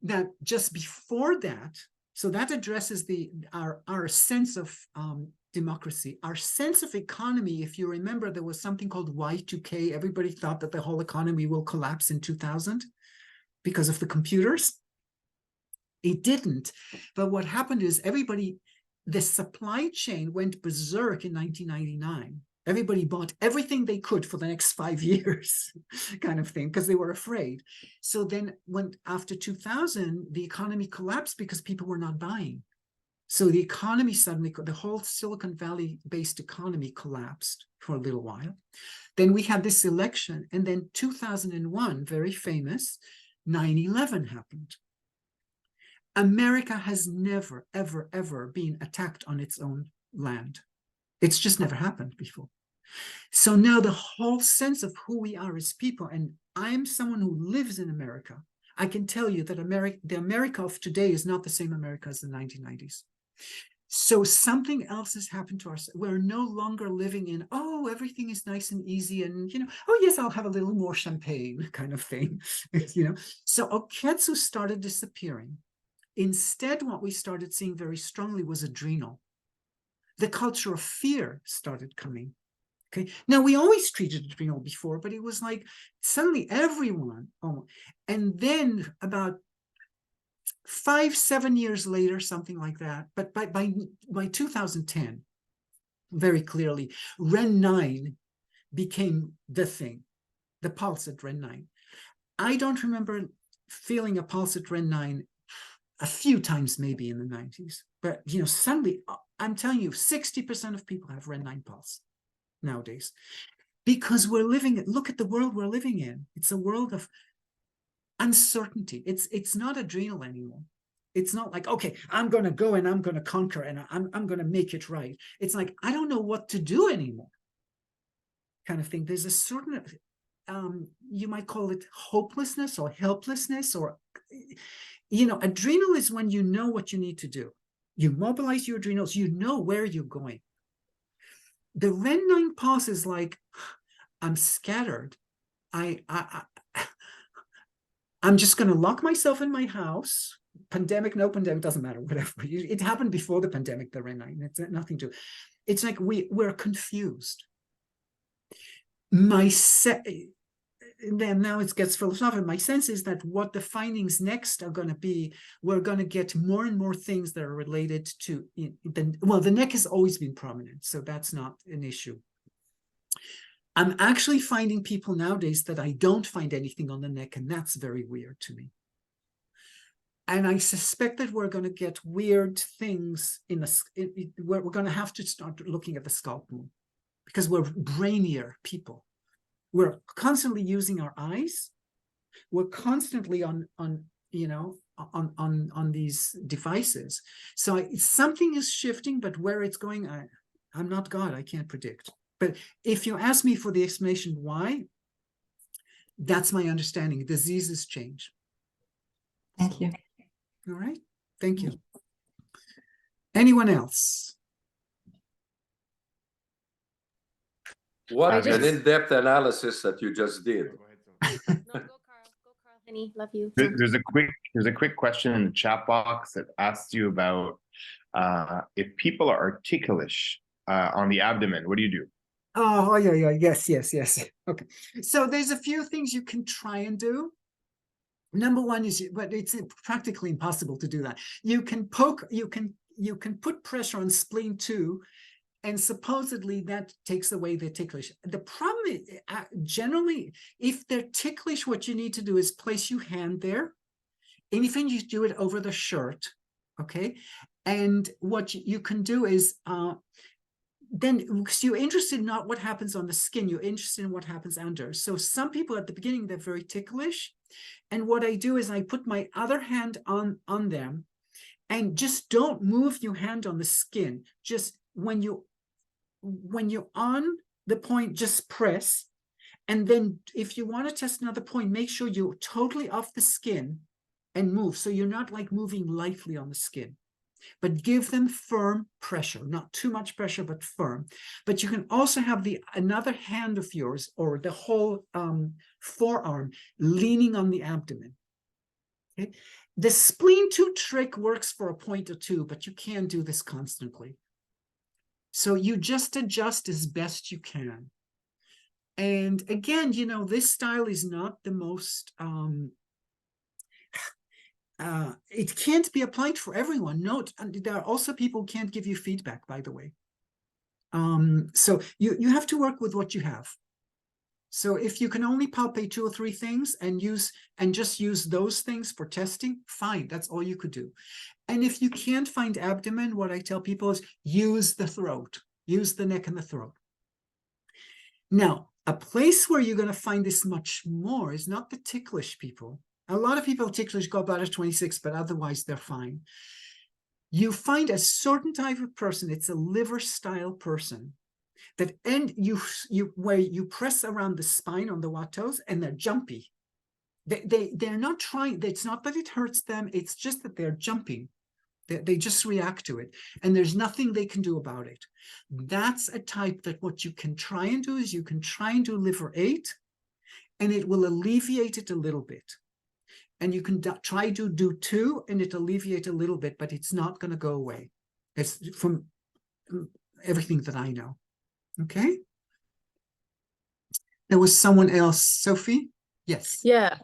That just before that. So that addresses our sense of democracy, our sense of economy. If you remember, there was something called Y2K. Everybody thought that the whole economy will collapse in 2000 because of the computers. It didn't. But what happened is the supply chain went berserk in 1999. Everybody bought everything they could for the next 5 years, kind of thing, because they were afraid. So then after 2000, the economy collapsed because people were not buying. So the economy suddenly, the whole Silicon Valley-based economy collapsed for a little while. Then we had this election, and then 2001, very famous, 9/11 happened. America has never, ever, ever been attacked on its own land. It's just never happened before. So now the whole sense of who we are as people, and I am someone who lives in America, I can tell you that the America of today is not the same America as the 1990s. So something else has happened to us. We're no longer living in, oh, everything is nice and easy, and, you know, oh, yes, I'll have a little more champagne kind of thing, you know. So Oketsu started disappearing. Instead, what we started seeing very strongly was adrenal. The culture of fear started coming. Okay. Now, we always treated adrenal before, but it was like suddenly everyone. Oh, and then about 5-7 years later, something like that. But by 2010, very clearly, REN9 became the thing, the pulse at REN9. I don't remember feeling a pulse at REN9 a few times maybe in the 90s, but, you know, suddenly, I'm telling you, 60% of people have REN9 pulse nowadays, because look at the world we're living in. It's a world of uncertainty. It's not adrenal anymore. It's not like, okay, I'm going to go and I'm going to conquer and I'm going to make it right. It's like, I don't know what to do anymore, kind of thing. There's a certain, you might call it hopelessness or helplessness, or, you know, adrenal is when you know what you need to do. You mobilize your adrenals, you know where you're going. The REN9 pulse is like, I'm scattered. I'm just going to lock myself in my house. Pandemic, no pandemic, doesn't matter, whatever. It happened before the pandemic, the Rhine. It's nothing to, it's like we're confused. Then now it gets philosophical. My sense is that what the findings next are going to be, we're going to get more and more things that are related to, the neck has always been prominent, so that's not an issue. I'm actually finding people nowadays that I don't find anything on the neck, and that's very weird to me. And I suspect that we're going to get weird things where we're going to have to start looking at the scalp more, because we're brainier people. We're constantly using our eyes. We're constantly on these devices. So something is shifting, but where it's going, I'm not God. I can't predict. But if you ask me for the explanation why, that's my understanding. Diseases change. Thank you. All right. Thank you. Anyone else? What Yes. an in-depth analysis that you just did. Go ahead, Sophie. No, go Carl. Go Carl, honey. Love you. There's a quick question in the chat box that asks you about if people are articulish on the abdomen, what do you do? Oh, yeah. Yes. Okay. So there's a few things you can try and do. Number one is, but it's practically impossible to do that. You can poke, you can put pressure on spleen 2, and supposedly that takes away the ticklish. The problem is, generally, if they're ticklish, what you need to do is place your hand there. And even you do it over the shirt, okay? And what you can do is, then, because you're interested in not what happens on the skin, you're interested in what happens under. So some people at the beginning, they're very ticklish. And what I do is I put my other hand on them, and just don't move your hand on the skin. Just when you're on the point, just press. And then if you want to test another point, make sure you're totally off the skin and move. So you're not like moving lightly on the skin, but give them firm pressure, not too much pressure, but firm. But you can also have another hand of yours, or the whole forearm, leaning on the abdomen. Okay? The spleen 2 trick works for a point or two, but you can't do this constantly. So you just adjust as best you can. And again, this style is not the most, it can't be applied for everyone. Note, there are also people who can't give you feedback, by the way. So you have to work with what you have. So if you can only palpate 2 or 3 things and just use those things for testing, fine, that's all you could do. And if you can't find abdomen, what I tell people is use the throat, use the neck and the throat. Now, a place where you're going to find this much more is not the ticklish people. A lot of people ticklish go about 26, but otherwise they're fine. You find a certain type of person, it's a liver style person, that where you press around the spine on the watos, and they're jumpy. They're not trying, it's not that it hurts them, it's just that they're jumping. They just react to it, and there's nothing they can do about it. That's a type that what you can try and do is you can try and do liver 8, and it will alleviate it a little bit. And you can try to do 2, and it alleviate a little bit, but it's not going to go away. It's from everything that I know. Okay. There was someone else. Sophie? Yes. Yeah.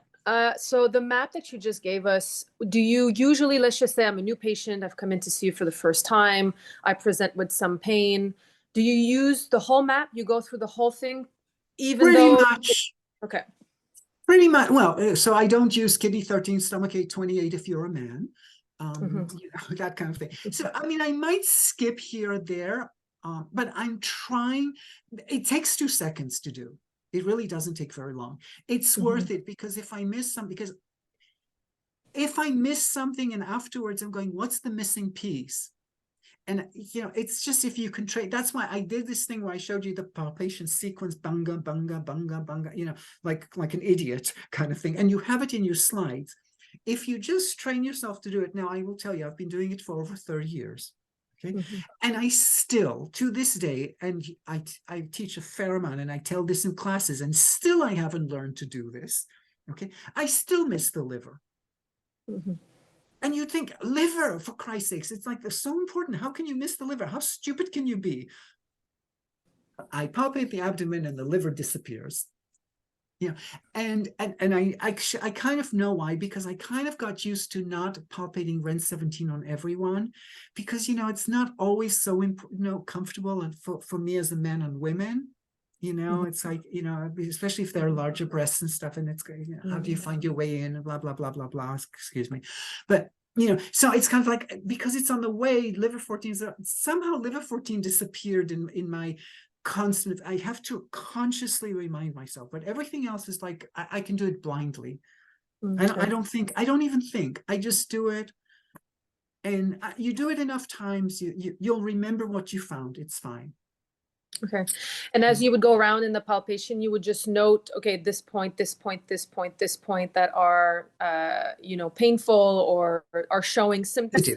So the map that you just gave us, do you usually, let's just say I'm a new patient, I've come in to see you for the first time, I present with some pain. Do you use the whole map? You go through the whole thing, even Pretty though? much. Okay. Pretty much. Well, so I don't use kidney 13, stomach 8, 28 if you're a man, that kind of thing. So, I mean, I might skip here or there, but I'm trying. It takes 2 seconds to do. It really doesn't take very long. It's worth it, because if I miss something, and afterwards I'm going, what's the missing piece? And, it's just, if you can trade, that's why I did this thing where I showed you the palpation sequence, bunga, bunga, bunga, bunga, like an idiot kind of thing. And you have it in your slides. If you just train yourself to do it, now I will tell you, I've been doing it for over 30 years. Okay. Mhm. And I still, to this day, and I teach a fair amount and I tell this in classes, and still I haven't learned to do this. Okay. I still miss the liver. Mhm. And you think, liver, for Christ's sakes, it's like so important. How can you miss the liver? How stupid can you be? I palpate the abdomen and the liver disappears. Yeah, and I kind of know why, because I kind of got used to not palpating Ren 17 on everyone, because it's not always so comfortable, and for me as a man and women, it's like especially if there are larger breasts and stuff, and it's how do you find your way in and blah blah blah blah blah. Excuse me, but so it's kind of like, because it's on the way, liver 14 somehow liver 14 disappeared in my constant. I have to consciously remind myself, but everything else is like I can do it blindly. And I don't even think, I just do it. And you do it enough times, you'll remember what you found. It's fine. Okay. And as you would go around in the palpation, you would just note, okay, this point, this point, this point, this point that are, painful or are showing symptoms.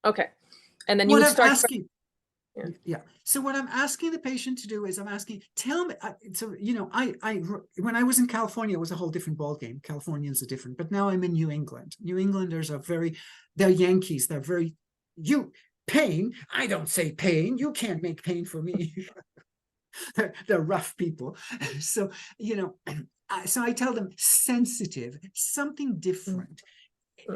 Okay. And then you would start. Yeah. So what I'm asking the patient to do is tell me. When I was in California, it was a whole different ballgame. Californians are different, but now I'm in New England. New Englanders are they're Yankees. They're very, pain. I don't say pain. You can't make pain for me. they're rough people. So, so I tell them sensitive, something different.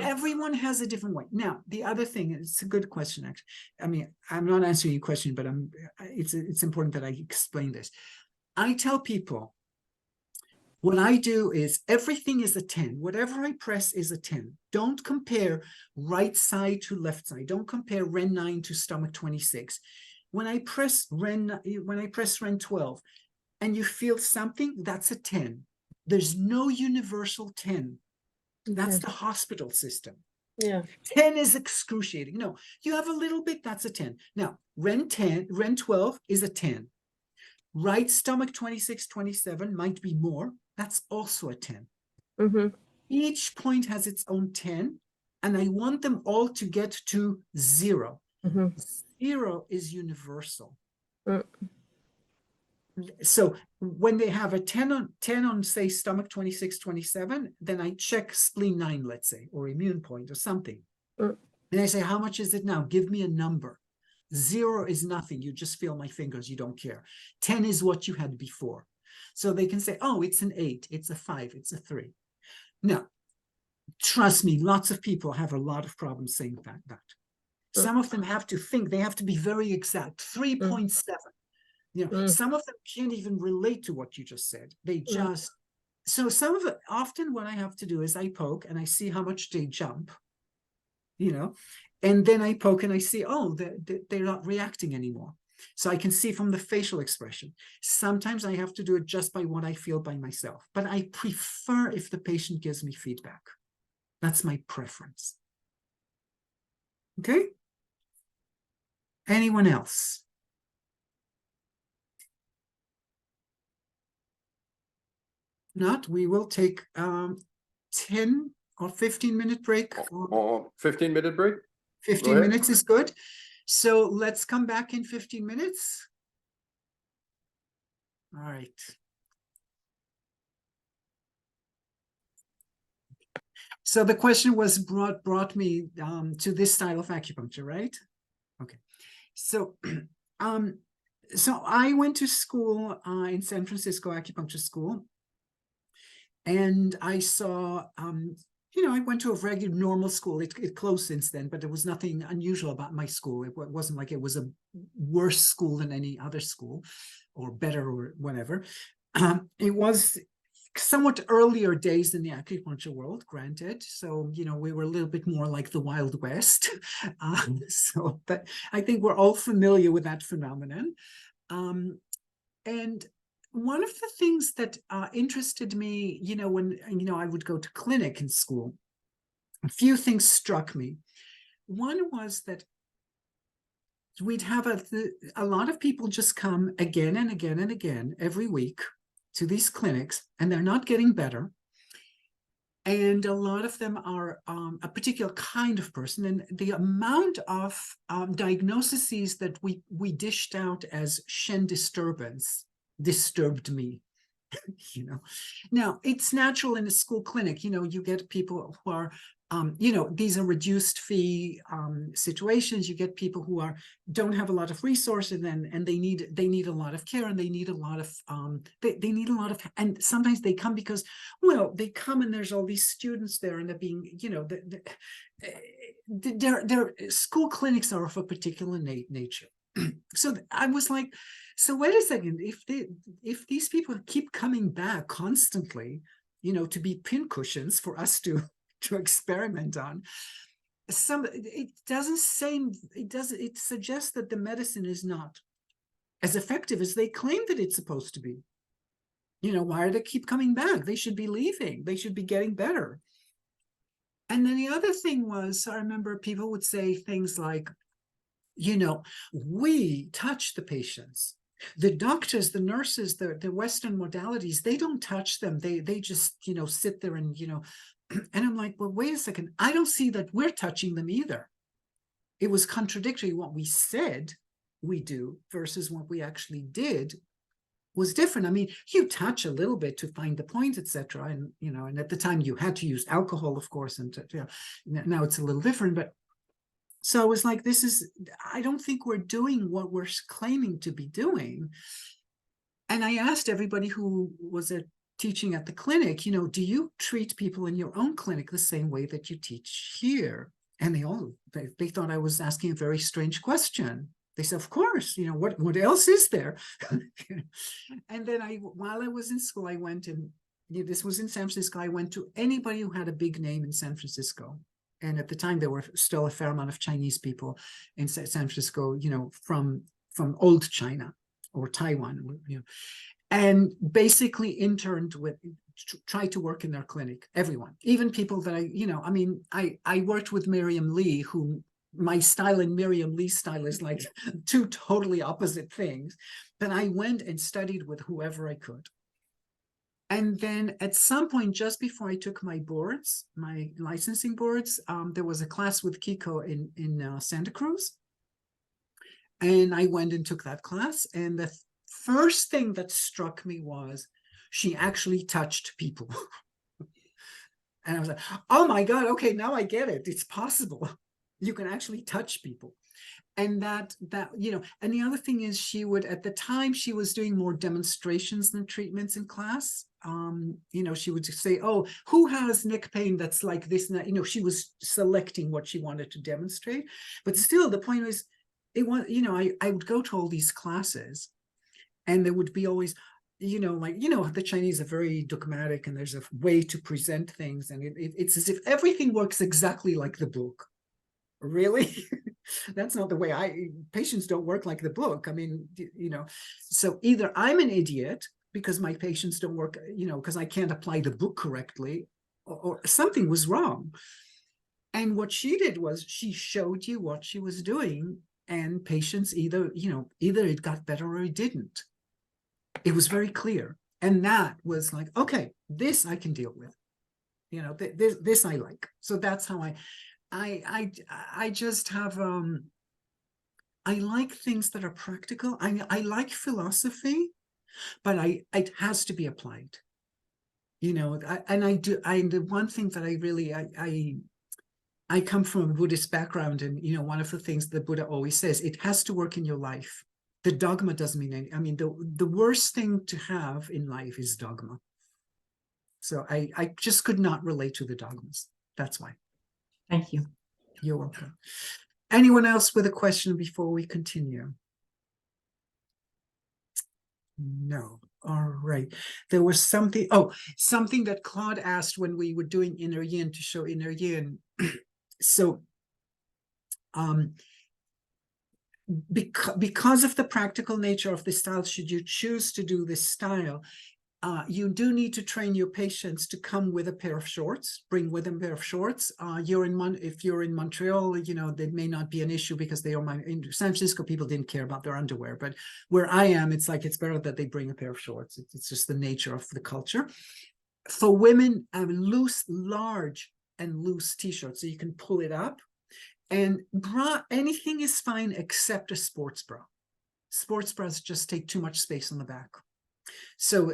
Everyone has a different way. Now, the other thing, it's a good question, actually. I mean, I'm not answering your question, but it's important that I explain this. I tell people, what I do is everything is a 10. Whatever I press is a 10. Don't compare right side to left side. Don't compare Ren 9 to stomach 26. When I press Ren 12 and you feel something, that's a 10. There's no universal 10. That's the hospital system. Yeah. 10 is excruciating. No, you have a little bit, that's a 10. Now, Ren 12 is a 10. Right stomach 26, 27 might be more. That's also a 10. Mm-hmm. Each point has its own 10, and I want them all to get to 0. Mm-hmm. 0 is universal. Mm. So when they have a 10 on say stomach 26, 27, then I check spleen 9, let's say, or immune point or something. And I say, how much is it now? Give me a number. 0 is nothing. You just feel my fingers. You don't care. 10 is what you had before. So they can say, oh, it's an 8, it's a 5, it's a 3. Now, trust me, lots of people have a lot of problems saying that. Some of them have to think, they have to be very exact. 3.7. Some of them can't even relate to what you just said. They just, so some of it, often what I have to do is I poke and I see how much they jump, and then I poke and I see, oh, they're not reacting anymore. So I can see from the facial expression. Sometimes I have to do it just by what I feel by myself, but I prefer if the patient gives me feedback. That's my preference. Okay? Anyone else? Not, we will take 10 or 15-minute break. 15-minute break? 15 minutes is good. So let's come back in 15 minutes. All right. So the question was brought me to this style of acupuncture, right? Okay. So so I went to school in San Francisco, acupuncture school. And I saw, I went to a regular normal school. It closed since then, but there was nothing unusual about my school. It wasn't like it was a worse school than any other school, or better, or whatever. It was somewhat earlier days in the acupuncture world, granted. So, we were a little bit more like the Wild West. But I think we're all familiar with that phenomenon. And one of the things that interested me, when, I would go to clinic in school, a few things struck me. One was that we'd have a lot of people just come again and again and again every week to these clinics, and they're not getting better. And a lot of them are a particular kind of person. And the amount of diagnoses that we dished out as Shen disturbance disturbed me. You know, now it's natural in a school clinic, you know, you get people who are you know, these are reduced fee situations. You get people who don't have a lot of resources, and they need a lot of care, and they need a lot of they need a lot of, and sometimes they come because, well, they come and there's all these students there, and they're being, you know, their school clinics are of a particular nature. So I was like, so wait a second, if these people keep coming back constantly, you know, to be pincushions for us to experiment on, it suggests that the medicine is not as effective as they claim that it's supposed to be. You know, why do they keep coming back? They should be leaving. They should be getting better. And then the other thing was, I remember people would say things like, you know, we touch the patients. The doctors, the nurses, the Western modalities, they don't touch them. They just, you know, sit there and, you know, and I'm like, well, wait a second. I don't see that we're touching them either. It was contradictory. What we said we do versus what we actually did was different. I mean, you touch a little bit to find the point, etc. And, you know, and at the time you had to use alcohol, of course, and you know, now it's a little different, but so I was like, I don't think we're doing what we're claiming to be doing. And I asked everybody who was teaching at the clinic, you know, do you treat people in your own clinic the same way that you teach here? And they thought I was asking a very strange question. They said, of course, you know, what else is there? And then while I was in school, I went and, you know, this was in San Francisco, I went to anybody who had a big name in San Francisco. And at the time, there were still a fair amount of Chinese people in San Francisco, you know, from old China or Taiwan, you know, and basically interned with, tried to work in their clinic, everyone, even people that you know, I mean, I worked with Miriam Lee, who my style and Miriam Lee's style is like two totally opposite things. But I went and studied with whoever I could. And then at some point, just before I took my boards, my licensing boards, there was a class with Kiko in Santa Cruz. And I went and took that class. And the first thing that struck me was she actually touched people. And I was like, oh my God, okay, now I get it. It's possible. You can actually touch people. And that, you know, and the other thing is at the time, she was doing more demonstrations than treatments in class. You know, she would just say, oh, who has neck pain that's like this and that? You know, she was selecting what she wanted to demonstrate. But still, the point was, you know, I would go to all these classes and there would be always, you know, like, you know, the Chinese are very dogmatic and there's a way to present things. And it's as if everything works exactly like the book. Really? That's not the way patients don't work like the book. I mean, you know, so either I'm an idiot because my patients don't work, you know, because I can't apply the book correctly, or something was wrong. And what she did was she showed you what she was doing, and patients either it got better or it didn't. It was very clear. And that was like, okay, this I can deal with. You know, this I like. So that's how I just have I like things that are practical. I like philosophy, but it has to be applied. You know, the one thing that I really I come from a Buddhist background, and you know, one of the things the Buddha always says, it has to work in your life. The dogma doesn't mean anything. I mean, the worst thing to have in life is dogma. So I just could not relate to the dogmas. That's why. Thank you. You're welcome. Anyone else with a question before we continue? No. All right. There was something that Claude asked when we were doing inner yin, to show inner yin. So because of the practical nature of the style, should you choose to do this style, you do need to train your patients to come with a pair of shorts, bring with them a pair of shorts. If you're in Montreal, you know, that may not be an issue because in San Francisco, people didn't care about their underwear. But where I am, it's like, it's better that they bring a pair of shorts. It's just the nature of the culture. For women, loose, large and loose t-shirt, so you can pull it up. And bra, anything is fine except a sports bra. Sports bras just take too much space on the back. So,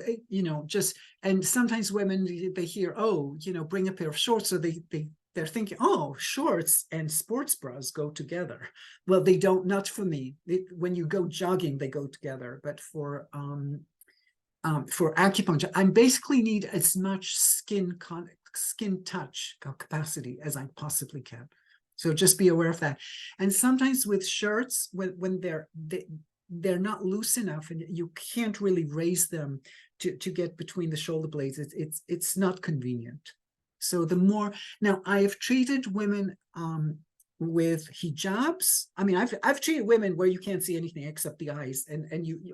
and sometimes women, they hear, oh, bring a pair of shorts. So they're thinking, oh, shorts and sports bras go together. Well, they don't, not for me. When you go jogging, they go together. But for acupuncture, I basically need as much skin touch capacity as I possibly can. So just be aware of that. And sometimes with shirts, when they're not loose enough and you can't really raise them to get between the shoulder blades, it's not convenient. So the more, now I have treated women with hijabs. I mean, I've treated women where you can't see anything except the eyes, and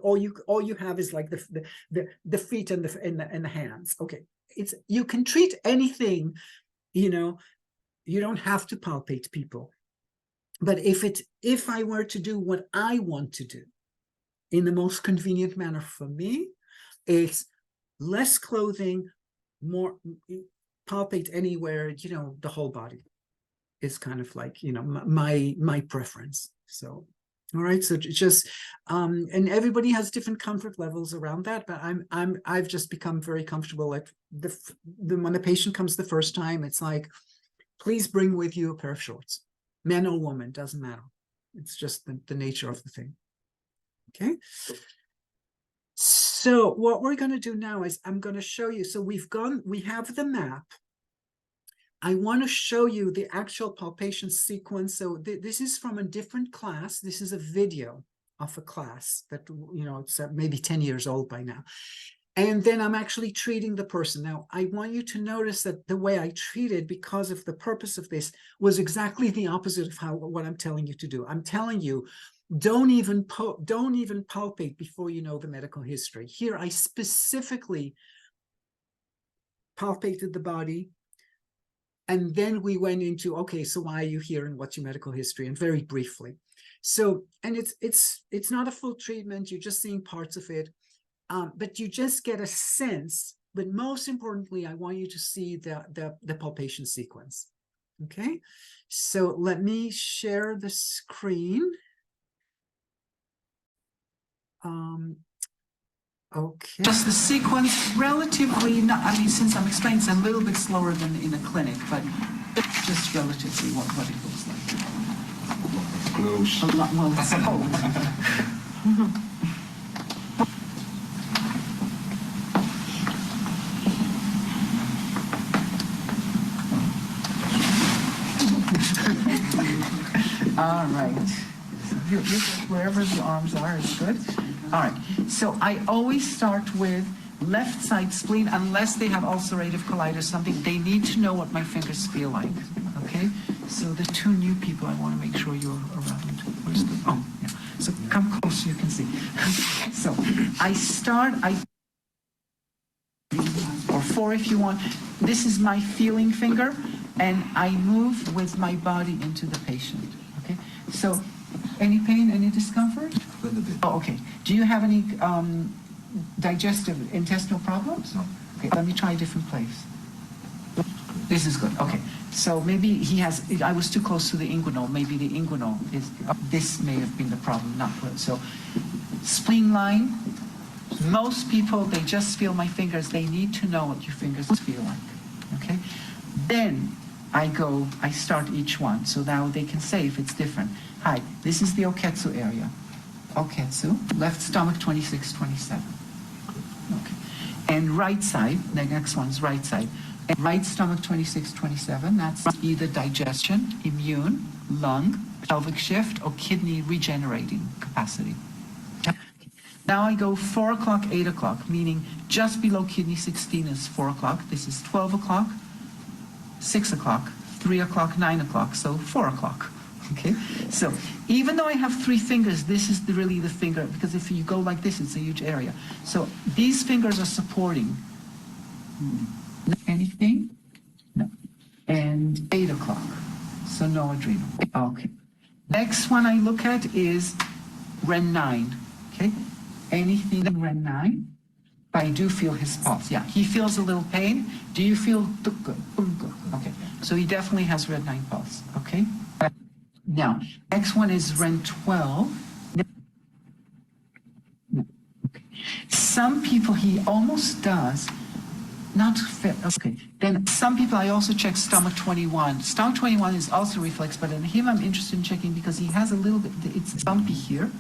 all you have is like the feet and the hands. Okay, you can treat anything, you don't have to palpate people. But if I were to do what I want to do in the most convenient manner for me, it's less clothing, more palpate anywhere, the whole body is kind of like, my preference. So, all right. So just, and everybody has different comfort levels around that, but I've just become very comfortable. Like when the patient comes the first time, it's like, please bring with you a pair of shorts, man or woman, doesn't matter. It's just the nature of the thing. Okay. So what we're going to do now is I'm going to show you. So we have the map. I want to show you the actual palpation sequence. So this is from a different class. This is a video of a class that, it's maybe 10 years old by now. And then I'm actually treating the person. Now, I want you to notice that the way I treated, because of the purpose of this, was exactly the opposite of what I'm telling you to do. I'm telling you, don't even palpate before you know the medical history. Here, I specifically palpated the body. And then we went into, okay, so why are you here and what's your medical history? And very briefly. So, and it's not a full treatment. You're just seeing parts of it. But you just get a sense. But most importantly, I want you to see the palpation sequence. Okay, so let me share the screen. Okay. Just the sequence, relatively, not, I mean, since I'm explaining, it's a little bit slower than in a clinic, but just relatively what it looks like. Close. A lot, well, it's all right. You're wherever the arms are is good. All right. So I always start with left side spleen, unless they have ulcerative colitis, something. They need to know what my fingers feel like. Okay. So the two new people, I want to make sure you're around. Where's the? Oh, yeah. So come close, you can see. So I start. Or 4 if you want. This is my feeling finger, and I move with my body into the patient. Okay. So. Any pain, any discomfort? A little bit. Oh, okay. Do you have any digestive, intestinal problems? No. Okay, let me try a different place. This is good. Okay. So maybe he has, I was too close to the inguinal. Maybe the inguinal is, this may have been the problem, not good. So spleen line, most people, they just feel my fingers. They need to know what your fingers feel like. Okay. Then I start each one. So now they can say if it's different. Hi, this is the Oketsu area. Oketsu, left stomach 26, 27. Okay. And right side, the next one's right side. And right stomach 26, 27, that's either digestion, immune, lung, pelvic shift, or kidney regenerating capacity. Now I go 4 o'clock, 8 o'clock, meaning just below kidney 16 is 4 o'clock. This is 12 o'clock, 6 o'clock, 3 o'clock, 9 o'clock, so 4 o'clock. Okay, so even though I have 3 fingers, this is really the finger, because if you go like this, it's a huge area. So these fingers are supporting. Anything? No. And 8 o'clock, so no adrenal. Okay. Next one I look at is REN 9. Okay, anything in REN 9? I do feel his pulse. Yeah, he feels a little pain. Do you feel okay? So he definitely has red 9 pulse. Okay. Now, next one is REN 12. Some people he almost does not fit. Okay. Then some people I also check stomach 21. Stomach 21 is also reflex, but in him I'm interested in checking because he has a little bit. It's bumpy here,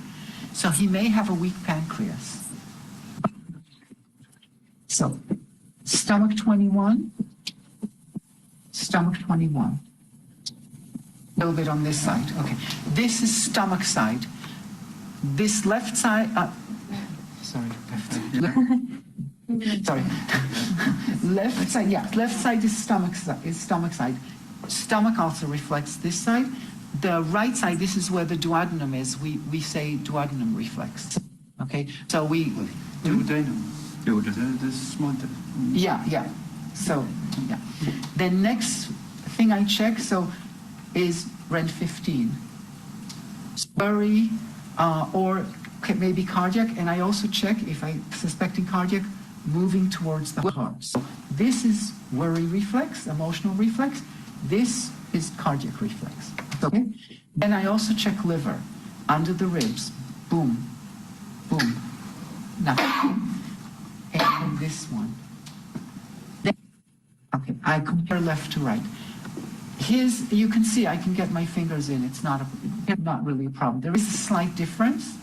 so he may have a weak pancreas. So, stomach 21, stomach 21. A little bit on this side. Okay. This is stomach side. This left side, sorry. Sorry. Left side, yeah. Left side is stomach side. Stomach also reflects this side. The right side, this is where the duodenum is. We say duodenum reflex. Okay. So we. Yeah. So, yeah. The next thing I check, is REN 15. Worry, or maybe cardiac, and I also check if I'm suspecting cardiac, moving towards the heart. So this is worry reflex, emotional reflex. This is cardiac reflex. Okay. Then I also check liver, under the ribs. Boom, boom, nothing. And this one. Okay, I compare left to right. You can see I can get my fingers in. It's not really a problem. There is a slight difference.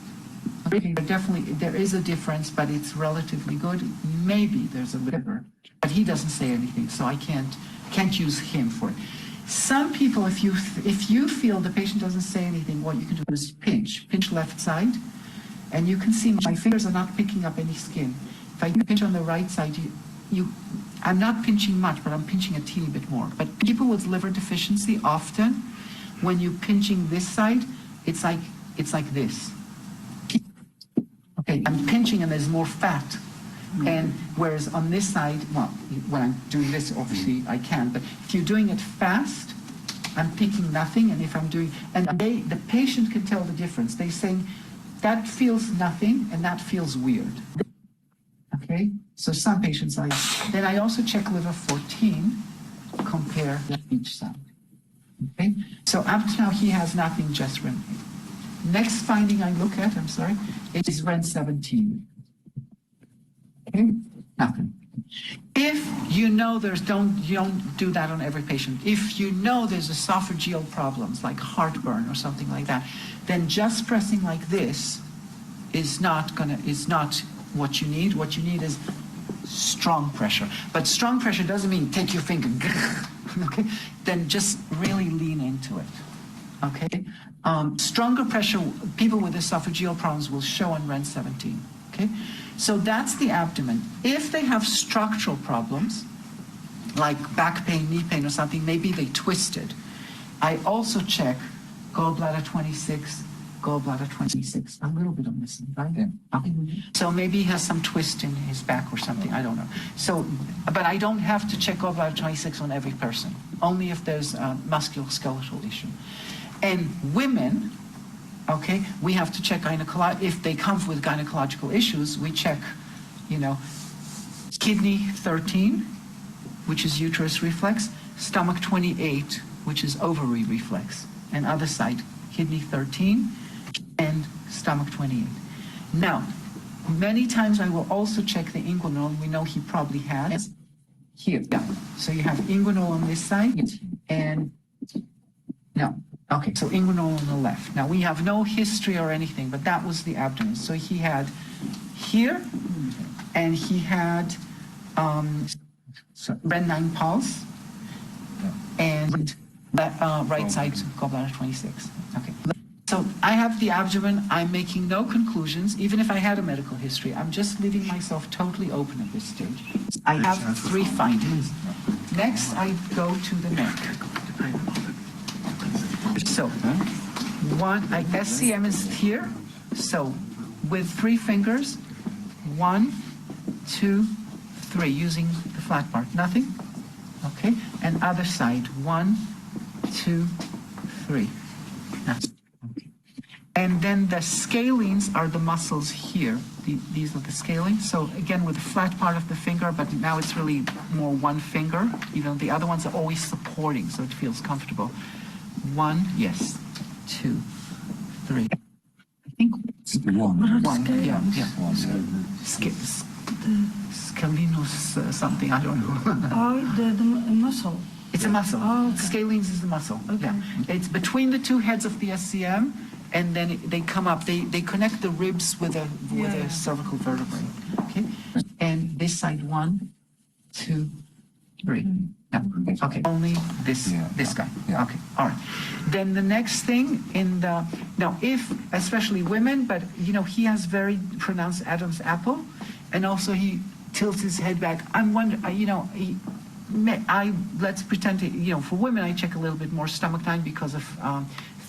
Okay, there is a difference, but it's relatively good. Maybe there's a liver, but he doesn't say anything, so I can't use him for it. Some people, if you feel the patient doesn't say anything, what you can do is pinch left side, and you can see my fingers are not picking up any skin. If I pinch on the right side, I'm not pinching much, but I'm pinching a teeny bit more. But people with liver deficiency, often, when you're pinching this side, it's like this. Okay, I'm pinching and there's more fat. And whereas on this side, well, when I'm doing this, obviously I can, but if you're doing it fast, I'm picking nothing. And if I'm doing, and the patient can tell the difference. They're saying, that feels nothing and that feels weird. Okay, so some patients then I also check liver 14, compare each side. Okay, so up to now he has nothing, just REN 8. Next finding I look at, is REN 17. Okay, nothing. If you know you don't do that on every patient. If you know there's esophageal problems like heartburn or something like that, then just pressing like this is not what you need. What you need is strong pressure. But strong pressure doesn't mean take your finger, okay? Then just really lean into it, okay? Stronger pressure, people with esophageal problems will show on REN 17, okay? So that's the abdomen. If they have structural problems, like back pain, knee pain or something, maybe they twisted. I also check gallbladder 26, gallbladder 26, a little bit of missing, right? Yeah. Okay. So maybe he has some twist in his back or something, I don't know. So, but I don't have to check gallbladder 26 on every person, only if there's a musculoskeletal issue. And women, okay, we have to check if they come with gynecological issues, we check, kidney 13, which is uterus reflex, stomach 28, which is ovary reflex, and other side, kidney 13, and stomach 28. Now, many times I will also check the inguinal, and we know he probably has here. Yeah. So you have inguinal on this side, and no. Okay, so inguinal on the left. Now we have no history or anything, but that was the abdomen. So he had here, and he had REN 9 pulse, and right side gallbladder 26. Okay. So I have the abdomen. I'm making no conclusions, even if I had a medical history. I'm just leaving myself totally open at this stage. I have 3 findings. Next, I go to the neck. So, SCM is here. So, with 3 fingers, 1, 2, 3, using the flat part. Nothing. Okay. And other side, 1, 2, 3. Nothing. Okay. And then the scalenes are the muscles here. These are the scalenes. So again, with the flat part of the finger, but now it's really more one finger. You know, the other ones are always supporting, so it feels comfortable. 1, yes, 2, 3. I think it's one. Yeah. Scalenus something, I don't know. Oh, the muscle. It's a muscle. Oh, okay. Scalenes is the muscle. Okay. Yeah. It's between the two heads of the SCM, and then they come up. They connect the ribs with a Yeah. cervical vertebrae. Okay. And this side, 1, 2, 3. Yeah. Okay. Only this guy. Yeah. Okay. All right. Then the next thing now, if especially women, but you know he has very pronounced Adam's apple, and also he tilts his head back. I'm wondering, you know, let's pretend, for women, I check a little bit more stomach line because of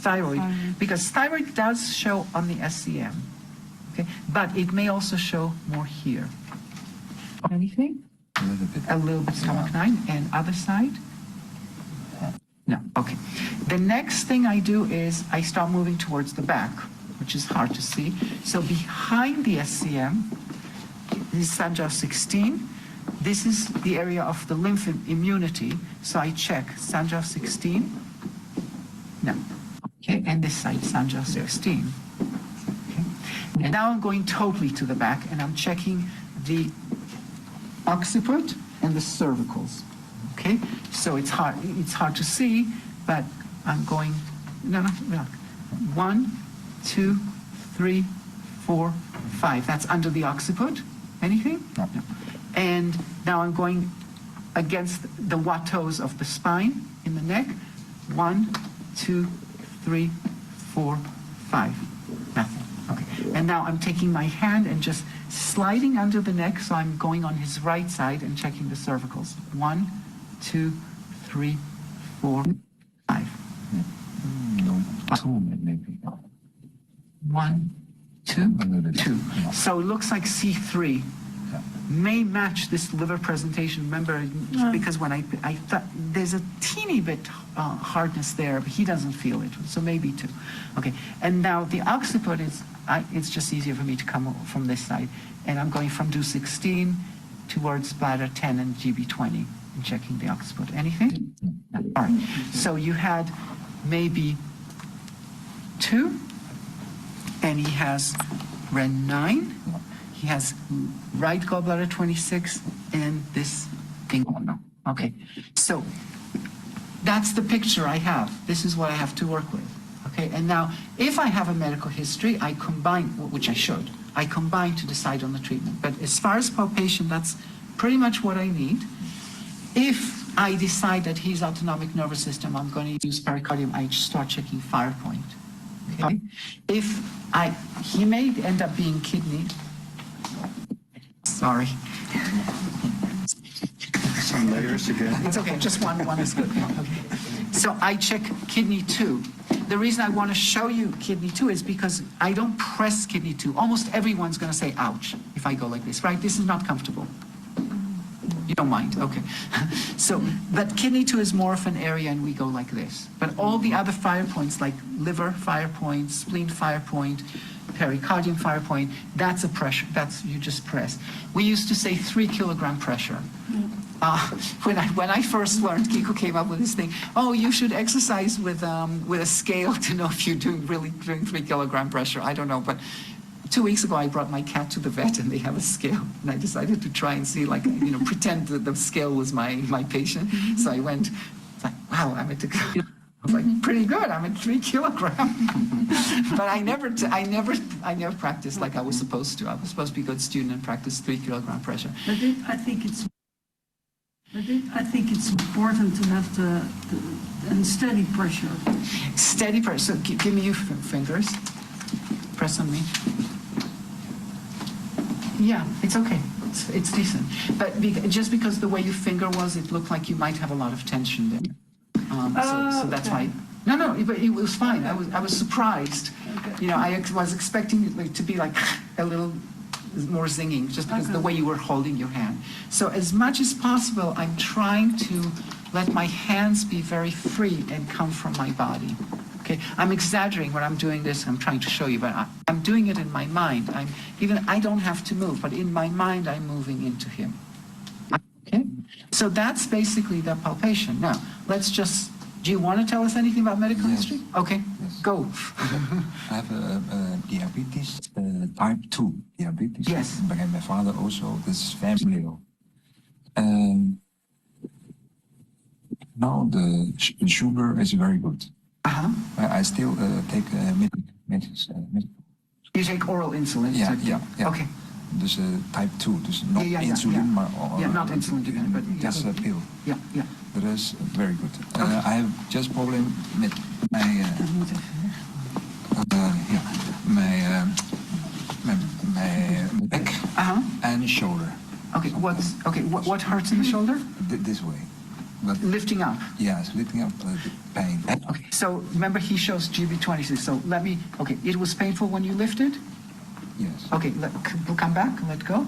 thyroid, because thyroid does show on the SCM, okay, but it may also show more here. Anything? A little bit stomach line, and other side? No. Okay. The next thing I do is I start moving towards the back, which is hard to see. So behind the SCM, this is Sanjav 16. This is the area of the lymph immunity. So I check Sanjav 16. No. Okay. And this side, Sanjav 16. Okay. And now I'm going totally to the back, and I'm checking the occiput and the cervicals. Okay, so it's hard to see, but I'm going, no. 1, 2, 3, 4, 5. That's under the occiput. Anything? No. And now I'm going against the wattos of the spine in the neck. 1, 2, 3, 4, 5. Nothing. Okay. And now I'm taking my hand and just sliding under the neck, so I'm going on his right side and checking the cervicals. 1, 2, 3, 4, 5. 1, 2, 2. So it looks like C3 may match this liver presentation. Remember, because when I thought there's a teeny bit hardness there, but he doesn't feel it, so maybe 2. Okay, and now the occiput is, it's just easier for me to come from this side, and I'm going from Do16 towards bladder 10 and GB20 and checking the occiput. Anything? No. All right, so you had maybe 2, and he has Ren 9. He has right gallbladder 26 and this thing. Okay, so that's the picture I have. This is what I have to work with. Okay, and now if I have a medical history, I combine, which I should, I combine to decide on the treatment. But as far as palpation, that's pretty much what I need. If I decide that his autonomic nervous system, I'm going to use pericardium, I start checking fire point. Okay, if he may end up being kidney. Sorry. Some layers again. It's okay, just one is good. Okay. So I check kidney 2. The reason I want to show you kidney 2 is because I don't press kidney 2. Almost everyone's going to say, ouch, if I go like this, right? This is not comfortable. You don't mind, okay. So, but kidney 2 is more of an area, and we go like this. But all the other fire points, like liver fire point, spleen fire point, pericardium fire point, that's a pressure, that's, you just press. We used to say 3 kilogram pressure. When I first learned, Kiko came up with this thing, oh, you should exercise with a scale to know if you're doing 3 kilogram pressure. I don't know, but 2 weeks ago I brought my cat to the vet and they have a scale, and I decided to try and see, like, pretend that the scale was my patient. So I went, like, wow, I'm at like, pretty good. I'm at 3 kilograms. But I never practiced like I was supposed to. I was supposed to be a good student and practice 3 kilogram pressure. But I think it's important to have the steady pressure. Steady pressure. So give me your fingers. Press on me. Yeah, it's okay. It's decent. But just because the way your finger was, it looked like you might have a lot of tension there. So that's why. No, but it was fine. I was surprised. Okay. I was expecting it to be like a little more zinging, just because the way you were holding your hand. So as much as possible, I'm trying to let my hands be very free and come from my body. Okay, I'm exaggerating when I'm doing this. I'm trying to show you, but I'm doing it in my mind. I don't have to move, but in my mind, I'm moving into him. Okay, so that's basically the palpation. Now, let's just. Do you want to tell us anything about medical Yes. history? Okay, Yes. go. I have diabetes, type 2 diabetes. Yes. But my father also, this is familial. Now the sugar is very good. Uh-huh. I still take medicine. You take oral insulin. Ja, is it? ja, ja. Okay. Dus type 2, dus not Ja, ja, ja, insulin, ja. maar Yeah, not insulin again, but just a pill. Yeah, yeah. That is very good. Okay. I have just problem met my my back Uh-huh. and shoulder. Okay, what hurts in the shoulder? This way. But Lifting up. yes, lifting up the pain. Okay, so remember he shows GB26, so okay, it was painful when you lifted? Yes. Okay, we'll come back, let go.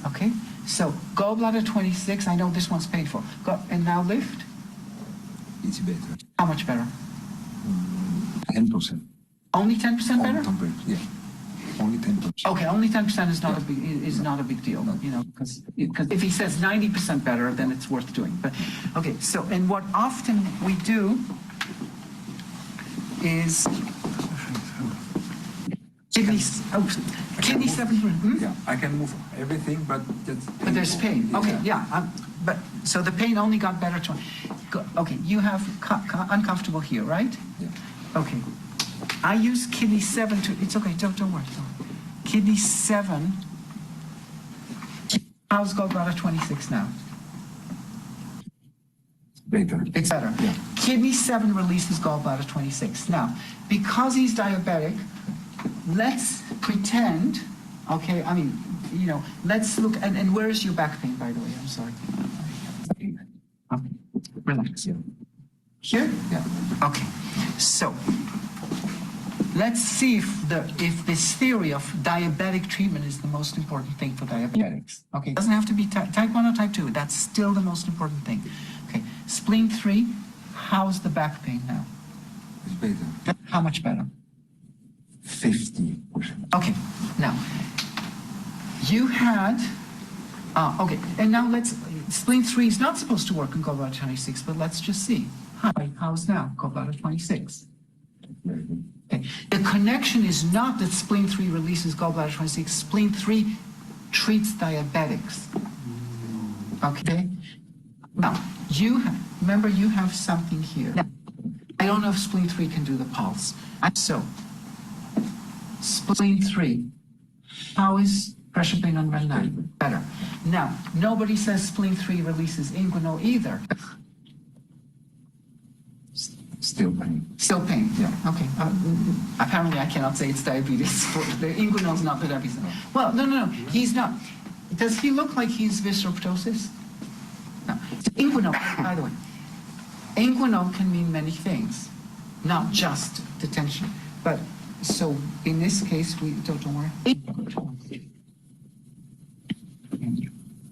Okay, so gallbladder 26, I know this one's painful. Go, and now lift. Iets beter. How much better? 10%. Only 10% better? Yeah. Only 10%. Okay, only 10% is not a big deal, you know, because if he says 90% better, then it's worth doing. But okay, so and what often we do is kidney 7. Yeah, I can move everything, but just But there's pain. Okay, yeah. But so the pain only got better. Okay, you have uncomfortable here, right? Yeah. Okay. I use kidney 7 to. It's okay. Don't worry. Kidney 7. How's gallbladder 26 now? Beter. It's better. Yeah. Kidney 7 releases gallbladder 26. Now, because he's diabetic, let's pretend. Okay, I mean, you know, let's look. And where is your back pain, by the way? I'm sorry. Okay. Relax. Yeah. Here? Yeah. Okay. So let's see if this theory of diabetic treatment is the most important thing for diabetics. Okay. It doesn't have to be type 1 or type 2. That's still the most important thing. Okay. Spleen 3, how's the back pain now? It's beter. How much better? 50%. Okay. Now, you had, okay, and now spleen 3 is not supposed to work in gallbladder 26, but let's just see. Hi, how's now gallbladder 26? Very good. Okay. The connection is not that spleen 3 releases gallbladder 26. Spleen 3 treats diabetics. Okay? Now, remember you have something here. Now, I don't know if spleen 3 can do the pulse. So, spleen 3, how is pressure pain on red line? Better. Now, nobody says spleen 3 releases inguinal either. Still pain. Still pain. Yeah. Okay. Apparently, I cannot say it's diabetes. The inguinal is not the diabetes. Well, no. He's not. Does he look like he's visceral ptosis? No. Inguinal, by the way. Inguinal can mean many things, not just detention. But so in this case, we don't worry.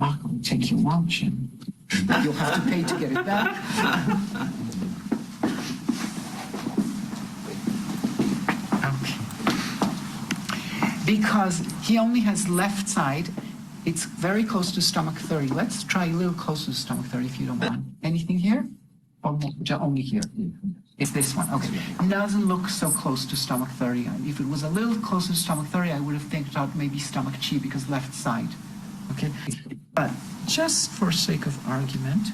I'll take your lunch and you'll have to pay to get it back. Because he only has left side, it's very close to stomach 30. Let's try a little closer to stomach 30 if you don't mind. Anything here? Or only here? It's this one. Okay. It doesn't look so close to stomach 30. If it was a little closer to stomach 30, I would have thought maybe stomach chi because left side. Okay. But just for sake of argument.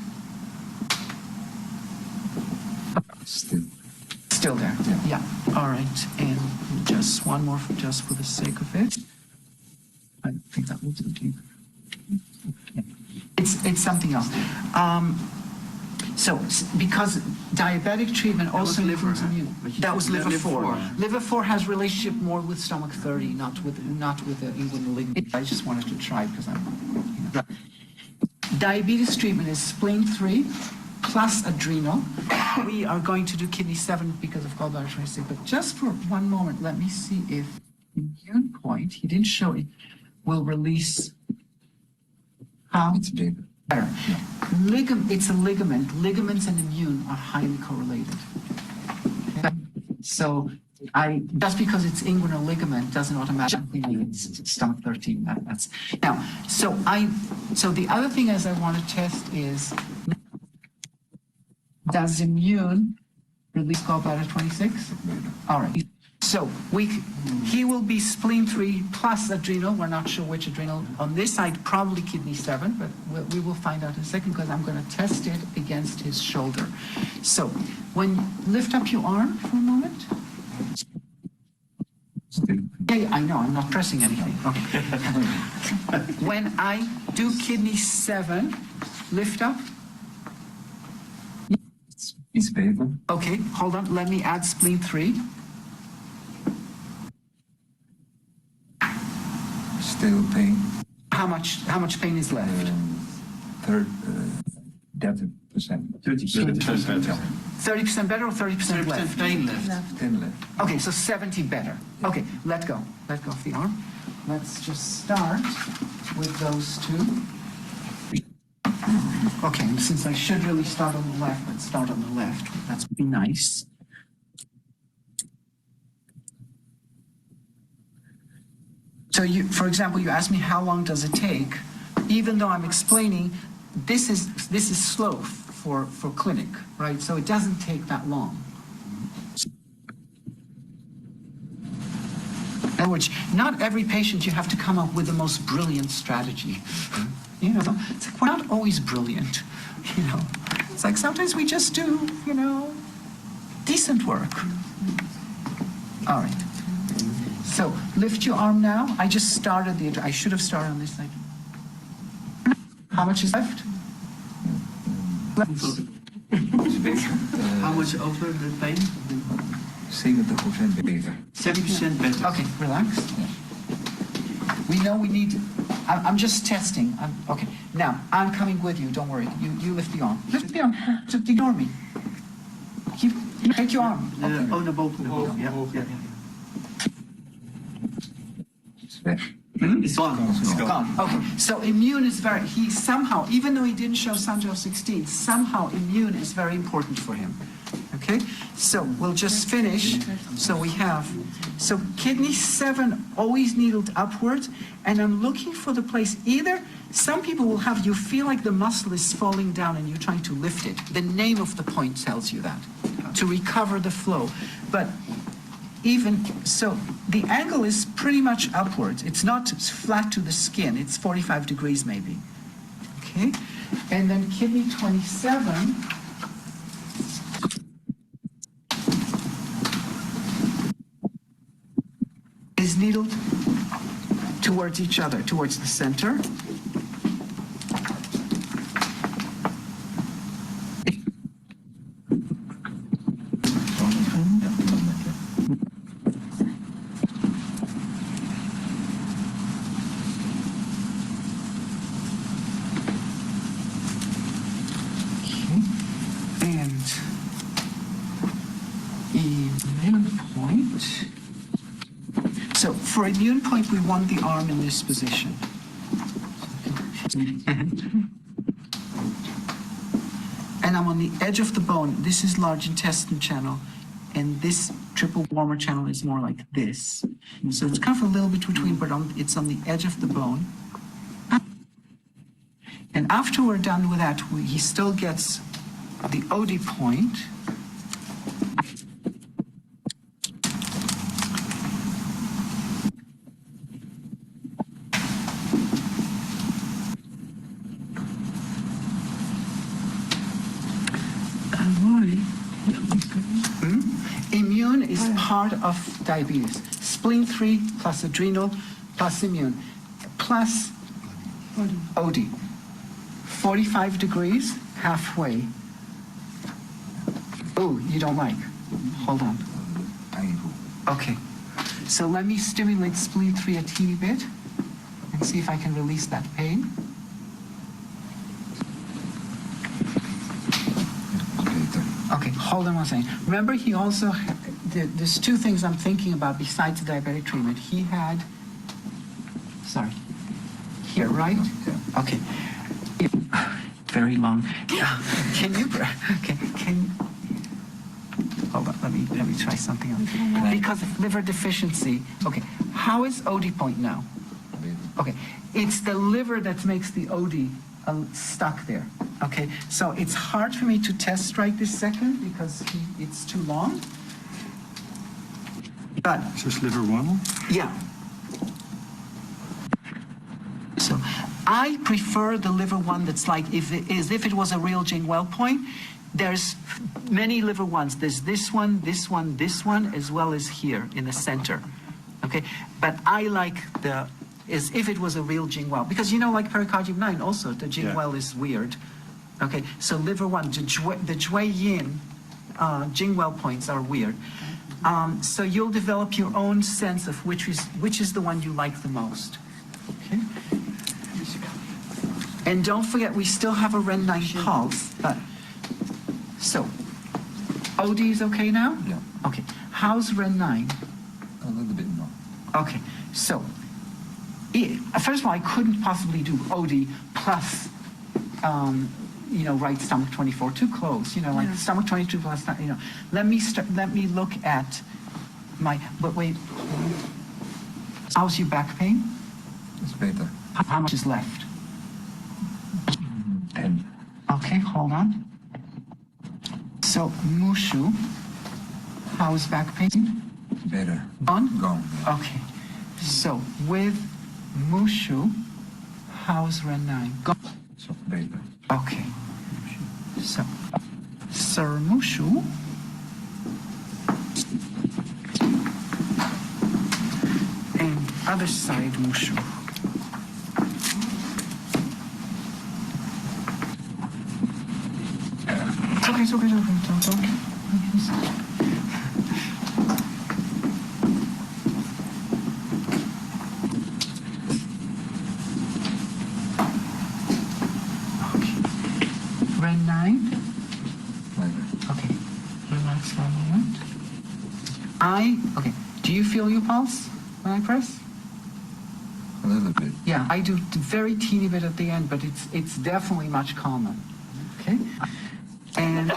Still there. Yeah. All right. And just one more, just for the sake of it. I think that will do. It's something else. So because diabetic treatment also includes immune. That was liver 4. Liver 4 has relationship more with stomach 30, not with the inguinal ligament. I just wanted to try because I'm. Diabetes treatment is spleen 3 plus adrenal. We are going to do kidney 7 because of gallbladder 26. But just for one moment, let me see if immune point, he didn't show it, will release how? It's better. Better. It's a ligament. Ligaments and immune are highly correlated. Okay? So just because it's inguinal ligament doesn't automatically mean it's stomach 13. That's now. So the other thing as I want to test is, does immune release gallbladder 26? All right. So he will be spleen 3 plus adrenal. We're not sure which adrenal. On this side, probably kidney 7, but we will find out in a second because I'm going to test it against his shoulder. So when lift up your arm for a moment. Yeah, I know, I'm not pressing anything. Okay. When I do kidney 7, lift up. It's stable. Okay, hold on, let me add spleen 3. Still pain. How much pain is left? Third, 30%. 30% better or 30% left? pain left. 10 left. Okay, so 70 better. Okay, let go. Let go of the arm. Let's just start with those two. Okay, and since I should really start on the left, let's start on the left. That's be nice. So for example, you asked me how long does it take? Even though I'm explaining, this is slow for clinic, right? So it doesn't take that long. In other words, not every patient you have to come up with the most brilliant strategy. You know, it's like we're not always brilliant. You know, it's like sometimes we just do, you know, decent work. All right. So lift your arm now. I just started I should have started on this side. How much is left? How much over the pain? 70% beter. 70% better. Okay, relax. We know we need. I'm just testing. Okay. Now I'm coming with you. Don't worry. You lift the arm. Lift the arm. Just ignore me. Take your arm. Okay. Oh, no, both. Yeah. It's weg. It's gone. It's gone. Okay. So immune is he somehow, even though he didn't show Sanjo 16, somehow immune is very important for him. Okay. So we'll just finish. So so kidney 7 always needled upwards, and I'm looking for the place. Either some people will have you feel like the muscle is falling down and you're trying to lift it. The name of the point tells you that to recover the flow, but. Even so, the angle is pretty much upwards. It's not flat to the skin. It's 45 degrees maybe. Okay? And then kidney 27 is needled towards each other, towards the center. So for immune point, we want the arm in this position. And I'm on the edge of the bone. This is large intestine channel. And this triple warmer channel is more like this. So it's kind of a little bit between, but it's on the edge of the bone. And after we're done with that, he still gets the OD point. Immune is part of diabetes. Spleen 3 plus adrenal plus immune plus OD. 45 degrees, halfway. Oh, you don't like? Hold on. Okay. So let me stimulate spleen 3 a teeny bit and see if I can release that pain. Okay, hold on one second. Remember, he also, there's two things I'm thinking about besides the diabetic treatment. He had, sorry, here, right? Okay. Very long. Can you, okay, hold on, let let me try something else. Because liver deficiency, okay, how is OD point now? Okay, it's the liver that makes the OD stuck there, okay? So it's hard for me to test right this second because it's too long. But, Is this liver 1? yeah. So I prefer the liver one that's like, as if it was a real Jingwell point. There's many liver ones. There's this one, this one, this one, as well as here in the center, okay? But I like as if it was a real Jingwell, because like pericardium 9 also, the Jingwell is weird, okay? So liver 1, the Jue Yin Jingwell points are weird. So you'll develop your own sense of which is the one you like the most, okay? And don't forget, we still have a Ren 9 pulse, but, so, OD is okay now? Yeah. Okay, how's Ren 9? A little bit more. Okay, so, first of all, I couldn't possibly do OD plus, right stomach 24, too close, like stomach 22 plus, Let me look at but wait, how's your back pain? It's better. How much is left? 10. Okay, hold on. So, Mushu, how's back pain? Better. Gone? Gone. Okay, so with Mushu, how's Ren 9? Gone. So better. Okay, so Sir Mushu, and other side Mushu. It's okay. Ren 9. Okay, relax for a moment. Okay, do you feel your pulse when I press? A little bit. Yeah, I do very teeny bit at the end, but it's definitely much calmer. Okay? And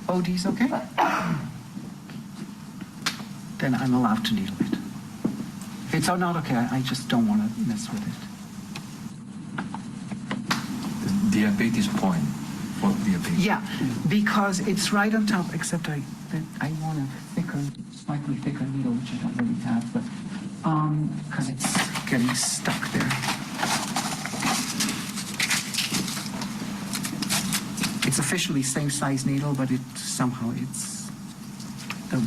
OD's okay? Then I'm allowed to needle it. If it's not okay, I just don't want to mess with it. The diabetes point. For diabetes. Yeah, because it's right on top, except I want a slightly thicker needle, which I don't really have, but because it's getting stuck there. It's officially same size needle, but somehow it's the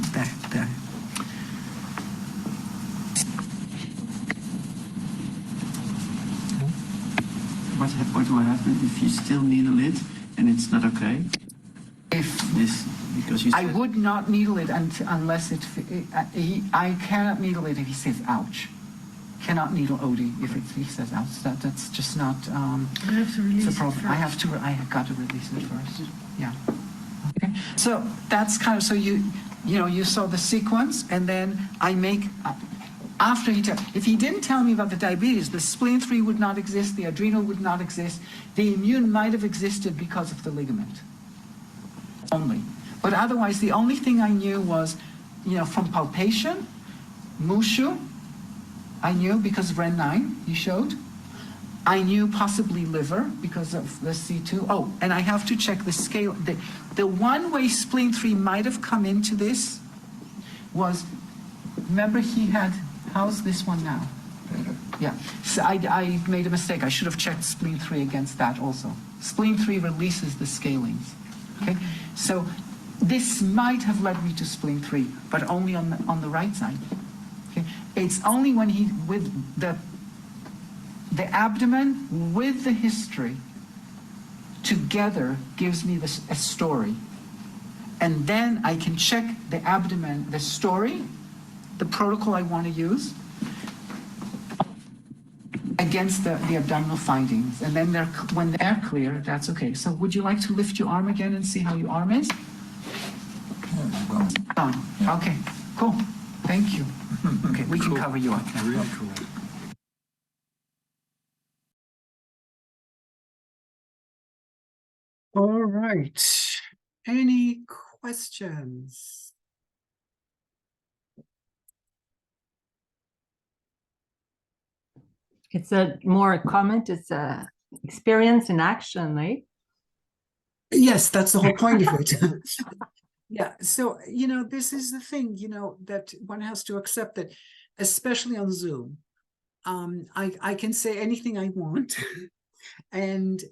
What will happen if you still needle it and it's not okay? Because you I said, would not needle it unless I cannot needle it if he says ouch. Cannot needle OD if he says ouch. That's just not. I have to release it first. I have got to release it first. Yeah. Okay. So that's kind of, so you saw the sequence, and then I make. After if he didn't tell me about the diabetes, the spleen 3 would not exist, the adrenal would not exist, the immune might have existed because of the ligament only. But otherwise, the only thing I knew was, from palpation, Mushu, I knew because of Ren 9, you showed. I knew possibly liver because of the C2. Oh, and I have to check the scale. The one way spleen 3 might have come into this was, remember he had, how's this one now? Better. Yeah, so I made a mistake. I should have checked spleen 3 against that also. Spleen 3 releases the scalings, okay? So this might have led me to spleen 3, but only on the right side, okay? It's only when with the abdomen with the history together gives me a story. And then I can check the abdomen, the story, the protocol I want to use against the abdominal findings. And then when they're clear, that's okay. So would you like to lift your arm again and see how your arm is? Yeah, gone. Done. Okay, cool. Thank you. Okay, we can cover you up now. Really cool. All right. Any questions? It's a more comment, it's a experience in action, right? Yes, that's the whole point of it. Yeah, so, this is the thing, that one has to accept that, especially on Zoom, I can say anything I want. And,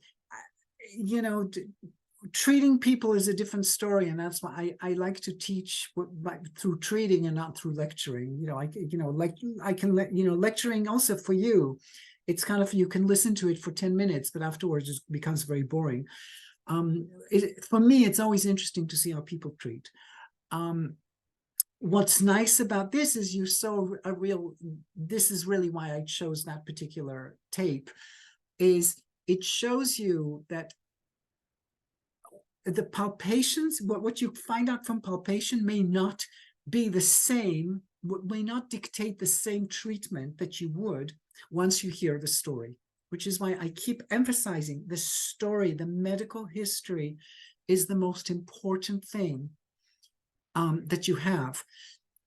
treating people is a different story. And that's why I like to teach through treating and not through lecturing. Lecturing also for you. It's kind of, you can listen to it for 10 minutes, but afterwards it becomes very boring. For me, it's always interesting to see how people treat. What's nice about this is you saw this is really why I chose that particular tape, is it shows you that the palpations, what you find out from palpation may not be the same, may not dictate the same treatment that you would once you hear the story, which is why I keep emphasizing the story. The medical history is the most important thing that you have.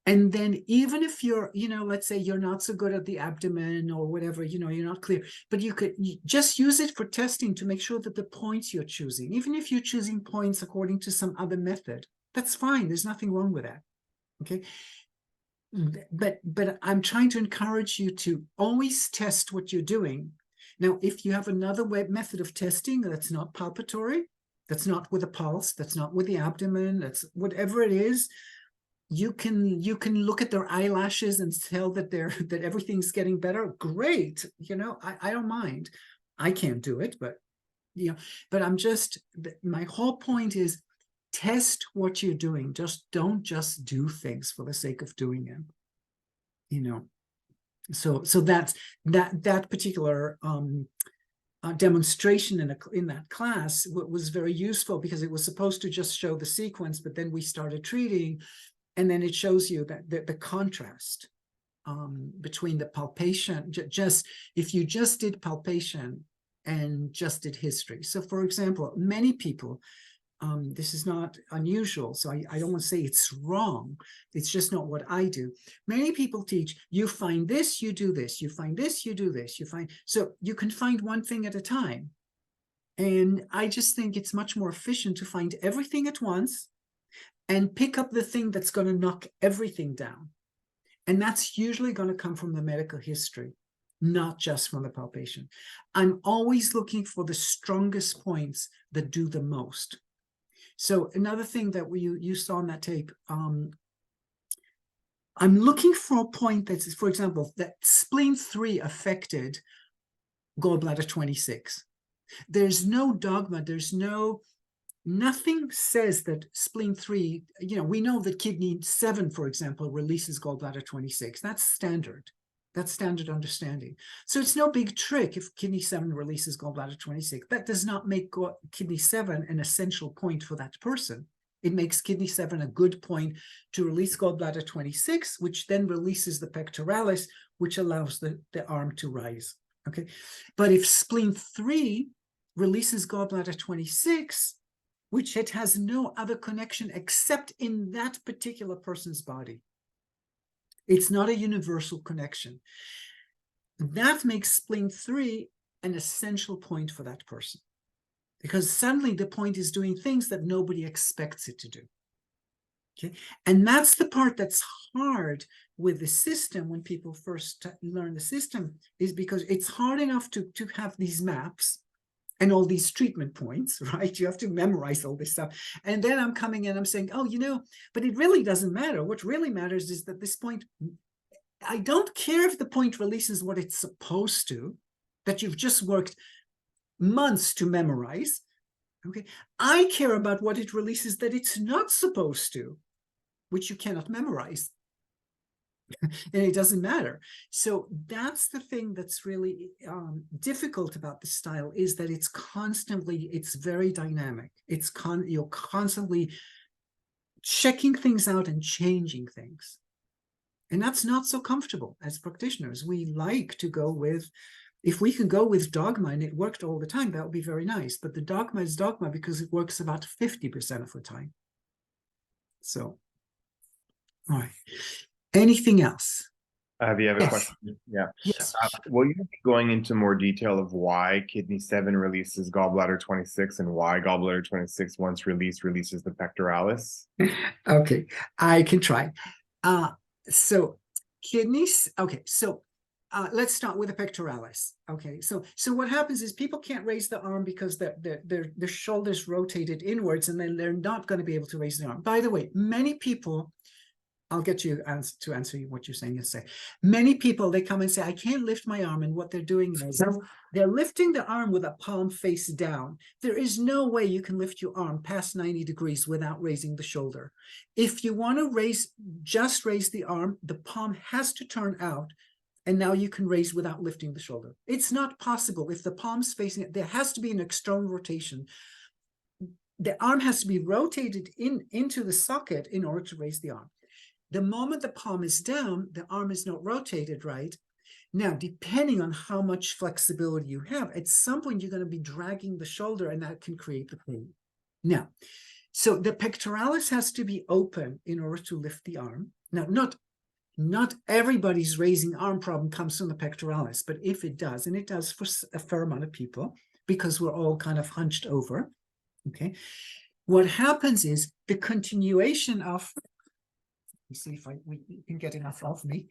And then even if you're, let's say you're not so good at the abdomen or whatever, you're not clear, but you could just use it for testing to make sure that the points you're choosing, even if you're choosing points according to some other method, that's fine. There's nothing wrong with that. Okay. But I'm trying to encourage you to always test what you're doing. Now, if you have another method of testing that's not palpatory, that's not with a pulse, that's not with the abdomen, that's whatever it is, you can look at their eyelashes and tell that that everything's getting better. Great. I don't mind. I can't do it, but but my whole point is test what you're doing. Don't just do things for the sake of doing them. So that's that particular demonstration in that class was very useful, because it was supposed to just show the sequence, but then we started treating. And then it shows you that the contrast between the palpation, if you just did palpation and just did history. So for example, many people, this is not unusual, so I don't want to say it's wrong. It's just not what I do. Many people teach, you find this, you do this, you find this, you do this, so you can find one thing at a time. And I just think it's much more efficient to find everything at once and pick up the thing that's going to knock everything down. And that's usually going to come from the medical history, not just from the palpation. I'm always looking for the strongest points that do the most. So another thing that you saw on that tape, I'm looking for a point that's, for example, that spleen 3 affected gallbladder 26. There's no dogma, nothing says that spleen 3, we know that kidney 7, for example, releases gallbladder 26. That's standard. That's standard understanding. So it's no big trick if kidney 7 releases gallbladder 26. That does not make kidney 7 an essential point for that person. It makes kidney 7 a good point to release gallbladder 26, which then releases the pectoralis, which allows the arm to rise. Okay. But if spleen 3 releases gallbladder 26, which it has no other connection except in that particular person's body. It's not a universal connection. That makes spleen 3 an essential point for that person, because suddenly the point is doing things that nobody expects it to do. Okay, and that's the part that's hard with the system when people first learn the system, is because it's hard enough to have these maps and all these treatment points, right? You have to memorize all this stuff. And then I'm coming in, I'm saying, oh, but it really doesn't matter. What really matters is that this point, I don't care if the point releases what it's supposed to, that you've just worked months to memorize. Okay, I care about what it releases that it's not supposed to, which you cannot memorize. And it doesn't matter. So that's the thing that's really difficult about the style, is that it's very dynamic. You're constantly checking things out and changing things. And that's not so comfortable as practitioners. We like to go with, If we can go with dogma and it worked all the time, that would be very nice. But the dogma is dogma because it works about 50% of the time. So, all right. Anything else? Have you have a Yes. question? Yeah. Yes. Will you be going into more detail of why kidney 7 releases gallbladder 26 and why gallbladder 26 once released releases the pectoralis? Okay, I can try. So kidneys. Okay, so let's start with the pectoralis. Okay, so what happens is people can't raise the arm because their shoulders rotated inwards, and then they're not going to be able to raise the arm. By the way, many people. I'll get you to answer what you're saying. Many people, they come and say, I can't lift my arm. And what they're doing is they're lifting the arm with a palm face down. There is no way you can lift your arm past 90 degrees without raising the shoulder. If you want to just raise the arm, the palm has to turn out. And now you can raise without lifting the shoulder. It's not possible. If the palm's facing it, there has to be an external rotation. The arm has to be rotated into the socket in order to raise the arm. The moment the palm is down, the arm is not rotated right. Now, depending on how much flexibility you have, at some point you're going to be dragging the shoulder, and that can create the pain. Now, so the pectoralis has to be open in order to lift the arm. Now, not everybody's raising arm problem comes from the pectoralis, but if it does, and it does for a fair amount of people, because we're all kind of hunched over, okay, what happens is the continuation of Let me see if we can get enough of me.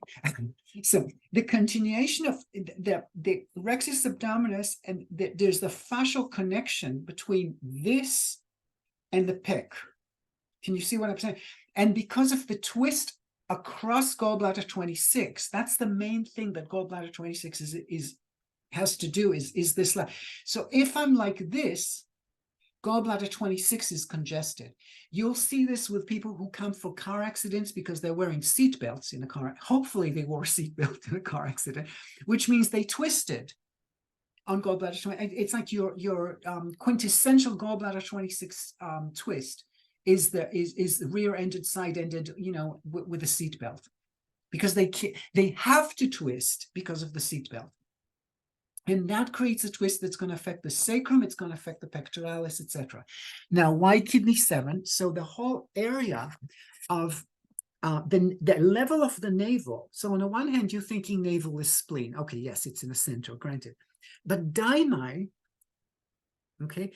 So the continuation of the rectus abdominis, and there's the fascial connection between this and the pec. Can you see what I'm saying? And because of the twist across gallbladder 26, that's the main thing that gallbladder 26 has to do is this. So if I'm like this, gallbladder 26 is congested. You'll see this with people who come for car accidents because they're wearing seat belts in a car. Hopefully they wore a seat belt in a car accident, which means they twisted on gallbladder 20. It's like your quintessential gallbladder 26 twist is the rear-ended, side-ended, with a seat belt, because they have to twist because of the seat belt. And that creates a twist that's going to affect the sacrum, it's going to affect the pectoralis, etc. Now, why kidney 7? So the whole area of the level of the navel. So on the one hand, you're thinking navel is spleen. Okay, yes, it's in the center, granted. But daimai, okay,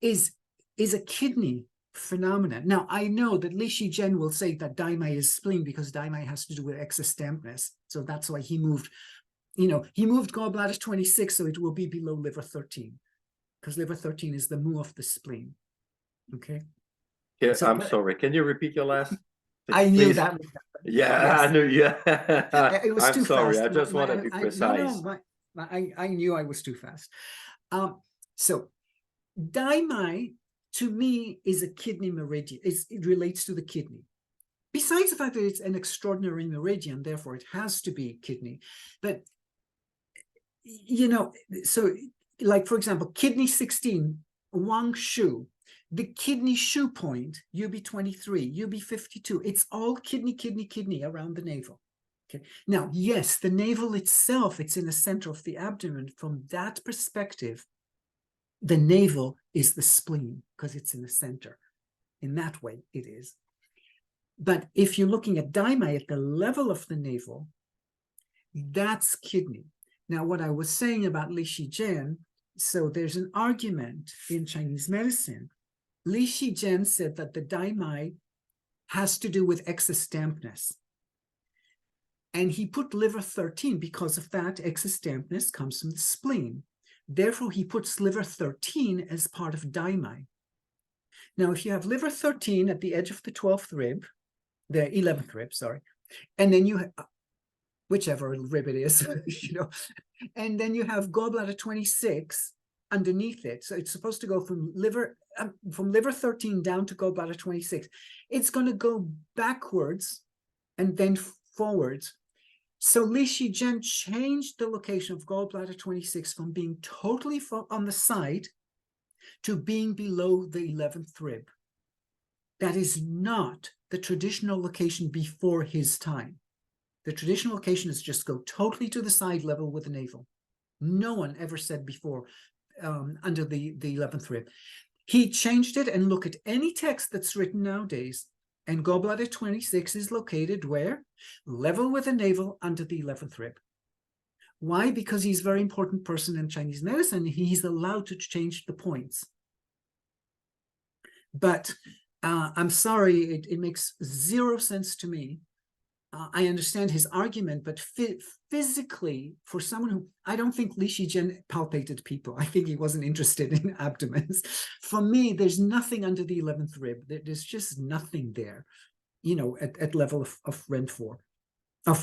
is a kidney phenomenon. Now, I know that Li Shizhen will say that daimai is spleen because daimai has to do with excess dampness. So that's why he moved. He moved gallbladder 26, so it will be below liver 13, because liver 13 is the mu of the spleen. Okay. Yeah, So, I'm sorry. Can you repeat your last? I knew please? that. Yeah, Yes. I knew. Yeah, It was I'm too sorry. fast. I just want to be precise. I knew I was too fast. So daimai to me is a kidney meridian. It relates to the kidney. Besides the fact that it's an extraordinary meridian, therefore it has to be kidney. But so like, for example, kidney 16, Wang Shu, the kidney Shu point, UB23, UB52, it's all kidney around the navel. Okay. Now, yes, the navel itself, it's in the center of the abdomen. From that perspective, the navel is the spleen because it's in the center. In that way, it is. But if you're looking at daimai at the level of the navel, that's kidney. Now, what I was saying about Li Shizhen, so there's an argument in Chinese medicine. Li Shizhen said that the daimai has to do with excess dampness. And he put liver 13 because of that excess dampness comes from the spleen. Therefore, he puts liver 13 as part of daimai. Now, if you have liver 13 at the edge of the 12th rib, the 11th rib, sorry, and then you have whichever rib it is, and then you have gallbladder 26 underneath it. So it's supposed to go from liver 13 down to gallbladder 26. It's going to go backwards and then forwards. So Li Shizhen changed the location of gallbladder 26 from being totally on the side to being below the 11th rib. That is not the traditional location before his time. The traditional location is just go totally to the side level with the navel. No one ever said before under the 11th rib. He changed it, and look at any text that's written nowadays. And gallbladder 26 is located where? Level with the navel under the 11th rib. Why? Because he's a very important person in Chinese medicine. He's allowed to change the points. But I'm sorry, it makes zero sense to me. I understand his argument, but physically, for someone who, I don't think Li Shijian palpated people. I think he wasn't interested in abdomens. For me, there's nothing under the 11th rib. There's just nothing there, you know, at level of Ren 4, of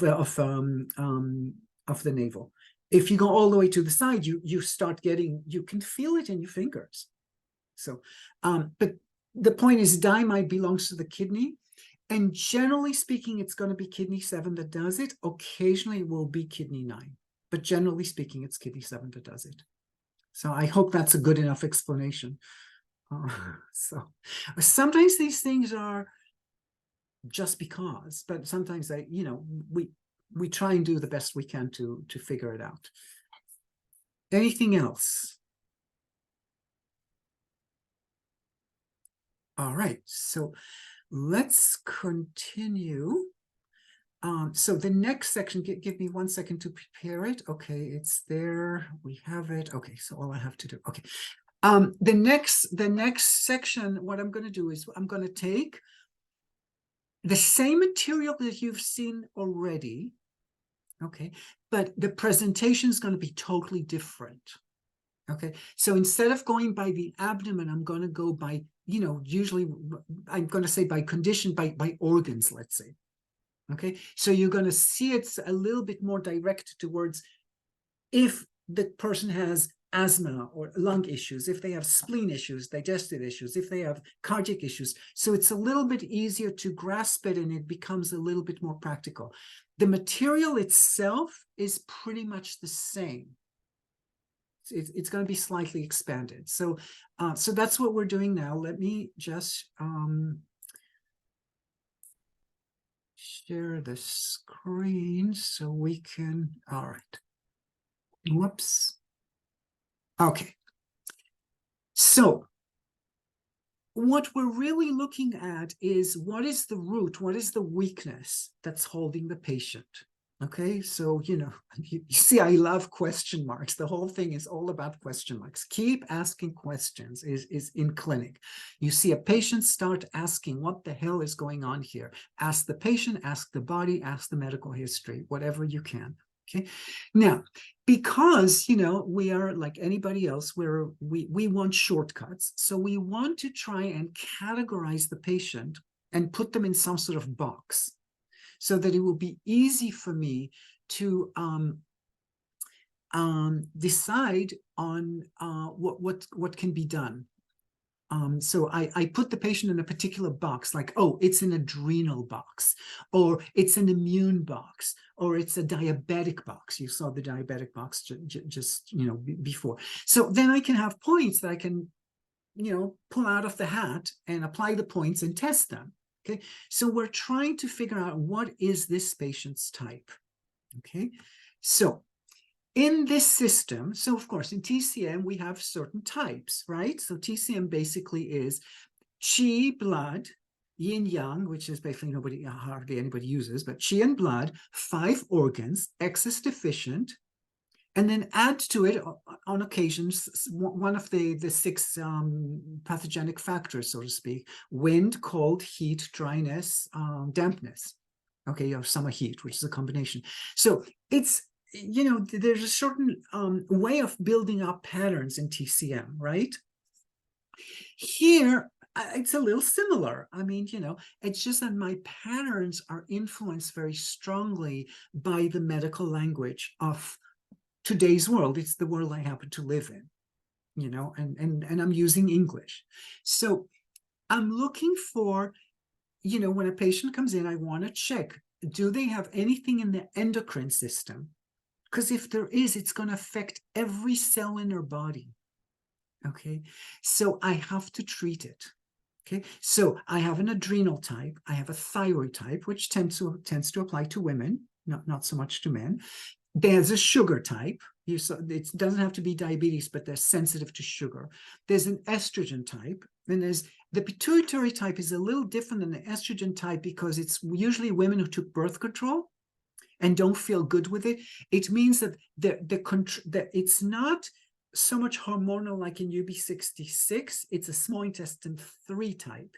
the navel. If you go all the way to the side, you start getting, you can feel it in your fingers. So, but the point is, dynamite belongs to the kidney. And generally speaking, it's going to be kidney 7 that does it. Occasionally, it will be kidney 9. But generally speaking, it's kidney 7 that does it. So I hope that's a good enough explanation. So sometimes these things are just because, but sometimes we try and do the best we can to figure it out. Anything else? All right, so let's continue. So the next section, give me 1 second to prepare it. Okay, it's there. We have it. Okay, so all I have to do. Okay. The next section, what I'm going to do is I'm going to take the same material that you've seen already. Okay, but the presentation is going to be totally different. Okay, so instead of going by the abdomen, I'm going to go by, you know, usually I'm going to say by condition, by organs, let's say. Okay, so you're going to see it's a little bit more direct towards if the person has asthma or lung issues, if they have spleen issues, digestive issues, if they have cardiac issues. So it's a little bit easier to grasp it, and it becomes a little bit more practical. The material itself is pretty much the same. It's going to be slightly expanded. So so that's what we're doing now. Let me just share the screen so we can, all right. Whoops. Okay. So what we're really looking at is what is the root, what is the weakness that's holding the patient? Okay, so, you know, you see, I love question marks. The whole thing is all about question marks. Keep asking questions is in clinic. You see a patient, start asking what the hell is going on here. Ask the patient, ask the body, ask the medical history, whatever you can. Okay, now, because, you know, we are like anybody else, we want shortcuts. So we want to try and categorize the patient and put them in some sort of box, so that it will be easy for me to decide on what can be done. So I put the patient in a particular box, like, oh, it's an adrenal box, or it's an immune box, or it's a diabetic box. You saw the diabetic box just you know, before. So then I can have points that I can, you know, pull out of the hat and apply the points and test them. Okay, so we're trying to figure out what is this patient's type. Okay, so in this system, so of course in TCM we have certain types, right? So TCM basically is Qi, blood, yin yang, which is basically hardly anybody uses, but Qi and blood, 5 organs, X is deficient, and then add to it on occasions one of the 6 pathogenic factors, so to speak: wind, cold, heat, dryness, dampness. Okay, or summer heat, which is a combination. So it's, you know, there's a certain way of building up patterns in TCM, right? Here, it's a little similar. I mean, you know, it's just that my patterns are influenced very strongly by the medical language of today's world. It's the world I happen to live in, you know, and I'm using English. So I'm looking for, you know, when a patient comes in, I want to check, do they have anything in the endocrine system? Because if there is, it's going to affect every cell in their body. Okay, so I have to treat it. Okay, so I have an adrenal type, I have a thyroid type, which tends to apply to women, not so much to men. There's a sugar type. It doesn't have to be diabetes, but they're sensitive to sugar. There's an estrogen type, and there's the pituitary type is a little different than the estrogen type because it's usually women who took birth control and don't feel good with it. It means that that it's not so much hormonal like in UB66. It's a small intestine 3 type.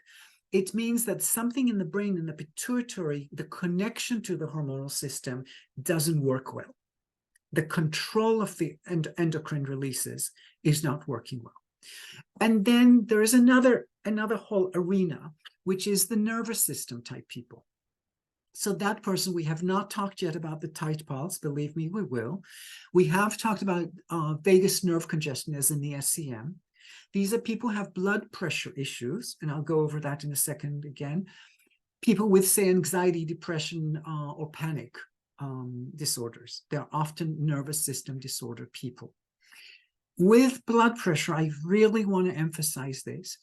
It means that something in the brain, in the pituitary, the connection to the hormonal system doesn't work well. The control of the endocrine releases is not working well. And then there is another whole arena, which is the nervous system type people. So that person, we have not talked yet about the tight pulse. Believe me, we will. We have talked about vagus nerve congestion as in the SCM. These are people who have blood pressure issues, and I'll go over that in a second again. People with, say, anxiety, depression, or panic disorders. They're often nervous system disorder people. With blood pressure, I really want to emphasize this.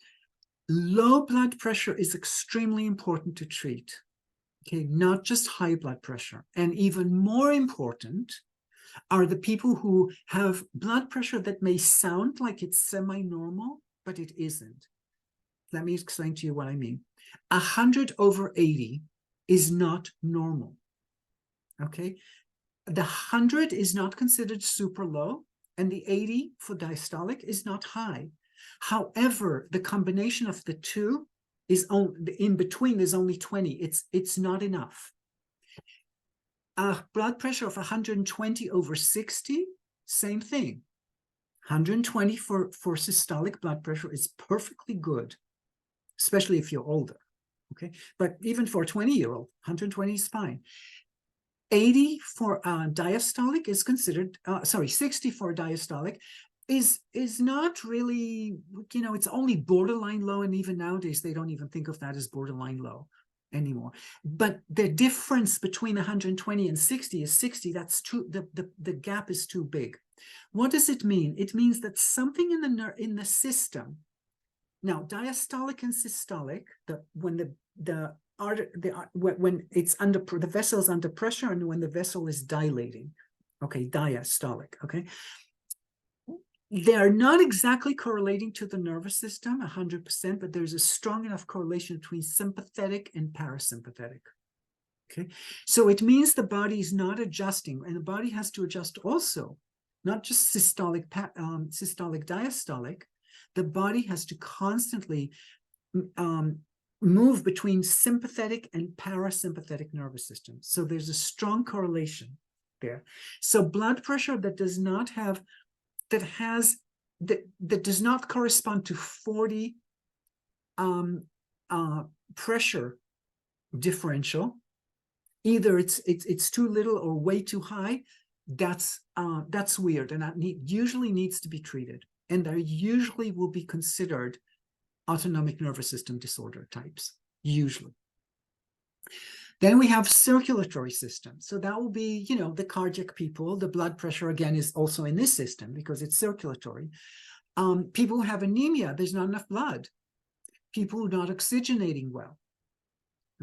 Low blood pressure is extremely important to treat. Okay, not just high blood pressure. And even more important are the people who have blood pressure that may sound like it's semi-normal, but it isn't. Let me explain to you what I mean. 100/80 is not normal. Okay, the 100 is not considered super low, and the 80 for diastolic is not high. However, the combination of the two is in between. There's only 20. It's not enough. Blood pressure of 120/60, same thing. 120 for systolic blood pressure is perfectly good, especially if you're older. Okay, but even for a 20-year-old, 120 is fine. 80 for diastolic is considered, 60 for diastolic is not really, it's only borderline low, and even nowadays they don't even think of that as borderline low anymore. But the difference between 120 and 60 is 60. That's too, the gap is too big. What does it mean? It means that something in the system. Now, diastolic and systolic, when when it's under the vessel is under pressure and when the vessel is dilating, okay, diastolic, okay, they are not exactly correlating to the nervous system 100%, but there's a strong enough correlation between sympathetic and parasympathetic. Okay, so it means the body is not adjusting, and the body has to adjust also, not just systolic, diastolic. The body has to constantly move between sympathetic and parasympathetic nervous systems. So there's a strong correlation there. So blood pressure that does not have, that does not correspond to 40 pressure differential, either it's too little or way too high. That's weird, and that usually needs to be treated, and there usually will be considered autonomic nervous system disorder types, usually. Then we have circulatory system. So that will be, the cardiac people. The blood pressure, again, is also in this system because it's circulatory. People who have anemia, there's not enough blood. People who are not oxygenating well.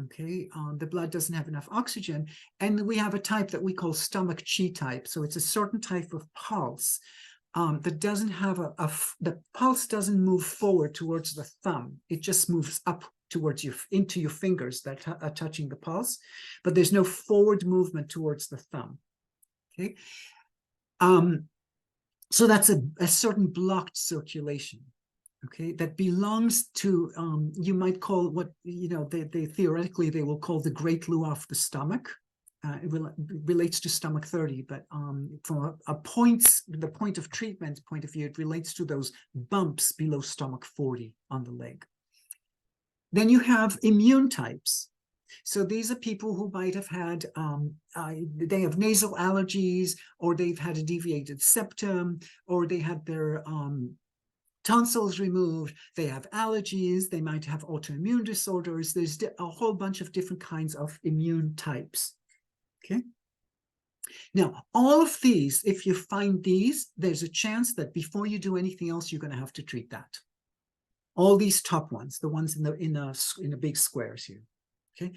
Okay, the blood doesn't have enough oxygen. And we have a type that we call stomach chi type. So it's a certain type of pulse that doesn't have the pulse doesn't move forward towards the thumb. It just moves up towards into your fingers that are touching the pulse, but there's no forward movement towards the thumb. Okay, so that's a certain blocked circulation. Okay, that belongs to you might call what they theoretically they will call the great lua of the stomach. It relates to stomach 30, but from the point of treatment point of view, it relates to those bumps below stomach 40 on the leg. Then you have immune types. So these are people who might have had, they have nasal allergies, or they've had a deviated septum, or they had their tonsils removed, they have allergies, they might have autoimmune disorders. There's a whole bunch of different kinds of immune types. Okay. Now, all of these, if you find these, there's a chance that before you do anything else, you're going to have to treat that. All these top ones, the ones in the big squares here. Okay.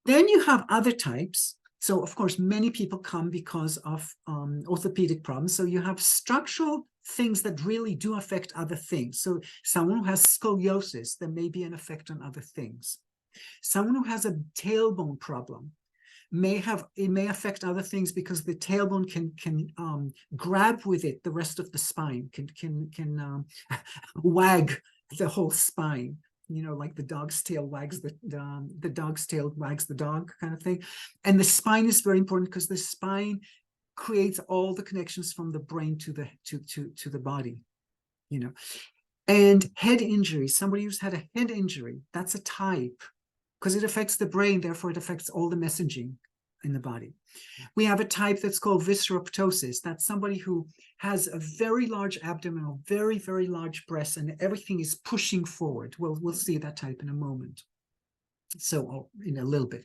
Then you have other types. So of course, many people come because of orthopedic problems. So you have structural things that really do affect other things. So someone who has scoliosis, there may be an effect on other things. Someone who has a tailbone problem may affect other things because the tailbone can grab with it the rest of the spine, can wag the whole spine. Like the dog's tail wags the dog's tail wags the dog kind of thing. And the spine is very important because the spine creates all the connections from the brain to the body, And head injury, somebody who's had a head injury, that's a type because it affects the brain, therefore it affects all the messaging in the body. We have a type that's called visceroptosis. That's somebody who has a very large abdomen or very, very large breasts and everything is pushing forward. We'll see that type in a moment. So in a little bit.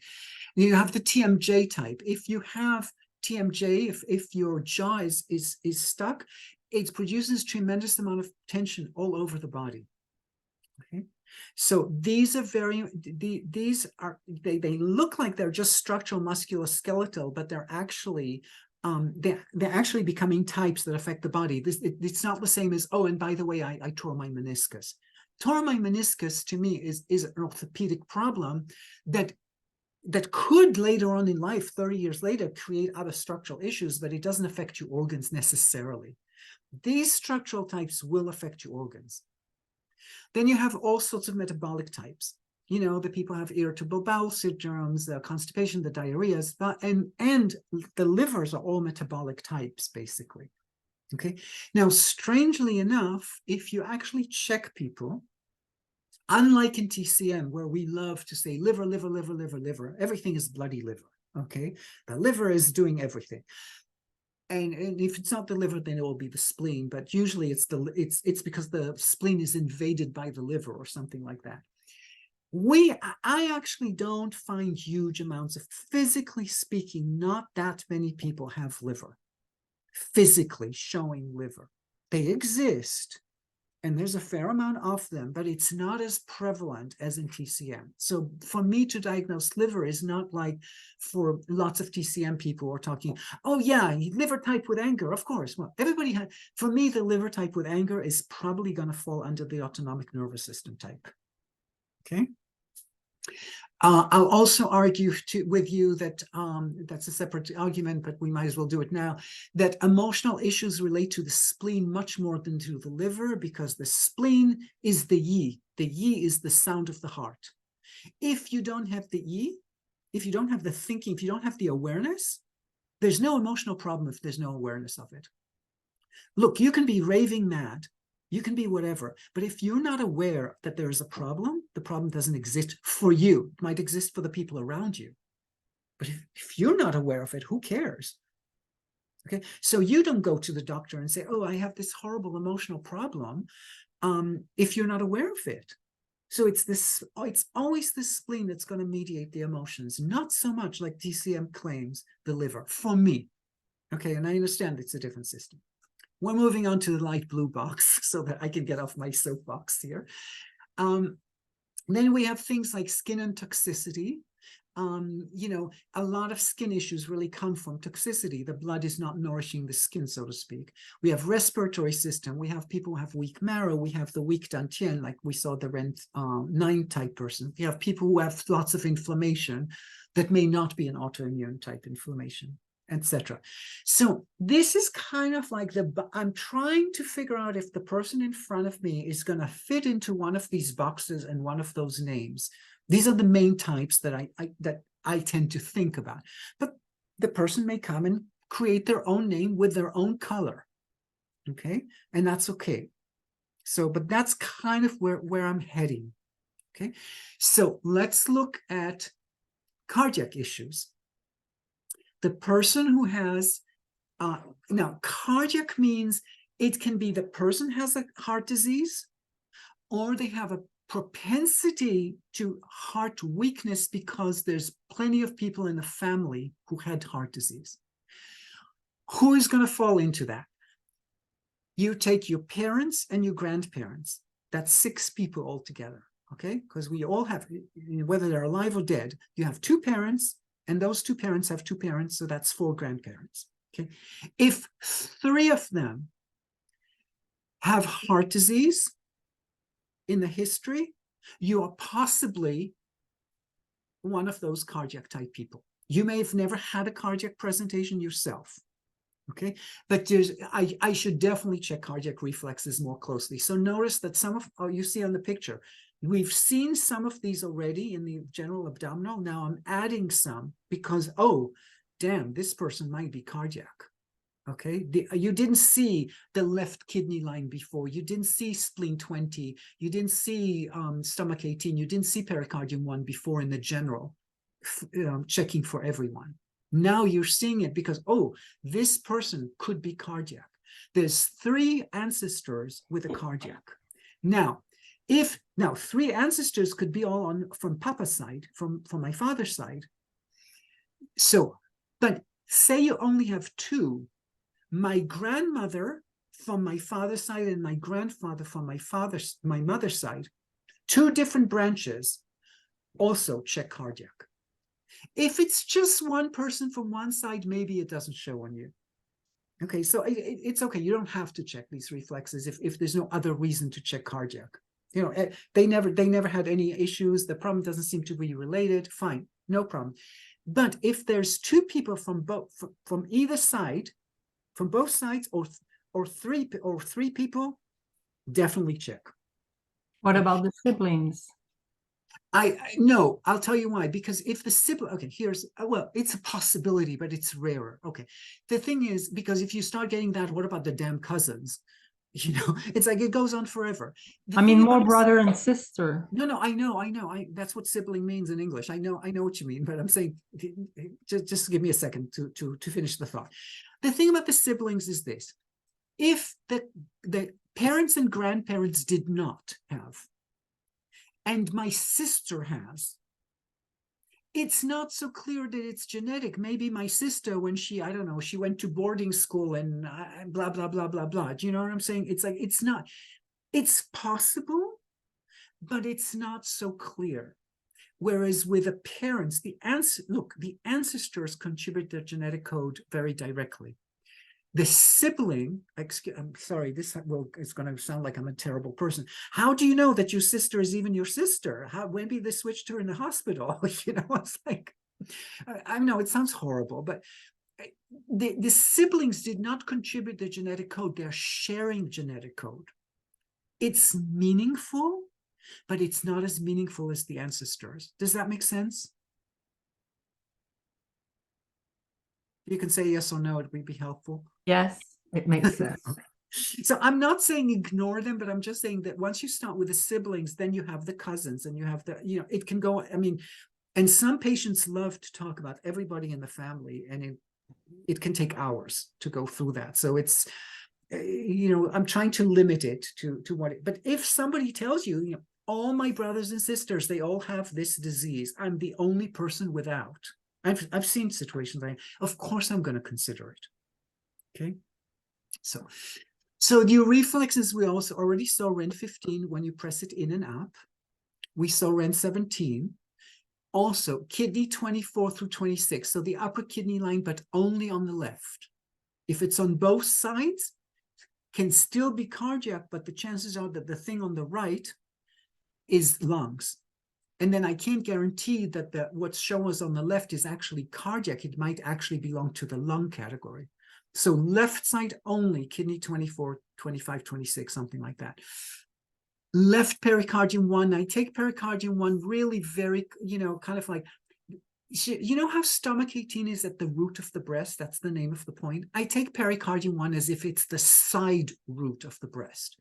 You have the TMJ type. If you have TMJ, if your jaw is stuck, it produces tremendous amount of tension all over the body. Okay. So these are they look like they're just structural musculoskeletal, but they're actually becoming types that affect the body. It's not the same as, oh, and by the way, I tore my meniscus. Tore my meniscus to me is an orthopedic problem that could later on in life, 30 years later, create other structural issues, but it doesn't affect your organs necessarily. These structural types will affect your organs. Then you have all sorts of metabolic types. The people have irritable bowel syndromes, the constipation, the diarrheas, and the livers are all metabolic types, basically. Okay. Now, strangely enough, if you actually check people, unlike in TCM, where we love to say liver, liver, liver, liver, liver, everything is bloody liver. Okay. The liver is doing everything. And if it's not the liver, then it will be the spleen. But usually it's because the spleen is invaded by the liver or something like that. I actually don't find huge amounts of, physically speaking, not that many people have liver, physically showing liver. They exist, and there's a fair amount of them, but it's not as prevalent as in TCM. So for me to diagnose liver is not like for lots of TCM people who are talking, oh yeah, liver type with anger, of course. Well, everybody had, for me, the liver type with anger is probably going to fall under the autonomic nervous system type. Okay. I'll also argue with you that that's a separate argument, but we might as well do it now, that emotional issues relate to the spleen much more than to the liver, because the spleen is the yi. The yi is the sound of the heart. If you don't have the yi, if you don't have the thinking, if you don't have the awareness, there's no emotional problem if there's no awareness of it. Look, you can be raving mad. You can be whatever, but if you're not aware that there is a problem, the problem doesn't exist for you. It might exist for the people around you. But if you're not aware of it, who cares? Okay, so you don't go to the doctor and say, oh, I have this horrible emotional problem, if you're not aware of it. So it's always the spleen that's going to mediate the emotions, not so much like TCM claims the liver, for me. Okay, and I understand it's a different system. We're moving on to the light blue box so that I can get off my soapbox here. Then we have things like skin and toxicity. A lot of skin issues really come from toxicity. The blood is not nourishing the skin, so to speak. We have respiratory system. We have people who have weak marrow. We have the weak dantian, like we saw the Rent 9 type person. We have people who have lots of inflammation that may not be an autoimmune type inflammation, etc. So this is kind of like I'm trying to figure out if the person in front of me is going to fit into one of these boxes and one of those names. These are the main types that I tend to think about. But the person may come and create their own name with their own color. Okay, and that's okay. So, but that's kind of where I'm heading. Okay, so let's look at cardiac issues. The person who has, now cardiac means it can be the person has a heart disease, or they have a propensity to heart weakness because there's plenty of people in the family who had heart disease. Who is going to fall into that? You take your parents and your grandparents. That's 6 people altogether, okay? Because we all have, whether they're alive or dead, you have 2 parents and those two parents have two parents, so that's 4 grandparents. Okay, if 3 of them have heart disease in the history, you are possibly one of those cardiac type people. You may have never had a cardiac presentation yourself. Okay, but I should definitely check cardiac reflexes more closely. So notice that some of, you see on the picture, we've seen some of these already in the general abdominal. Now I'm adding some because, oh, damn, this person might be cardiac. Okay, you didn't see the left kidney line before. You didn't see spleen 20. You didn't see stomach 18. You didn't see pericardium 1 before in the general, checking for everyone. Now you're seeing it because, oh, this person could be cardiac. There's 3 ancestors with a cardiac. Now, 3 ancestors could be all from Papa's side, from my father's side. So, but say you only have 2. My grandmother from my father's side and my grandfather from my mother's side, 2 different branches, also check cardiac. If it's just one person from one side, maybe it doesn't show on you. Okay, so it's okay. You don't have to check these reflexes if there's no other reason to check cardiac. You know, they never had any issues. The problem doesn't seem to be related. Fine, no problem. But if there's 2 people from either side, from both sides, or three people, definitely check. What about the siblings? No, I'll tell you why. Because if the sibling, okay, well, it's a possibility, but it's rarer. Okay, the thing is, because if you start getting that, what about the damn cousins? You know, it's like it goes on forever. I mean, more brother and sister. No, I know. That's what sibling means in English. I know what you mean, but I'm saying, just give me a second to finish the thought. The thing about the siblings is this: if the parents and grandparents did not have, and my sister has, it's not so clear that it's genetic. Maybe my sister, when she went to boarding school and blah, blah, blah, blah, blah. Do you know what I'm saying? It's like, it's possible, but it's not so clear. Whereas with the parents, the ancestors contribute their genetic code very directly. The sibling, I'm sorry, it's going to sound like I'm a terrible person. How do you know that your sister is even your sister? Maybe they switched her in the hospital. You know, it's like, I know it sounds horrible, but the siblings did not contribute the genetic code. They're sharing genetic code. It's meaningful, but it's not as meaningful as the ancestors. Does that make sense? You can say yes or no, it would be helpful. Yes, it makes sense. So I'm not saying ignore them, but I'm just saying that once you start with the siblings, then you have the cousins and you have it can go, I mean, and some patients love to talk about everybody in the family, and it can take hours to go through that. So it's, I'm trying to limit it to what, but if somebody tells you, all my brothers and sisters, they all have this disease, I'm the only person without. I've seen situations like, of course I'm going to consider it. Okay, so the reflexes, we also already saw REN 15 when you press it in and up. We saw REN 17. Also kidney 24 through 26, so the upper kidney line, but only on the left. If it's on both sides, can still be cardiac, but the chances are that the thing on the right is lungs. And then I can't guarantee that what's shown us on the left is actually cardiac. It might actually belong to the lung category. So left side only, kidney 24, 25, 26, something like that. Left pericardium 1, I take pericardium 1 really very, kind of like, you know how stomach 18 is at the root of the breast? That's the name of the point. I take pericardium 1 as if it's the side root of the breast.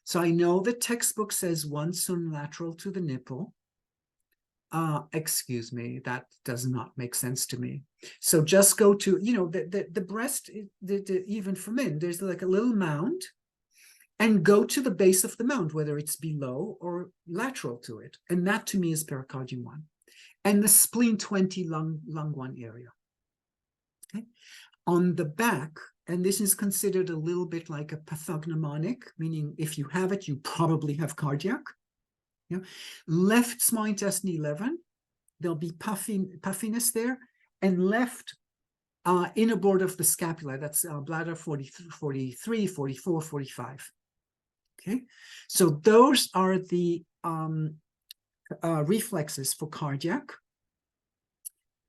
So I know the textbook says 1 sun lateral to the nipple. Excuse me, that does not make sense to me. So just go to, the breast, even for men, there's like a little mound, and go to the base of the mound, whether it's below or lateral to it. And that to me is pericardium 1. And the spleen 20 lung 1 area. Okay. On the back, and this is considered a little bit like a pathognomonic, meaning if you have it, you probably have cardiac. Left small intestine 11, there'll be puffiness there, and left inner border of the scapula. That's bladder 43, 44, 45. Okay, so those are the reflexes for cardiac.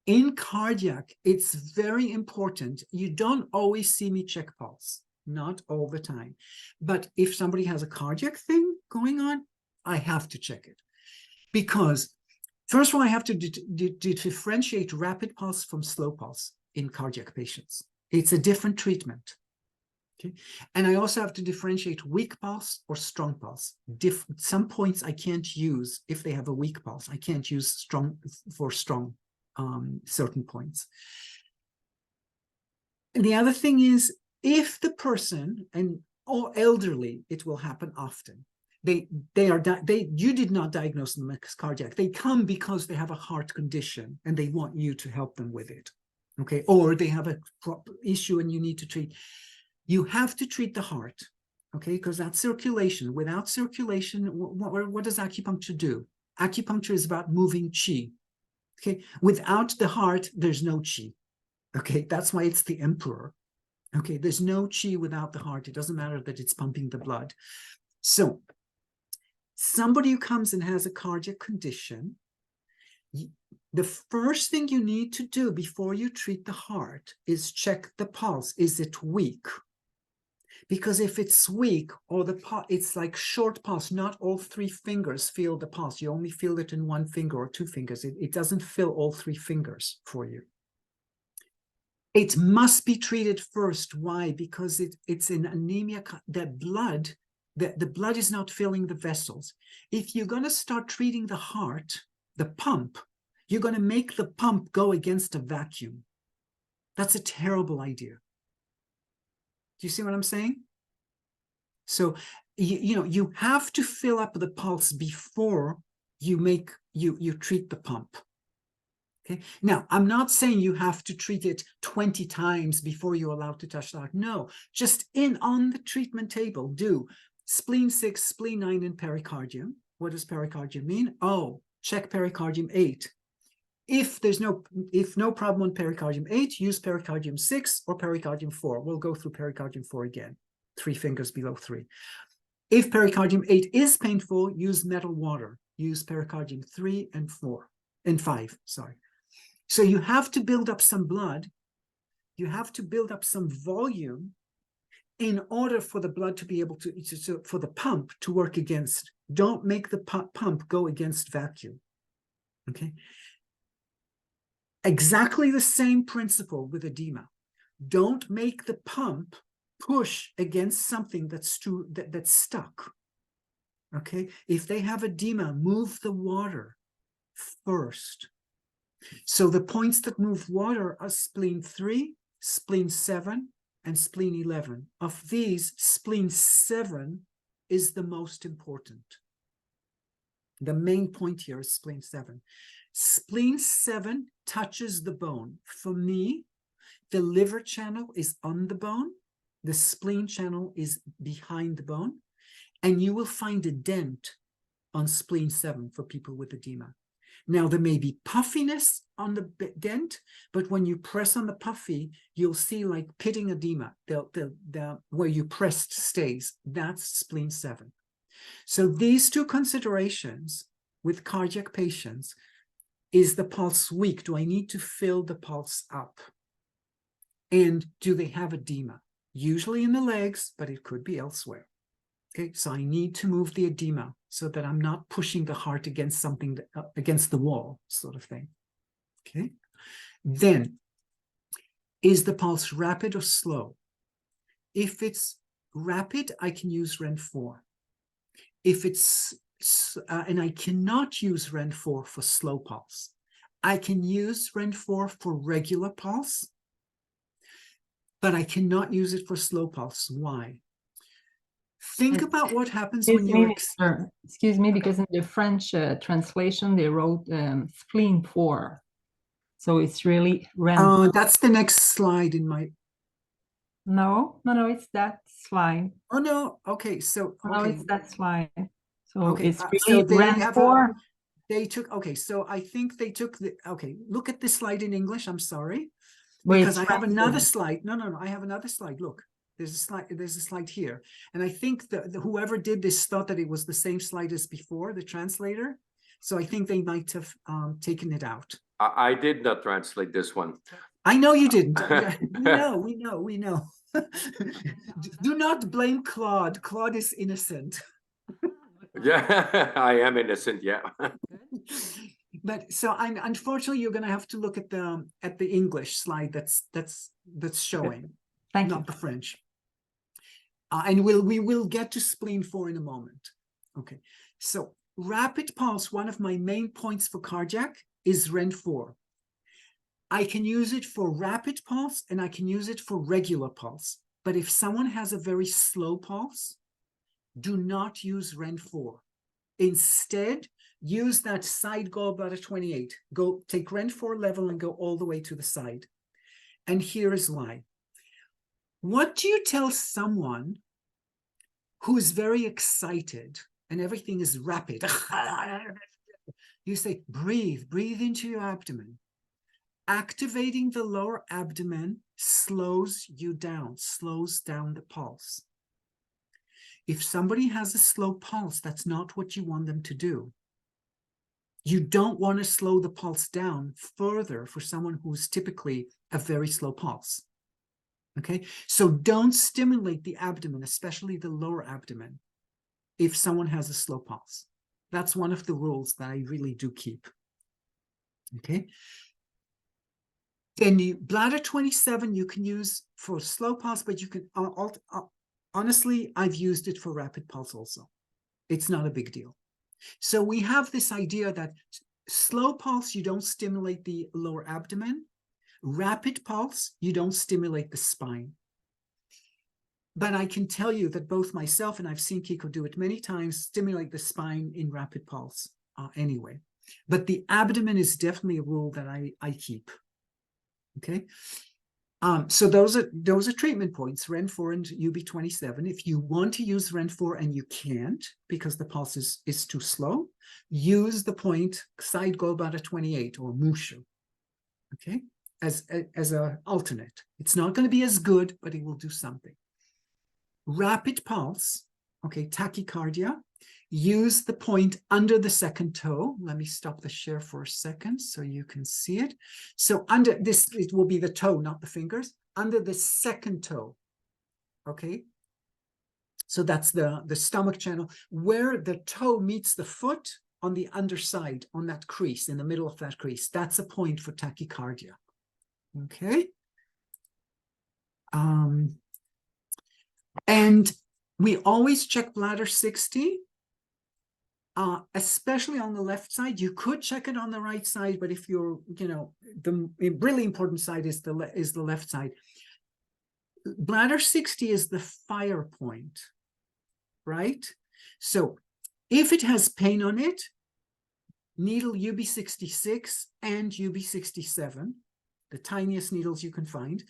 In cardiac, it's very important. You don't always see me check pulse, not all the time. But if somebody has a cardiac thing going on, I have to check it. Because first of all, I have to differentiate rapid pulse from slow pulse in cardiac patients. It's a different treatment. Okay. And I also have to differentiate weak pulse or strong pulse. Some points I can't use if they have a weak pulse. I can't use strong certain points. And the other thing is, if the person, or elderly, it will happen often. You did not diagnose them as cardiac. They come because they have a heart condition and they want you to help them with it. Okay, or they have a issue and you need to treat. You have to treat the heart, okay, because that's circulation. Without circulation, what does acupuncture do? Acupuncture is about moving qi. Okay, without the heart, there's no qi. Okay, that's why it's the emperor. Okay, there's no qi without the heart. It doesn't matter that it's pumping the blood. So, somebody who comes and has a cardiac condition, the first thing you need to do before you treat the heart is check the pulse. Is it weak? Because if it's weak, or it's like short pulse, not all three fingers feel the pulse. You only feel it in one finger or two fingers. It doesn't fill all three fingers for you. It must be treated first. Why? Because it's an anemia. The blood is not filling the vessels. If you're going to start treating the heart, the pump, you're going to make the pump go against a vacuum. That's a terrible idea. Do you see what I'm saying? So, you have to fill up the pulse before you treat the pump. Okay. Now, I'm not saying you have to treat it 20 times before you're allowed to touch the heart. No, just on the treatment table, do spleen 6, spleen 9, and pericardium. What does pericardium mean? Oh, check pericardium 8. If no problem on pericardium 8, use pericardium 6 or pericardium 4. We'll go through pericardium 4 again, 3 fingers below 3. If pericardium 8 is painful, use metal water. Use pericardium 3 and 4 and 5, sorry. So you have to build up some blood. You have to build up some volume in order for the blood to be able for the pump to work against. Don't make the pump go against vacuum. Okay. Exactly the same principle with edema. Don't make the pump push against something that's stuck. Okay, if they have edema, move the water first. So the points that move water are spleen 3, spleen 7, and spleen 11. Of these, spleen 7 is the most important. The main point here is spleen 7. Spleen 7 touches the bone. For me, the liver channel is on the bone. The spleen channel is behind the bone. And you will find a dent on spleen 7 for people with edema. Now, there may be puffiness on the dent, but when you press on the puffy, you'll see like pitting edema, where you pressed stays. That's spleen 7. So these two considerations with cardiac patients: is the pulse weak? Do I need to fill the pulse up? And do they have edema? Usually in the legs, but it could be elsewhere. Okay, so I need to move the edema so that I'm not pushing the heart against something, against the wall, sort of thing. Okay, then, is the pulse rapid or slow? If it's rapid, I can use REN 4. If it's, and I cannot use REN 4 for slow pulse. I can use REN 4 for regular pulse, but I cannot use it for slow pulse. Why? Think about what happens when you're... Excuse me, because in the French translation, they wrote spleen 4. So it's really REN. That's the next slide in my... No, it's that slide. Oh, no. Okay, so... No, okay. it's that slide. So Okay, it's really so they REN have 4. They took, okay, so I think they took okay, look at this slide in English, I'm sorry. Wait, Because I have another translate. slide. No, I have another slide. Look, there's a slide here. And I think that whoever did this thought that it was the same slide as before, the translator. So I think they might have taken it out. I did not translate this one. I know you didn't. Yeah, we know. Do not blame Claude. Claude is innocent. Yeah, I am innocent, yeah. But so unfortunately you're going to have to look at the English slide that's showing, Thank not you. the French. And we will get to spleen 4 in a moment. Okay, so rapid pulse, one of my main points for cardiac is REN 4. I can use it for rapid pulse and I can use it for regular pulse. But if someone has a very slow pulse, do not use REN 4. Instead, use that side gallbladder 28. Go take REN 4 level and go all the way to the side. And here is why. What do you tell someone who is very excited and everything is rapid? You say, breathe into your abdomen. Activating the lower abdomen slows you down, slows down the pulse. If somebody has a slow pulse, that's not what you want them to do. You don't want to slow the pulse down further for someone who's typically a very slow pulse. Okay, so don't stimulate the abdomen, especially the lower abdomen, if someone has a slow pulse. That's one of the rules that I really do keep. Okay. Then bladder 27 you can use for slow pulse, but you can honestly, I've used it for rapid pulse also. It's not a big deal. So we have this idea that slow pulse, you don't stimulate the lower abdomen. Rapid pulse, you don't stimulate the spine. But I can tell you that both myself and I've seen Kiko do it many times, stimulate the spine in rapid pulse anyway. But the abdomen is definitely a rule that I keep. Okay. So those are treatment points, REN 4 and UB27. If you want to use REN 4 and you can't because the pulse is too slow, use the point side gallbladder 28 or Mushu, okay, as an alternate. It's not going to be as good, but it will do something. Rapid pulse, okay, tachycardia, use the point under the second toe. Let me stop the share for a second so you can see it. So under this, it will be the toe, not the fingers, under the second toe, okay? So that's the stomach channel, where the toe meets the foot on the underside, on that crease, in the middle of that crease. That's a point for tachycardia, okay? And we always check bladder 60, especially on the left side. You could check it on the right side, but if you're, the really important side is the left side. Bladder 60 is the fire point, right? So if it has pain on it, needle UB66 and UB67, the tiniest needles you can find,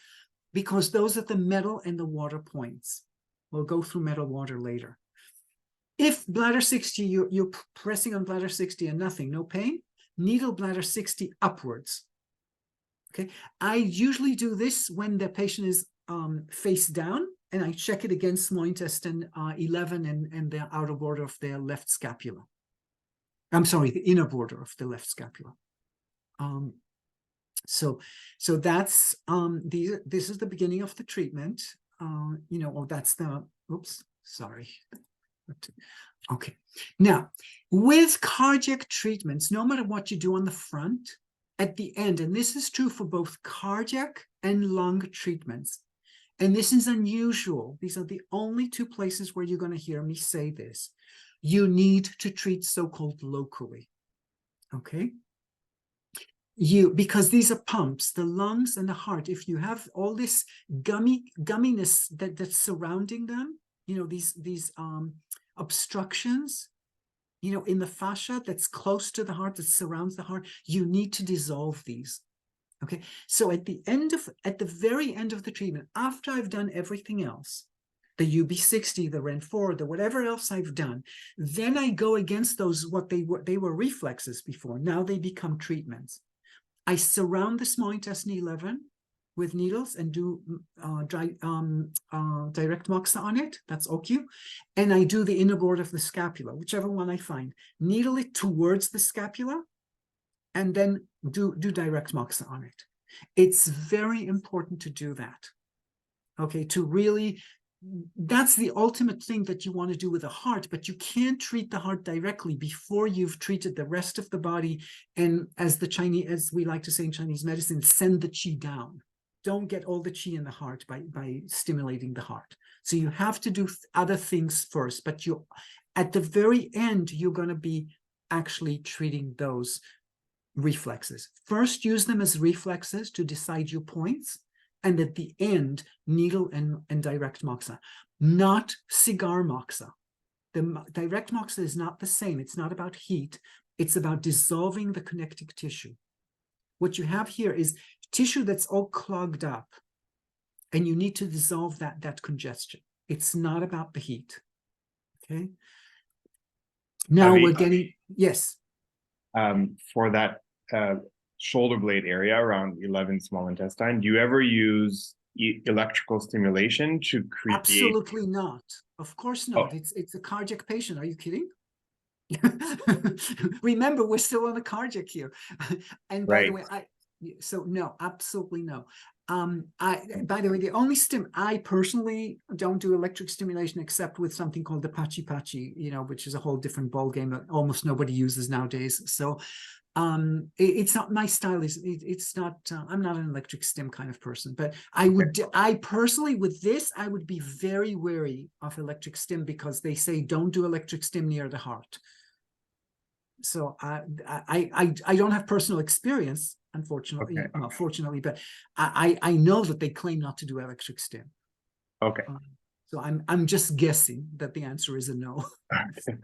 because those are the metal and the water points. We'll go through metal water later. If bladder 60, you're pressing on bladder 60 and nothing, no pain, needle bladder 60 upwards. Okay, I usually do this when the patient is face down, and I check it against small intestine 11 and the outer border of their left scapula. I'm sorry, the inner border of the left scapula. So that's this is the beginning of the treatment. Or that's the, oops, sorry. Okay, now with cardiac treatments, no matter what you do on the front, at the end, and this is true for both cardiac and lung treatments, and this is unusual, these are the only two places where you're going to hear me say this, you need to treat so-called locally, okay? Because these are pumps, the lungs and the heart, if you have all this gumminess that's surrounding them, these obstructions, in the fascia that's close to the heart, that surrounds the heart, you need to dissolve these. Okay, so at the very end of the treatment, after I've done everything else, the UB60, the REN4, the whatever else I've done. Then I go against those, what they were reflexes before. Now they become treatments. I surround the small intestine 11 with needles and do direct moxa on it. That's OQ. And I do the inner board of the scapula, whichever one I find. Needle it towards the scapula and then do direct moxa on it. It's very important to do that. Okay, to really, that's the ultimate thing that you want to do with the heart, but you can't treat the heart directly before you've treated the rest of the body. And as we like to say in Chinese medicine, send the qi down. Don't get all the qi in the heart by stimulating the heart. So you have to do other things first, but at the very end, you're going to be actually treating those reflexes. First, use them as reflexes to decide your points. And at the end, needle and direct moxa, not cigar moxa. The direct moxa is not the same. It's not about heat. It's about dissolving the connective tissue. What you have here is tissue that's all clogged up, and you need to dissolve that congestion. It's not about the heat. Okay. Now we're getting, yes. For that shoulder blade area around 11 small intestine, do you ever use electrical stimulation to create? Absolutely not. Of course not. Oh. It's a cardiac patient. Are you kidding? Remember, we're still on the cardiac here. And by the way, no, absolutely no. By the way, the only I personally don't do electric stimulation except with something called the pachi, which is a whole different ball game that almost nobody uses nowadays. So it's not my style. It's not, I'm not an electric stim kind of person, but I personally with this, I would be very wary of electric stim because they say don't do electric stim near the heart. So I don't have personal experience, unfortunately, fortunately, but I know that they claim not to do electric stim. Okay. So I'm just guessing that the answer is a no.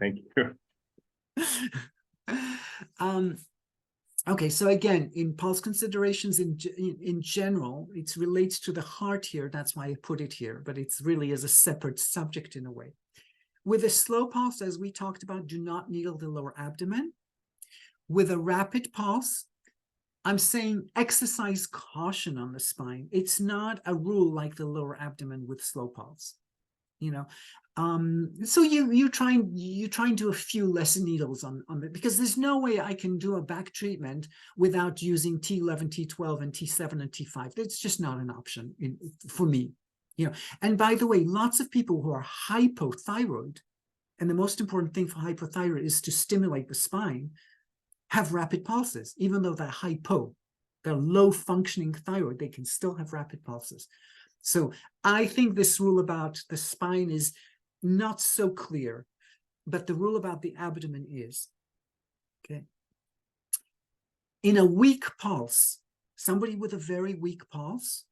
Thank you. Okay, so again, in pulse considerations in general, it relates to the heart here. That's why I put it here, but it's really as a separate subject in a way. With a slow pulse, as we talked about, do not needle the lower abdomen. With a rapid pulse, I'm saying exercise caution on the spine. It's not a rule like the lower abdomen with slow pulse, So you try and do a few less needles on it, because there's no way I can do a back treatment without using T11, T12, and T7 and T5. That's just not an option for me. And by the way, lots of people who are hypothyroid, and the most important thing for hypothyroid is to stimulate the spine, have rapid pulses. Even though they're they're low functioning thyroid, they can still have rapid pulses. So I think this rule about the spine is not so clear, but the rule about the abdomen is. Okay. In a weak pulse, somebody with a very weak pulse,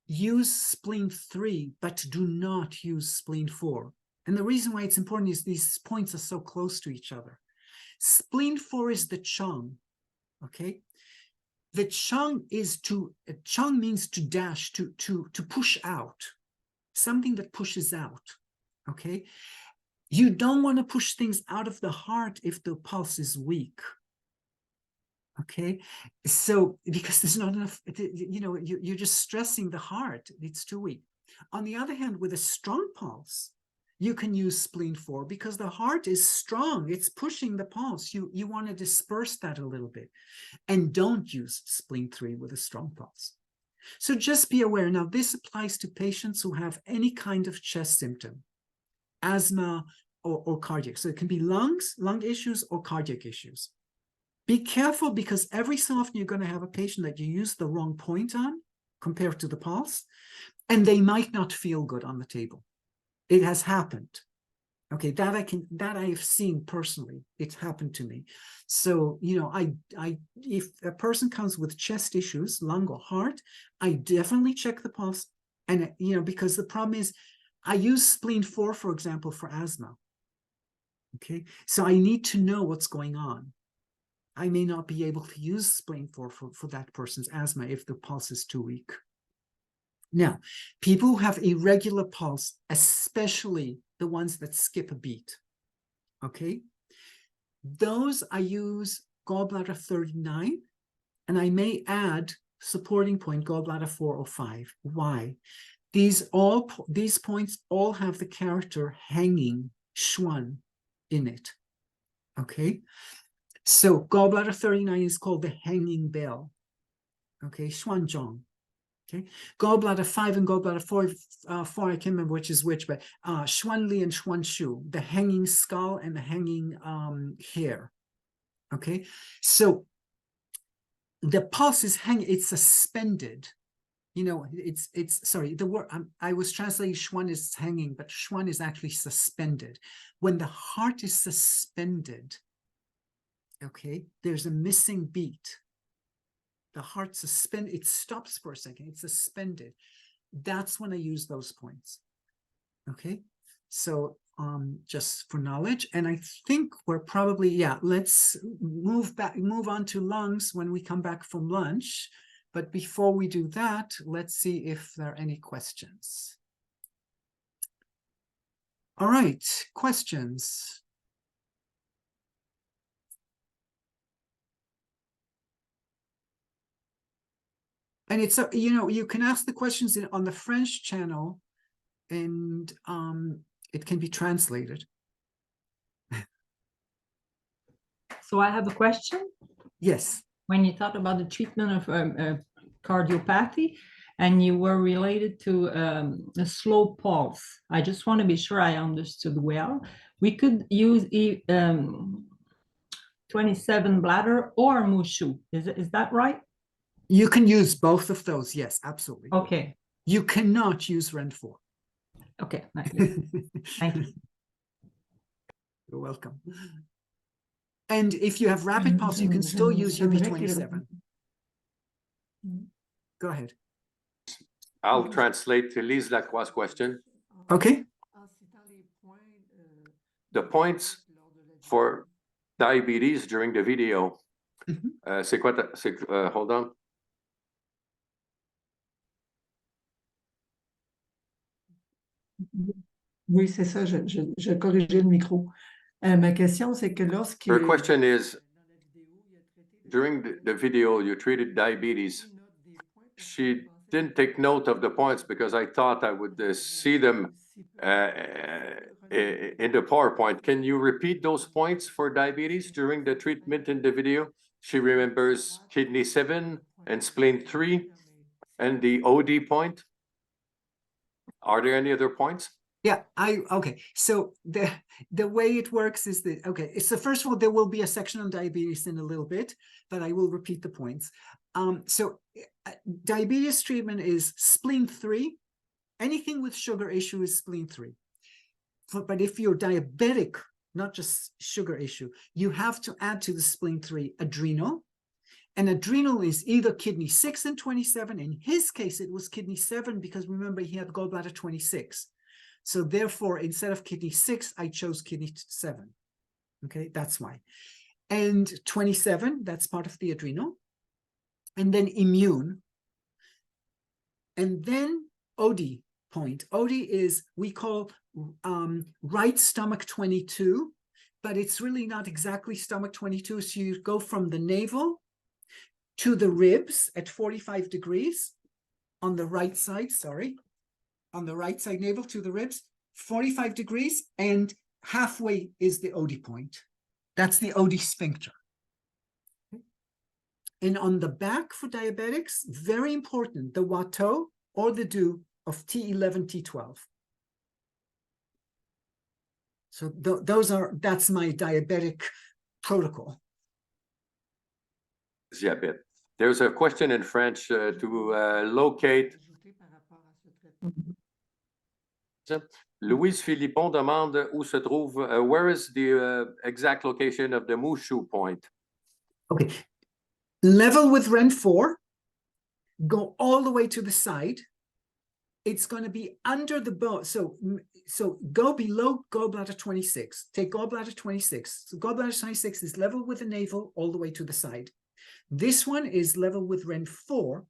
use spleen 3, but do not use spleen 4. And the reason why it's important is these points are so close to each other. Spleen 4 is the chung, okay? The chung means to dash, to push out, something that pushes out, okay? You don't want to push things out of the heart if the pulse is weak. Okay, so because there's not enough, you're just stressing the heart. It's too weak. On the other hand, with a strong pulse, you can use spleen 4 because the heart is strong. It's pushing the pulse. You want to disperse that a little bit, and don't use spleen 3 with a strong pulse. So just be aware. Now, this applies to patients who have any kind of chest symptom, asthma or cardiac. So it can be lung issues or cardiac issues. Be careful, because every so often you're going to have a patient that you use the wrong point on compared to the pulse, and they might not feel good on the table. It has happened. Okay, that I have seen personally. It's happened to me. So, if a person comes with chest issues, lung or heart, I definitely check the pulse. And, because the problem is I use spleen 4, for example, for asthma. Okay, so I need to know what's going on. I may not be able to use spleen 4 for that person's asthma if the pulse is too weak. Now, people who have irregular pulse, especially the ones that skip a beat, okay? Those I use gallbladder 39, and I may add supporting point gallbladder 4 or 5. Why? These points all have the character hanging Schwann in it, okay? So gallbladder 39 is called the hanging bell, okay? Schwannzhong. Okay, gallbladder 5 and gallbladder 4, I can't remember which is which, but Schwanli and Schwanshu, the hanging skull and the hanging hair. Okay, so the pulse is it's suspended. You know, it's sorry, the word I was translating Schwann is hanging, but Schwann is actually suspended. When the heart is suspended, okay, there's a missing beat. The heart it stops for a second, it's suspended. That's when I use those points. Okay, so just for knowledge. And I think we're probably, yeah, let's move on to lungs when we come back from lunch. But before we do that, let's see if there are any questions. All right, questions. And it's, you know, you can ask the questions on the French channel, and it can be translated. So I have a question. Yes. When you thought about the treatment of cardiopathy, and you were related to a slow pulse, I just want to be sure I understood well. We could use 27 bladder or Mushu. Is that right? You can use both of those. Yes, absolutely. Okay. You cannot use REN4. Okay. Thank you. You're welcome. And if you have rapid pulse, you can still use UV27. Go ahead. I'll translate Lise Lacroix's question. Okay. The points for diabetes during the video. C'est quoi hold on. Oui, c'est ça, je corrigeais le micro. Ma question, c'est que lorsque... Her question is, during the video, you treated diabetes. She didn't take note of the points because I thought I would see them in the PowerPoint. Can you repeat those points for diabetes during the treatment in the video? She remembers kidney 7 and spleen 3 and the OD point. Are there any other points? Yeah, okay. So the way it works is that, okay, so first of all, there will be a section on diabetes in a little bit, but I will repeat the points. So diabetes treatment is spleen 3. Anything with sugar issue is spleen 3. But if you're diabetic, not just sugar issue, you have to add to the spleen 3 adrenal. And adrenal is either kidney 6 and 27. In his case, it was kidney 7 because remember, he had gallbladder 26. So therefore, instead of kidney 6, I chose kidney 7. Okay, that's why. And 27, that's part of the adrenal. And then immune. And then OD point. OD is, we call right stomach 22, but it's really not exactly stomach 22. So you go from the navel to the ribs at 45 degrees on the right side, sorry. On the right side navel to the ribs, 45 degrees, and halfway is the OD point. That's the OD sphincter. And on the back for diabetics, very important, the Watteau or the Do of T11, T12. So that's my diabetic protocol. Diabete. There's a question in French to locate. Louise Philippon demande où se trouve, where is the exact location of the Mushu point? Okay, level with REN4, go all the way to the side. It's going to be under the bone. So go below gallbladder 26. Take gallbladder 26. So gallbladder 26 is level with the navel all the way to the side. This one is level with REN4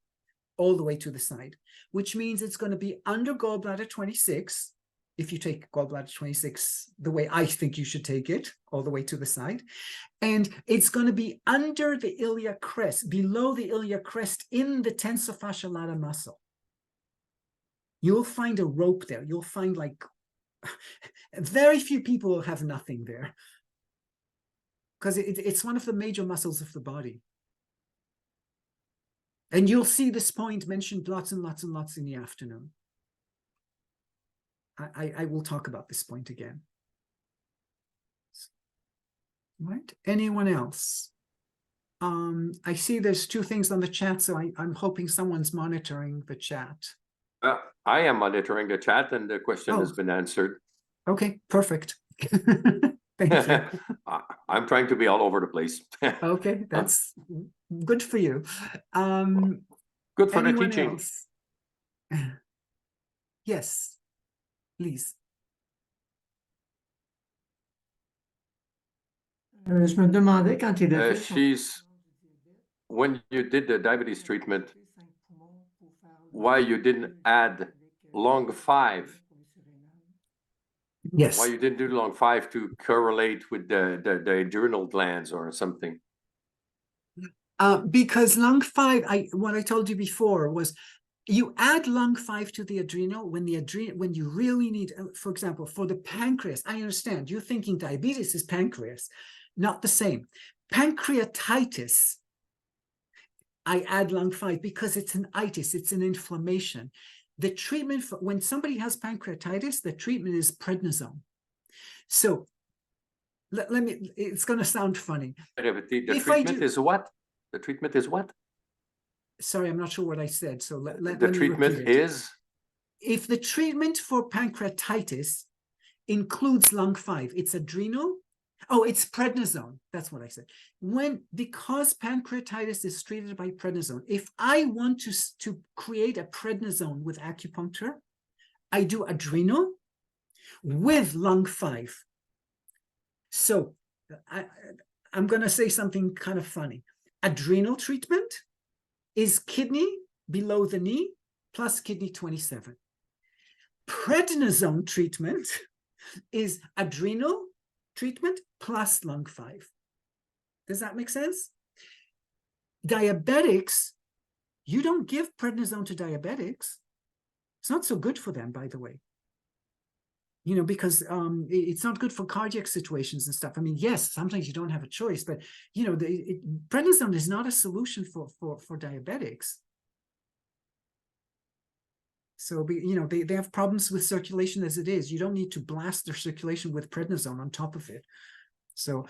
all the way to the side, which means it's going to be under gallbladder 26. If you take gallbladder 26 the way I think you should take it, all the way to the side. And it's going to be under the iliac crest, below the iliac crest in the tensor fascia lata muscle. You'll find a rope there. You'll find like very few people will have nothing there, because it's one of the major muscles of the body. And you'll see this point mentioned lots and lots and lots in the afternoon. I will talk about this point again. Right? Anyone else? I see there's two things on the chat, so I'm hoping someone's monitoring the chat. I am monitoring the chat and the question has Oh. been answered. Okay, perfect. Thank you. I'm trying to be all over the place. Okay, that's good for you. Good for the Anyone teaching. else? Yes, please. Je me demandais quand il a fait When you did the diabetes treatment, why you didn't add lung 5? Yes. Why you didn't do lung 5 to correlate with the adrenal glands or something? Because lung 5, what I told you before was you add lung 5 to the adrenal when you really need, for example, for the pancreas. I understand you're thinking diabetes is pancreas, not the same. Pancreatitis, I add lung 5 because it's an itis, it's an inflammation. The treatment for when somebody has pancreatitis, the treatment is prednisone. So let me, it's going to sound funny. The treatment is what? The treatment is what? Sorry, I'm not sure what I said. So let The me treatment repeat it. is? If the treatment for pancreatitis includes lung 5, it's adrenal. Oh, it's prednisone. That's what I said. Because pancreatitis is treated by prednisone, if I want to create a prednisone with acupuncture, I do adrenal with lung 5. So I'm going to say something kind of funny. Adrenal treatment is kidney below the knee plus kidney 27. Prednisone treatment is adrenal treatment plus lung 5. Does that make sense? Diabetics, you don't give prednisone to diabetics. It's not so good for them, by the way. You know, because it's not good for cardiac situations and stuff. I mean, yes, sometimes you don't have a choice, but you know, prednisone is not a solution for diabetics. So, you know, they have problems with circulation as it is. You don't need to blast their circulation with prednisone on top of it. So,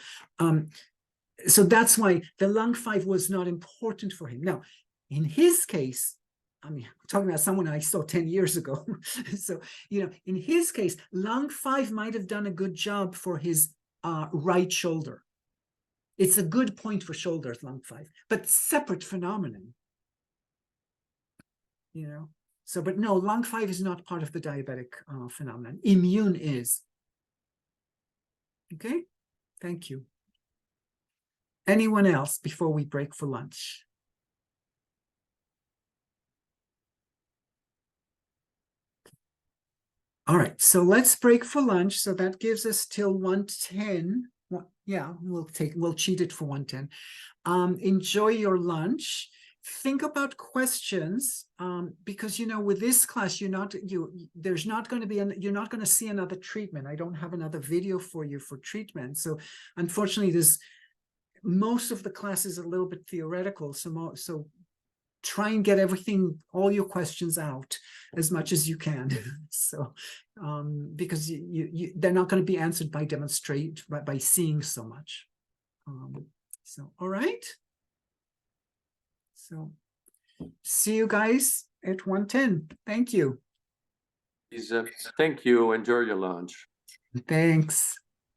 so that's why the lung 5 was not important for him. Now, in his case, I mean, I'm talking about someone I saw 10 years ago. So, you know, in his case, lung 5 might have done a good job for his right shoulder. It's a good point for shoulders, lung 5, but separate phenomenon. You know, so, but no, lung 5 is not part of the diabetic phenomenon. Immune is. Okay, thank you. Anyone else before we break for lunch? All right, so let's break for lunch. So that gives us till 1:10. Yeah, we'll cheat it for 1:10. Enjoy your lunch. Think about questions, because you know, with this class, you're not going to see another treatment. I don't have another video for you for treatment. So unfortunately, most of the class is a little bit theoretical. So try and get all your questions out as much as you can. So, because they're not going to be answered by by seeing so much. So, all right. So, see you guys at 1:10. Thank you. Thank you. Enjoy your lunch. Thanks.